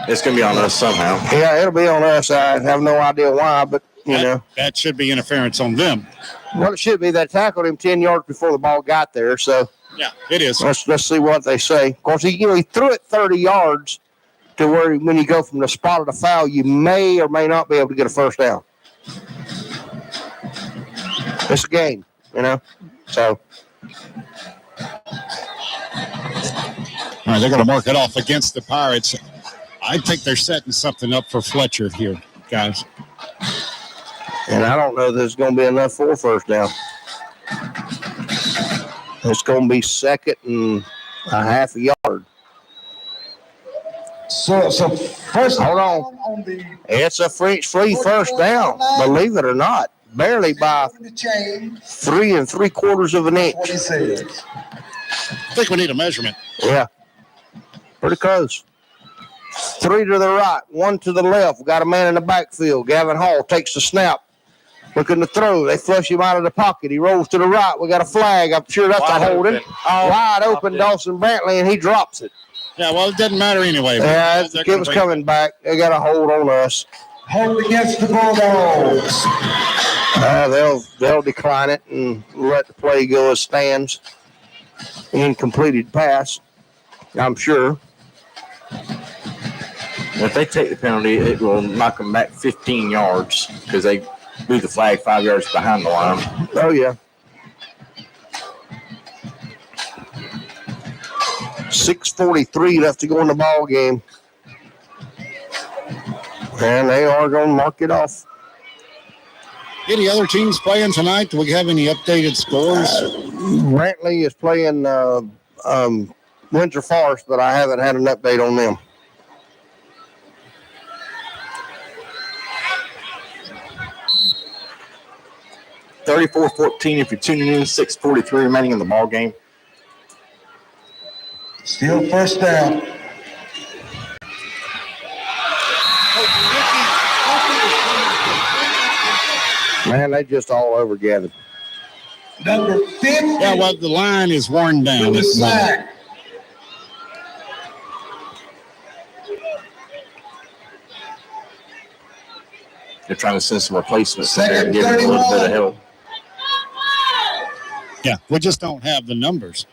It's going to be on us somehow. Yeah, it'll be on us. I have no idea why, but, you know. That should be interference on them. Well, it should be. They tackled him 10 yards before the ball got there, so. Yeah, it is. Let's see what they say. Of course, he threw it 30 yards to where when you go from the spot of the foul, you may or may not be able to get a first down. It's a game, you know, so. All right, they're going to mark it off against the Pirates. I think they're setting something up for Fletcher here, guys. And I don't know that there's going to be enough for a first down. It's going to be second and a half a yard. So first hold on. It's a French flea first down, believe it or not. Barely by 3 3/4 of an inch. I think we need a measurement. Yeah. Pretty close. 3 to the right, 1 to the left. We got a man in the backfield. Gavin Hall takes the snap. Looking to throw. They flush him out of the pocket. He rolls to the right. We got a flag. I'm sure that's a holding. Wide open, Dawson Brantley, and he drops it. Yeah, well, it doesn't matter anyway. Yeah, it was coming back. They got a hold on us. Hold against the Bulldogs. They'll decline it and let the play go as stands. Incompleted pass, I'm sure. If they take the penalty, it will knock them back 15 yards because they moved the flag 5 yards behind the line. Oh, yeah. 6:43 left to go in the ball game. And they are going to mark it off. Any other teams playing tonight? Do we have any updated scores? Brantley is playing Winter Forest, but I haven't had an update on them. (34-14) if you're tuning in. 6:43 remaining in the ball game. Still first down. Man, they just all over Gavin. Number 50. Yeah, well, the line is worn down. The sack. They're trying to send some replacements. Second, Give them a little bit of help. Yeah, we just don't have the numbers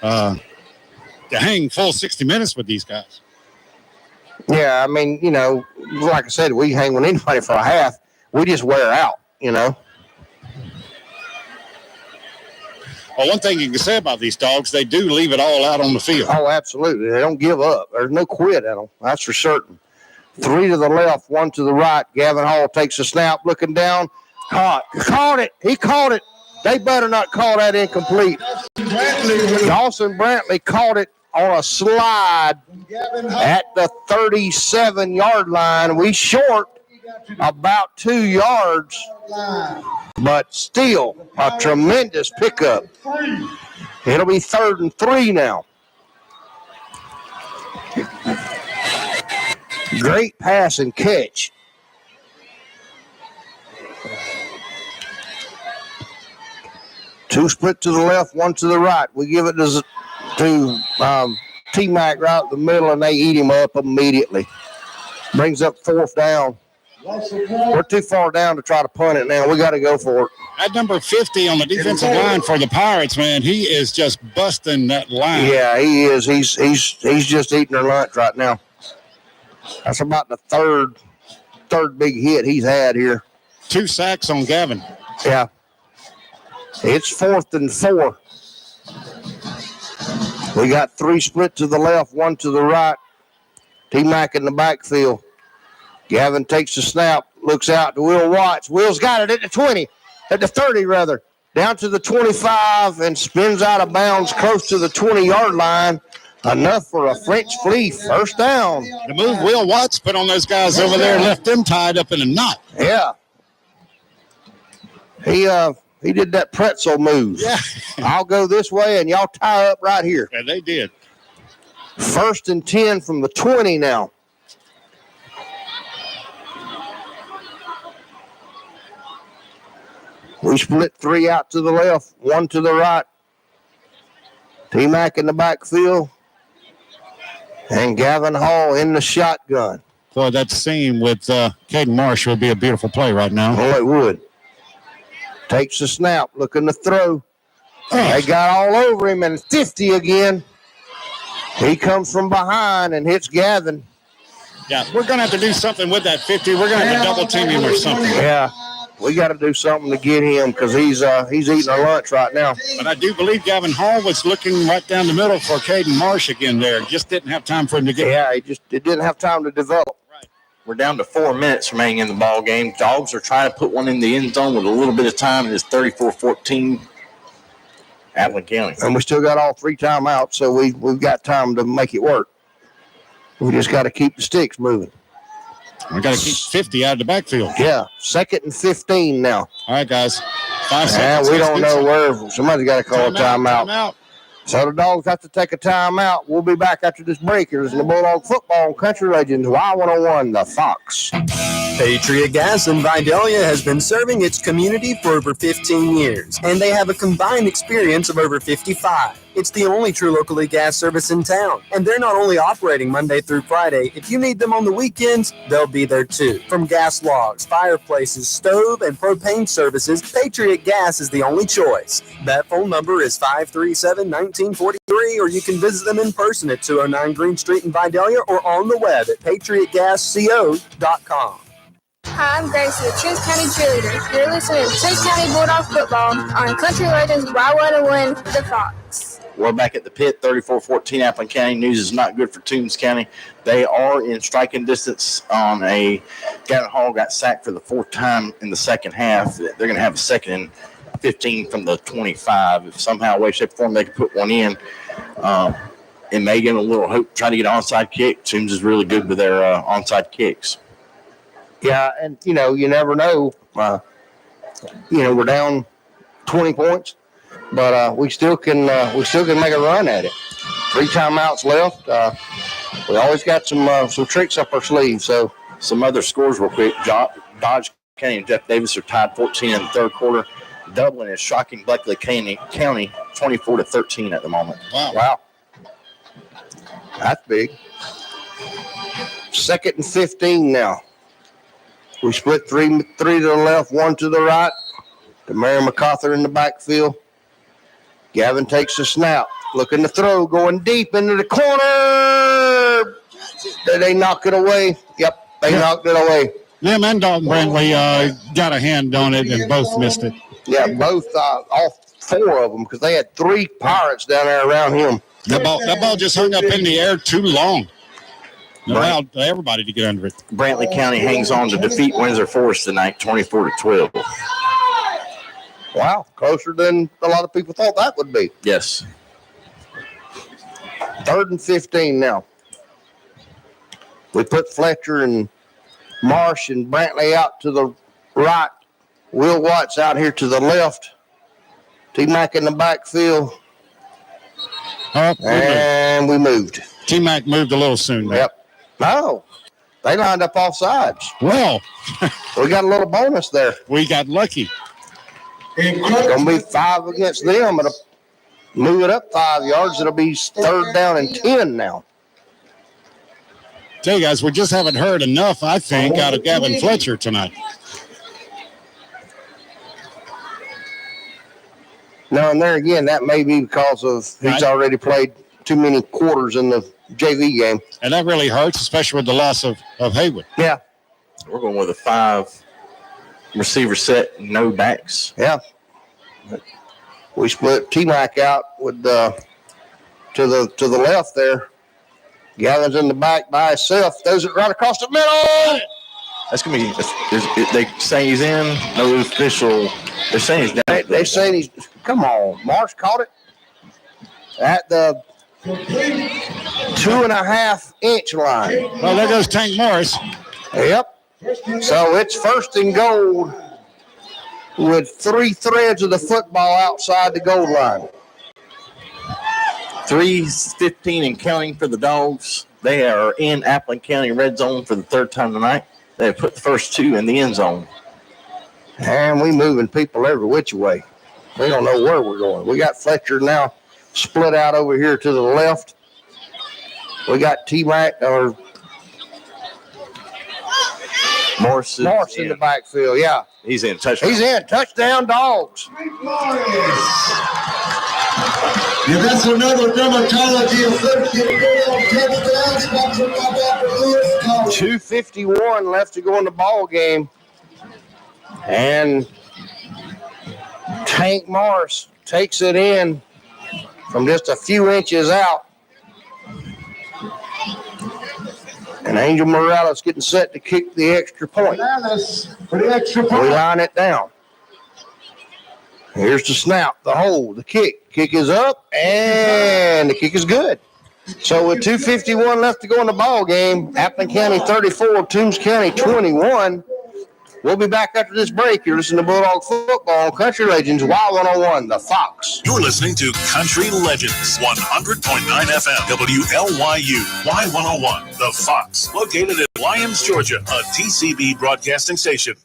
to hang full 60 minutes with these guys. Yeah, I mean, you know, like I said, we hang with anybody for a half. We just wear out, you know. Well, one thing you can say about these Dogs, they do leave it all out on the field. Oh, absolutely. They don't give up. There's no quit at them. That's for certain. 3 to the left, 1 to the right. Gavin Hall takes a snap, looking down. Caught it. He caught it. They better not call that incomplete. Dawson Brantley caught it on a slide at the 37-yard line. We short about 2 yards, but still a tremendous pickup. It'll be 3rd and 3 now. Great pass and catch. Two split to the left, one to the right. We give it to T-Mac right up the middle, and they eat him up immediately. Brings up fourth down. We're too far down to try to punt it now. We got to go for it. At number 50 on the defensive line for the Pirates, man, he is just busting that line. Yeah, he is. He's just eating their lunch right now. That's about the third big hit he's had here. 2 sacks on Gavin. Yeah. It's 4th and 4. We got 3 split to the left, 1 to the right. T-Mac in the backfield. Gavin takes the snap, looks out to Will Watts. Will's got it at the 20, at the 30 rather, down to the 25 and spins out of bounds close to the 20-yard line. Enough for a French flea. First down. The move Will Watts put on those guys over there left them tied up in a knot. Yeah. He did that pretzel move. Yeah. I'll go this way and y'all tie up right here. And they did. 1st and 10 from the 20 now. We split 3 out to the left, 1 to the right. T-Mac in the backfield. And Gavin Hall in the shotgun. Boy, that seam with Caden Marsh would be a beautiful play right now. Oh, it would. Takes the snap, looking to throw. They got all over him, and 50 again. He comes from behind and hits Gavin. Yeah, we're going to have to do something with that 50. We're going to have to double team him or something. Yeah, we got to do something to get him because he's eating our lunch right now. But I do believe Gavin Hall was looking right down the middle for Caden Marsh again there. Just didn't have time for him to get. Yeah, it didn't have time to develop. Right. We're down to 4 minutes remaining in the ball game. Dogs are trying to put one in the end zone with a little bit of time. It's 34-14. Appleton County. And we still got all 3 timeouts, so we've got time to make it work. We just got to keep the sticks moving. We got to keep 50 out of the backfield. Yeah, 2nd and 15 now. All right, guys. 5 seconds. We don't know where. Somebody's got to call a timeout. Timeout. So the Dogs have to take a timeout. We'll be back after this break. Here's the Bulldog Football Country Legends Y101, the Fox. Patriot Gas in Vidalia has been serving its community for over 15 years, and they have a combined experience of over 55. It's the only true locally gas service in town, and they're not only operating Monday through Friday. If you need them on the weekends, they'll be there too. From gas logs, fireplaces, stove, and propane services, Patriot Gas is the only choice. That phone number is 537-1943, or you can visit them in person at 209 Green Street in Vidalia or on the web at patriotgasco.com. Hi, I'm Gracie, the Toombs County cheerleader. You're listening to Toombs County Bulldog Football on Country Legends Y101, the Fox. We're back at the pit, 34-14 Appleton County. News is not good for Toombs County. They are in striking distance on a Gavin Hall got sacked for the 4th time in the second half. They're going to have a 2nd and 15 from the 25. If somehow, way, shape, or form, they can put one in, it may give them a little hope. Try to get an onside kick. Toombs is really good with their onside kicks. Yeah, and, you never know. We're down 20 points. But we still can make a run at it. 3 timeouts left. We always got some tricks up our sleeve. So some other scores real quick. Dodge County and Jeff Davis are tied 14 in the 3rd quarter. Dublin is shocking Blakely County 24-13 at the moment. Wow. That's big. 2nd and 15 now. We split 3 to the left, 1 to the right. Mary MacArthur in the backfield. Gavin takes the snap, looking to throw, going deep into the corner. They knock it away. Yep, they knocked it away. Lim and Dalton Brantley got a hand on it and both missed it. Yeah, both, all 4 of them, because they had 3 Pirates down there around him. That ball just hung up in the air too long. Allowed everybody to get under it. Brantley County hangs on to defeat Windsor Forest tonight, 24-12. Wow, closer than a lot of people thought that would be. Yes. 3rd and 15 now. We put Fletcher and Marsh and Brantley out to the right. Will Watts out here to the left. T-Mac in the backfield. And we moved. T-Mac moved a little soon. Yep. No. They lined up off sides. Well, we got a little bonus there. We got lucky. It's going to be 5 against them. It'll move it up 5 yards. It'll be 3rd down and 10 now. Tell you guys, we just haven't heard enough, I think, out of Gavin Fletcher tonight. No, and there again, that may be because of he's already played too many quarters in the JV game. And that really hurts, especially with the loss of Haywood. Yeah. We're going with a 5 receiver set, no backs. Yeah. We split T-Mac out with to the left there. Gavin's in the back by himself. Throws it right across the middle. That's going to be, they say he's in. No official. They're saying he's down. They're saying he's, come on. Marsh caught it at the 2.5 inch line. Well, there goes Tank Morris. Yep. So it's 1st and goal with 3 threads of the football outside the goal line. 3:15 and counting for the Dogs. They are in Appleton County red zone for the 3rd time tonight. They have put the first 2 in the end zone. And we moving people every which way. We don't know where we're going. We got Fletcher now split out over here to the left. We got T-Mac or Morris in the backfield. Yeah. He's in. Touchdown. He's in. Touchdown, Dogs. Yeah, that's another dermatology associated touchdown. 2:51 left to go in the ball game. And Tank Morris takes it in from just a few inches out. And Angel Morales getting set to kick the extra point. We line it down. Here's the snap, the hold, the kick. Kick is up, and the kick is good. So with 2:51 left to go in the ball game, Appleton County 34, Toombs County 21. We'll be back after this break. You're listening to Bulldog Football on Country Legends, Y101, The Fox. You're listening to Country Legends, 100.9 FM, WLYU, Y101, The Fox, located in Lyons, Georgia, a TCB broadcasting station.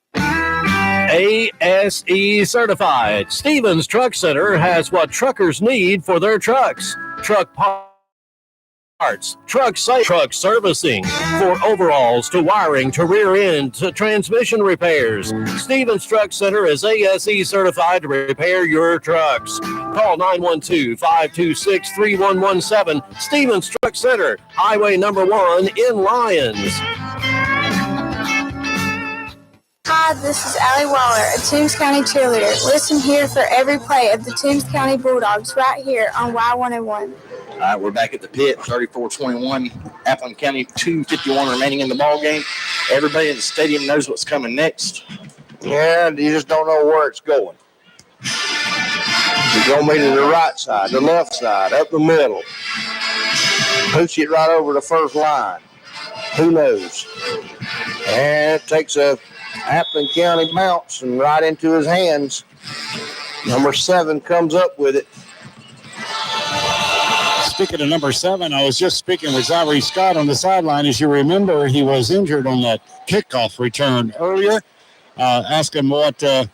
ASE certified. Stevens Truck Center has what truckers need for their trucks. Truck parts, truck servicing, for overalls to wiring to rear end to transmission repairs. Stevens Truck Center is ASE certified to repair your trucks. Call 912-526-3117. Stevens Truck Center, Highway number 1 in Lyons. Hi, this is Allie Waller, a Toombs County cheerleader. Listen here for every play of the Toombs County Bulldogs right here on Y101. All right, we're back at the pit, 34-21. Appleton County, 2:51 remaining in the ball game. Everybody in the stadium knows what's coming next. Yeah, you just don't know where it's going. You're going to be to the right side, the left side, up the middle. Push it right over the first line. Who knows? And it takes a Appleton County bounce and right into his hands. Number 7 comes up with it. Speaking of number 7, I was just speaking with Zyree Scott on the sideline. As you remember, he was injured on that kickoff return earlier. Asked him what had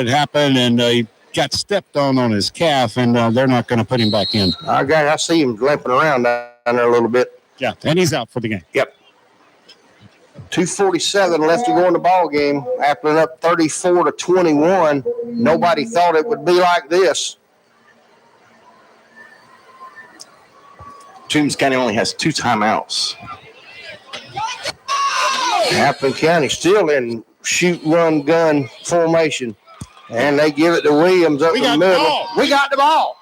happened, and he got stepped on his calf, and they're not going to put him back in. I see him limping around down there a little bit. Yeah, and he's out for the game. Yep. 2:47 left to go in the ball game. Appleton up 34-21. Nobody thought it would be like this. Toombs County only has 2 timeouts. Appleton County still in shoot, run, gun formation. And they give it to Williams up the middle. We got the ball.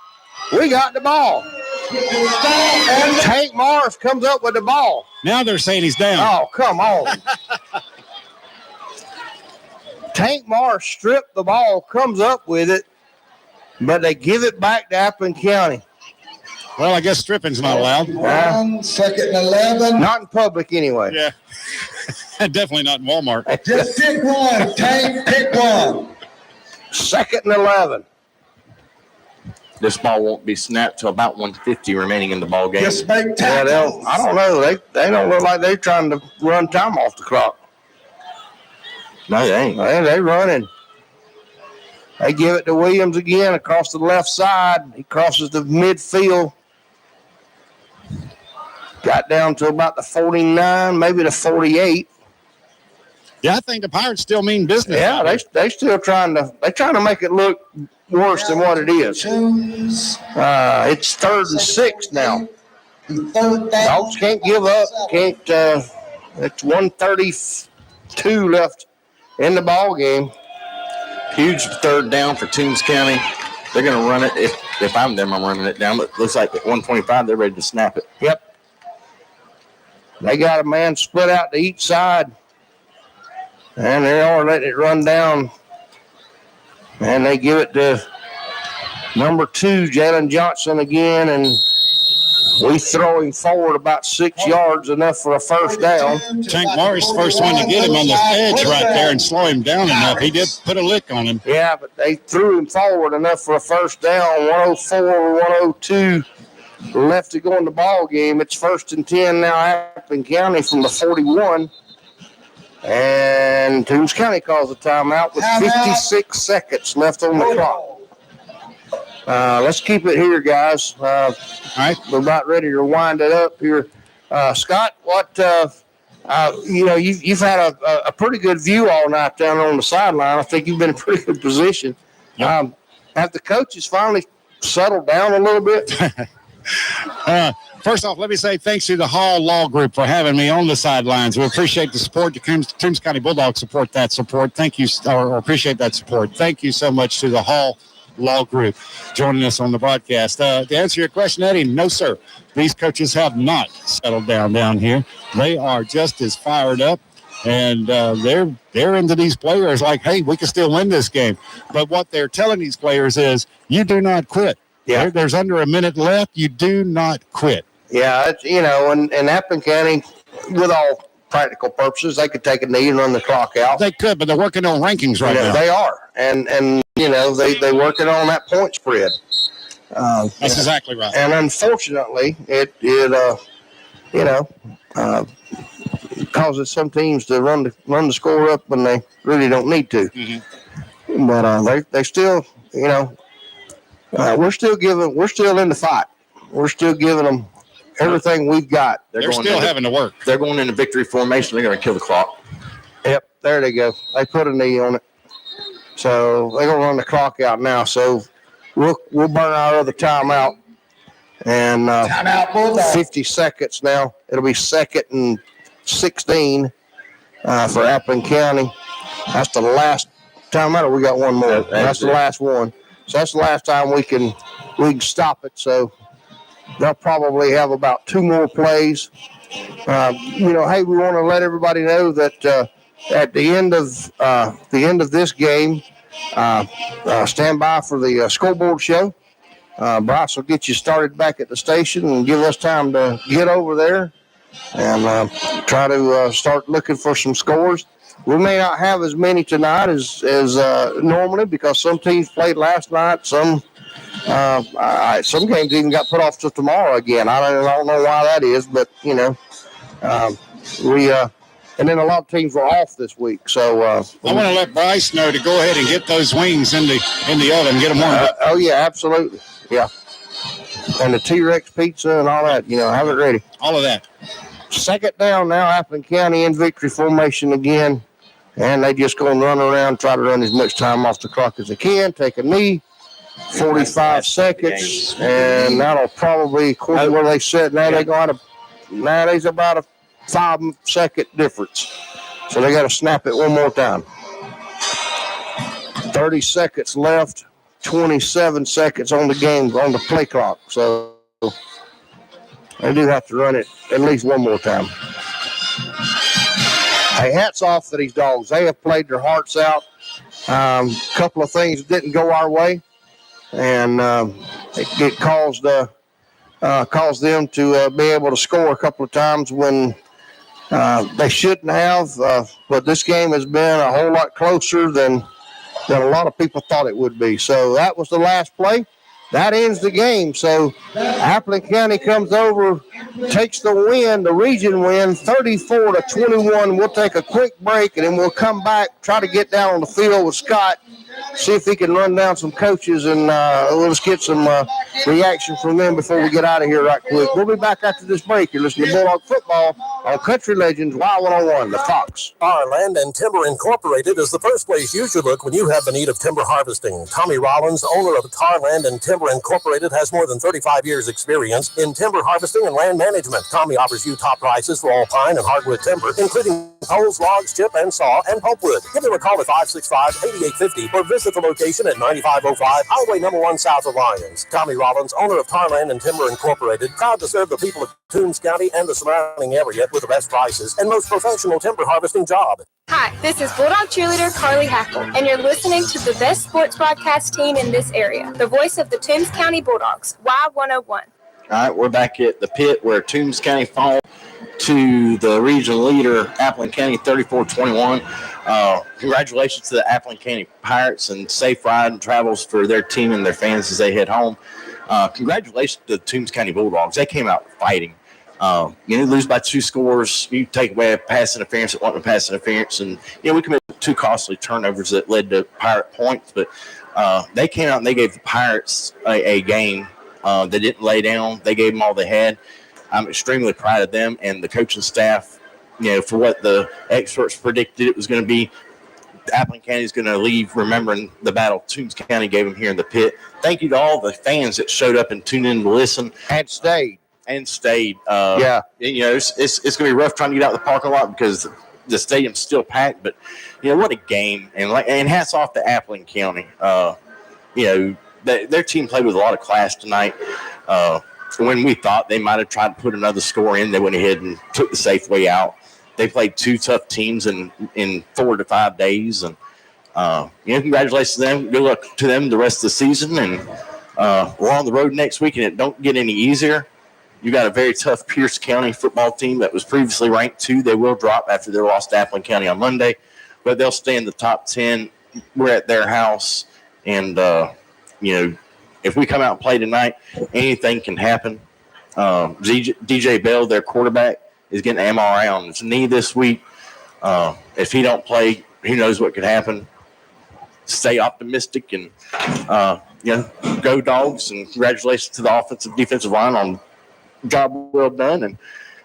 Tank Morris comes up with the ball. Now they're saying he's down. Oh, come on. Tank Morris stripped the ball, comes up with it, but they give it back to Appleton County. Well, I guess stripping's not allowed. 2nd and 11. Not in public anyway. Yeah. Definitely not in Walmart. Just pick one. Tank, pick one. 2nd and 11. this ball won't be snapped till about 150 remaining in the ball game. Just make Yeah, tackles. I don't know. They don't look like they're trying to run time off the clock. No, they ain't. They running. They give it to Williams again across the left side. He crosses the midfield. Got down to about the 49, maybe the 48. Yeah, I think the Pirates still mean business. Yeah, they still trying to make it look worse than what it is. It's 3rd and 6 now. Dogs can't give up. It's 1:32 left in the ball game. Huge 3rd down for Toombs County. They're going to run it. If I'm them, I'm running it down. But it looks like at 125, they're ready to snap it. Yep. They got a man split out to each side. And they are letting it run down. And they give it to number 2, Jalen Johnson again. And we throw him forward about 6 yards, enough for a first down. Tank Morris, first one to get him on the edge right there and slow him down enough. He did put a lick on him. Yeah, but they threw him forward enough for a first down. 104, 102 left to go in the ball game. It's 1st and 10 now, Appleton County from the 41. And Toombs County calls a timeout with 56 seconds left on the clock. Let's keep it here, guys. All right, we're about ready to wind it up here. Scott, what? You've had a pretty good view all night down on the sideline. I think you've been in a pretty good position. Yep. Have the coaches finally settled down a little bit? First off, let me say thanks to the Hall Law Group for having me on the sidelines. We appreciate the support. The Toombs County Bulldogs support that support. Thank you, or appreciate that support. Thank you so much to the Hall Law Group joining us on the broadcast. To answer your question, Eddie, no, sir. These coaches have not settled down here. They are just as fired up, and they're into these players like, hey, we can still win this game. But what they're telling these players is, you do not quit. Yeah. There's under a minute left. You do not quit. Yeah, in Appleton County, with all practical purposes, they could take a knee and run the clock out. They could, but they're working on rankings right now. They are, and they working on that point spread. That's exactly right. And unfortunately, it causes some teams to run the score up when they really don't need to. Mm-hmm. But they still, we're still in the fight. We're still giving them everything we've got. They're still having to work. They're going into victory formation. They're going to kill the clock. Yep, there they go. They put a knee on it. So they're going to run the clock out now. So we'll burn our other timeout. And 50 seconds now. It'll be 2nd and 16 for Appleton County. That's the last timeout. We got one more. That's the last one. So that's the last time we can stop it. So they'll probably have about 2 more plays. Hey, we want to let everybody know that at the end of this game, stand by for the scoreboard show. Bryce will get you started back at the station and give us time to get over there and try to start looking for some scores. We may not have as many tonight as normally because some teams played last night. Some games even got put off to tomorrow again. I don't know why that is, but and then a lot of teams were off this week. So I want to let Bryce know to go ahead and get those wings in the oven and get them warmed up. Oh yeah, absolutely, yeah. And the T-Rex pizza and all that, have it ready. All of that. 2nd down now, Appleton County in victory formation again. And they just going to run around, try to run as much time off the clock as they can, take a knee, 45 seconds, and that'll probably, according to where they sit, there's about a 5-second difference. So they got to snap it one more time. 30 seconds left, 27 seconds on the game, on the play clock. So they do have to run it at least one more time. Hey, hats off to these dogs. They have played their hearts out. A couple of things didn't go our way, and it caused them to be able to score a couple of times when they shouldn't have. But this game has been a whole lot closer than a lot of people thought it would be. So that was the last play. that ends the game. So Appleton County comes over, takes the win, the region win, 34-21. We'll take a quick break, and then we'll come back, try to get down on the field with Scott, see if he can run down some coaches, and we'll just get some reaction from them before we get out of here right quick. We'll be back after this break. You're listening to Bulldog Football on Country Legends Y101, the Fox. Our Land and Timber Incorporated is the first place you should look when you have the need of timber harvesting. Tommy Rollins, owner of Tar Land and Timber Incorporated, has more than 35 years' experience in timber harvesting and land management. Tommy offers you top prices for all pine and hardwood timber, including poles, logs, chip and saw, and pulpwood. Give them a call at 565-8850 or visit the location at 9505 Highway number 1 south of Lyons. Tommy Rollins, owner of Tar Land and Timber Incorporated, proud to serve the people of Toombs County and the surrounding area with the best prices and most professional timber harvesting job. Hi, this is Bulldog cheerleader Carly Hackle, and you're listening to the best sports broadcast team in this area, the voice of the Toombs County Bulldogs, Y101. All right, we're back at the pit where Toombs County fall to the regional leader, Appleton County, 34-21. Congratulations to the Appleton County Pirates and safe ride and travels for their team and their fans as they head home. Congratulations to the Toombs County Bulldogs. They came out fighting. You lose by 2 scores. You take away a pass interference that wasn't a pass interference. And, we committed 2 costly turnovers that led to Pirate points. But they came out and they gave the Pirates a game. They didn't lay down. They gave them all they had. I'm extremely proud of them and the coaching staff, for what the experts predicted it was going to be. Appleton County is going to leave remembering the battle Toombs County gave them here in the pit. Thank you to all the fans that showed up and tuned in to listen. And stayed. It's going to be rough trying to get out of the parking lot because the stadium's still packed. But, what a game. And hats off to Appleton County. Their team played with a lot of class tonight. When we thought they might have tried to put another score in, they went ahead and took the safe way out. They played 2 tough teams in 4 to 5 days. And, congratulations to them. Good luck to them the rest of the season. And we're on the road next week, and it don't get any easier. You got a very tough Pierce County football team that was previously ranked 2. They will drop after their loss to Appleton County on Monday, but they'll stay in the top 10. We're at their house, and, if we come out and play tonight, anything can happen. DJ Bell, their quarterback, is getting an MRI on his knee this week. If he don't play, who knows what could happen. Stay optimistic and, go Dogs, and congratulations to the offensive defensive line on job well done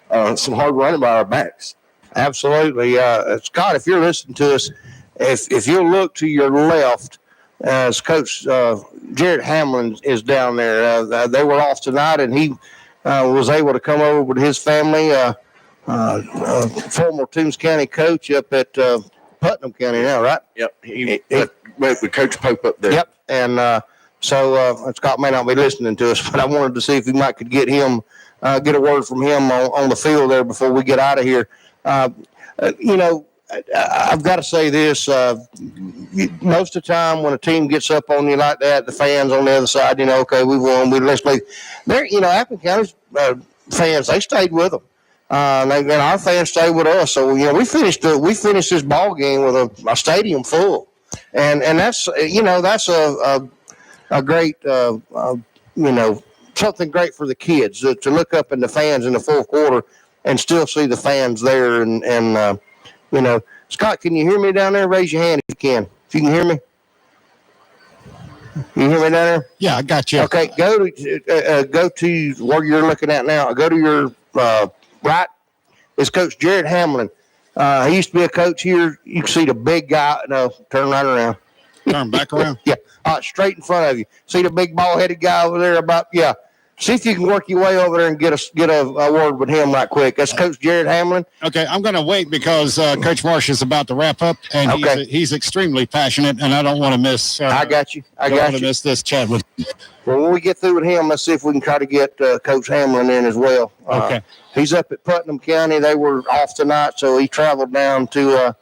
and some hard running by our backs. Absolutely. Scott, if you're listening to us, if you'll look to your left, as Coach Jared Hamlin is down there. They were off tonight, and he was able to come over with his family, former Toombs County coach up at Putnam County now, right? Yep. He went with Coach Pope up there. Yep. And so Scott may not be listening to us, but I wanted to see if we might could get him, get a word from him on the field there before we get out of here. I've got to say this. Most of the time when a team gets up on you like that, the fans on the other side, okay, we won. Let's play. There, Appleton County's fans, they stayed with them. And our fans stayed with us. So, we finished this ball game with a stadium full. And that's, that's a great, something great for the kids to look up in the fans in the fourth quarter and still see the fans there. And Scott, can you hear me down there? Raise your hand if you can. If you can hear me. You hear me down there? Yeah, I got you. Okay, go to where you're looking at now. Go to your right. It's Coach Jared Hamlin. He used to be a coach here. You can see the big guy. No, turn right around. Turn back around? Yeah, straight in front of you. See the big bald-headed guy over there yeah. See if you can work your way over there and get a word with him right quick. That's Coach Jared Hamlin. Okay, I'm going to wait because Coach Marsh is about to wrap up, and he's extremely passionate, and I don't want to miss. I got you. I don't want to miss this chat with him. Well, when we get through with him, let's see if we can try to get Coach Hamlin in as well. Okay. He's up at Putnam County. They were off tonight, so he traveled down to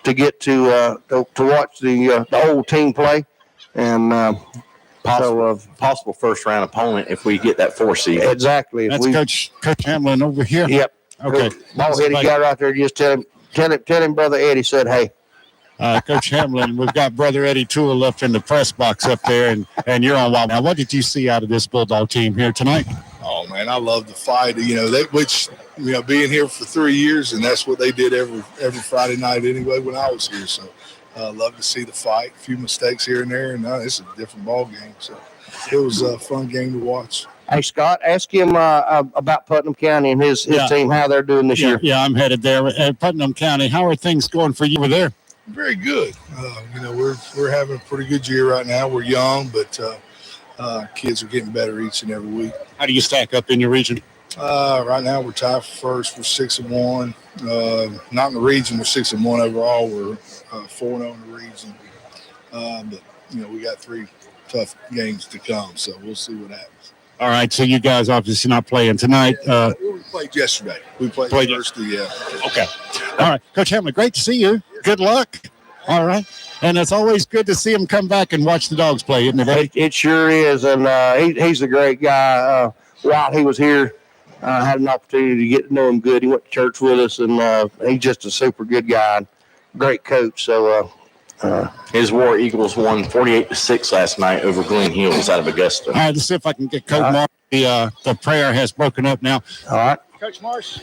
get to watch the old team play, and. Possible first round opponent if we get that 4 seed. Exactly. That's Coach Hamlin over here. Yep. Okay. Ball-headed guy right there. Just tell him, Brother Eddie said, hey. Coach Hamlin, we've got Brother Eddie Toole up in the press box up there, and you're on wild. Now, what did you see out of this Bulldog team here tonight? Oh, man, I love the fight. Being here for 3 years, and that's what they did every Friday night anyway when I was here. So love to see the fight. A few mistakes here and there, and it's a different ball game. So it was a fun game to watch. Hey, Scott, ask him about Putnam County and his team, how they're doing this year. Yeah, I'm headed there. Putnam County, how are things going for you over there? Very good. We're having a pretty good year right now. We're young, but kids are getting better each and every week. How do you stack up in your region? Right now, we're tied for first. We're 6-1. Not in the region. We're 6-1 overall. We're 4-0 in the region. But we got 3 tough games to come, so we'll see what happens. All right, so you guys obviously not playing tonight. We played yesterday. We played Thursday, yeah. Okay. All right, Coach Hamlin, great to see you. Good luck. All right. And it's always good to see him come back and watch the Dogs play, isn't it? It sure is, and he's a great guy. While he was here, I had an opportunity to get to know him good. He went to church with us, and he's just a super good guy, great coach. So his War Eagles won 48-6 last night over Glen Hills out of Augusta. All right, let's see if I can get Coach Marsh. The prayer has broken up now. All right. Coach Marsh.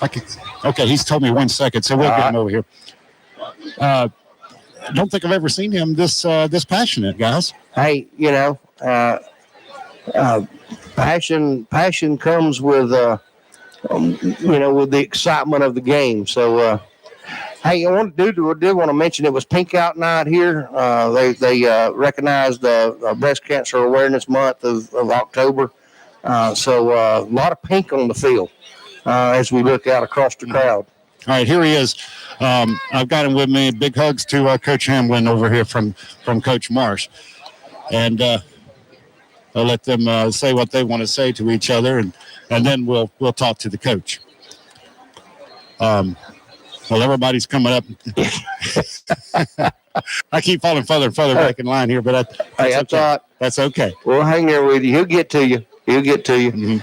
Okay, he's told me 1 second, so we'll get him over here. Don't think I've ever seen him this passionate, guys. Hey, passion comes with with the excitement of the game. So, hey, I did want to mention it was Pink Out Night here. They recognized Breast Cancer Awareness Month of October. So a lot of pink on the field as we look out across the crowd. All right, here he is. I've got him with me. Big hugs to Coach Hamlin over here from Coach Marsh. And I'll let them say what they want to say to each other, and then we'll talk to the coach. Well, everybody's coming up. I keep falling further and further back in line here, but that's okay. We'll hang there with you. He'll get to you. Mm-hmm.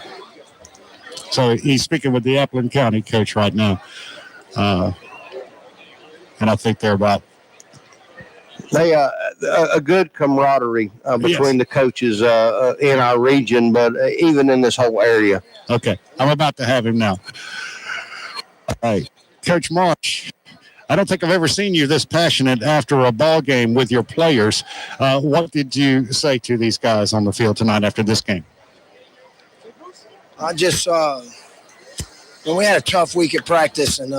So he's speaking with the Appleton County coach right now. And I think they're about a good camaraderie between the coaches in our region, but even in this whole area. Okay, I'm about to have him now. All right, Coach Marsh, I don't think I've ever seen you this passionate after a ball game with your players. What did you say to these guys on the field tonight after this game? I just, we had a tough week at practice, and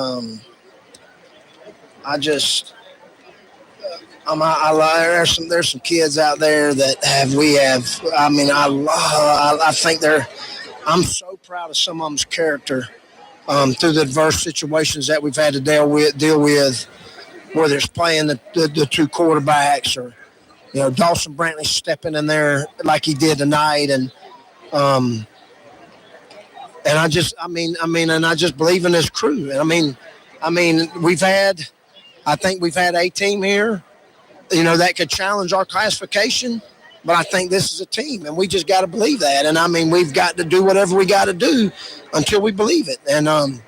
there's some kids out there that I think I'm so proud of some of them's character through the adverse situations that we've had to deal with, whether it's playing the 2 quarterbacks or, Dawson Brantley stepping in there like he did tonight. And I just believe in this crew. And we've had a team here, that could challenge our classification, but I think this is a team, and we just got to believe that. And we've got to do whatever we got to do until we believe it. And I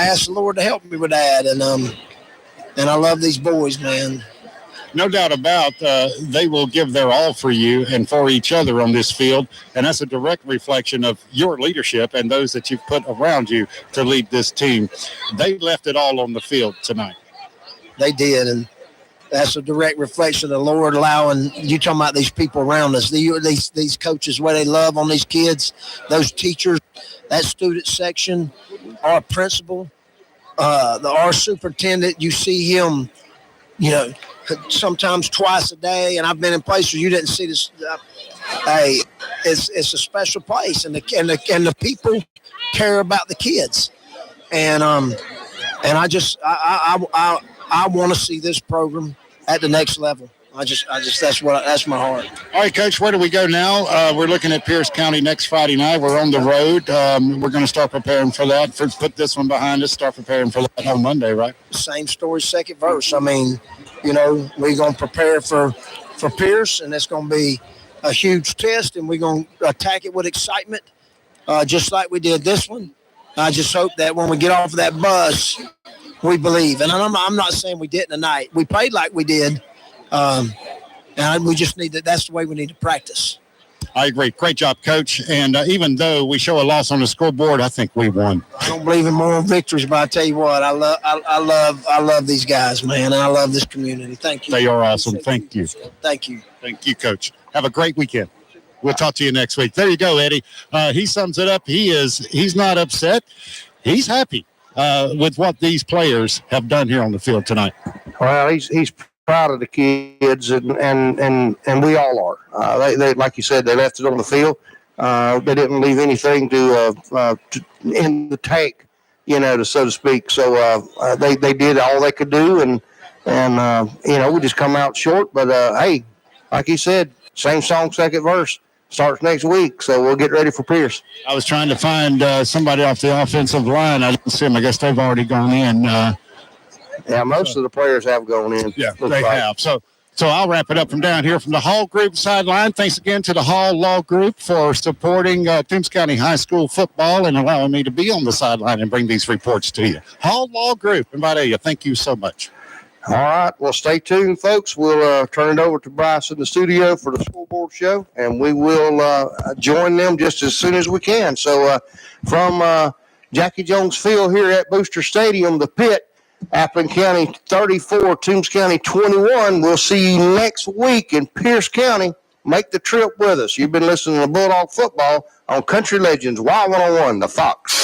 ask the Lord to help me with that. And I love these boys, man. No doubt about they will give their all for you and for each other on this field, and that's a direct reflection of your leadership and those that you've put around you to lead this team. They left it all on the field tonight. They did, and that's a direct reflection of the Lord allowing you talking about these people around us, these coaches, what they love on these kids, those teachers, that student section, our principal, our superintendent. You see him, sometimes twice a day, and I've been in places where you didn't see this. Hey, it's a special place, and the people care about the kids, and I want to see this program at the next level. That's my heart. All right, Coach, where do we go now? We're looking at Pierce County next Friday night. We're on the road. We're going to start preparing for that. Put this one behind us, start preparing for that on Monday, right? Same story, second verse. We're going to prepare for Pierce, and it's going to be a huge test, and we're going to attack it with excitement, just like we did this one. I just hope that when we get off of that bus, we believe. And I'm not saying we didn't tonight. We played like we did. And we just need that. That's the way we need to practice. I agree. Great job, Coach. And even though we show a loss on the scoreboard, I think we won. I don't believe in moral victories, but I tell you what, I love these guys, man, and I love this community. Thank you. They are awesome. Thank you. Thank you. Thank you, Coach. Have a great weekend. We'll talk to you next week. There you go, Eddie. He sums it up. He's not upset. He's happy with what these players have done here on the field tonight. Well, he's proud of the kids, and we all are. They like you said, they left it on the field. They didn't leave anything to in the tank, so to speak. So they did all they could do, and we just come out short. But hey, like he said, same song, second verse. Starts next week, so we'll get ready for Pierce. I was trying to find somebody off the offensive line. I didn't see him. I guess they've already gone in. Yeah, most of the players have gone in. Yeah, they have. So I'll wrap it up from down here from the Hall Group sideline. Thanks again to the Hall Law Group for supporting Toombs County High School football and allowing me to be on the sideline and bring these reports to you. Hall Law Group in Vidalia, thank you so much. All right. Well, stay tuned, folks. We'll turn it over to Bryce in the studio for the school board show, and we will join them just as soon as we can. So from Jackie Jones Field here at Booster Stadium, the pit, Appling County 34, Toombs County 21. We'll see you next week in Pierce County. Make the trip with us. You've been listening to Bulldog Football on Country Legends Y101, The Fox.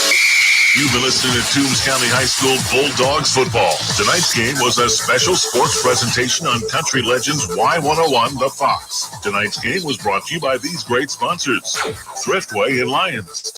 You've been listening to Toombs County High School Bulldogs football. Tonight's game was a special sports presentation on Country Legends Y101 The Fox. Tonight's game was brought to you by these great sponsors: Thriftway in Lyons,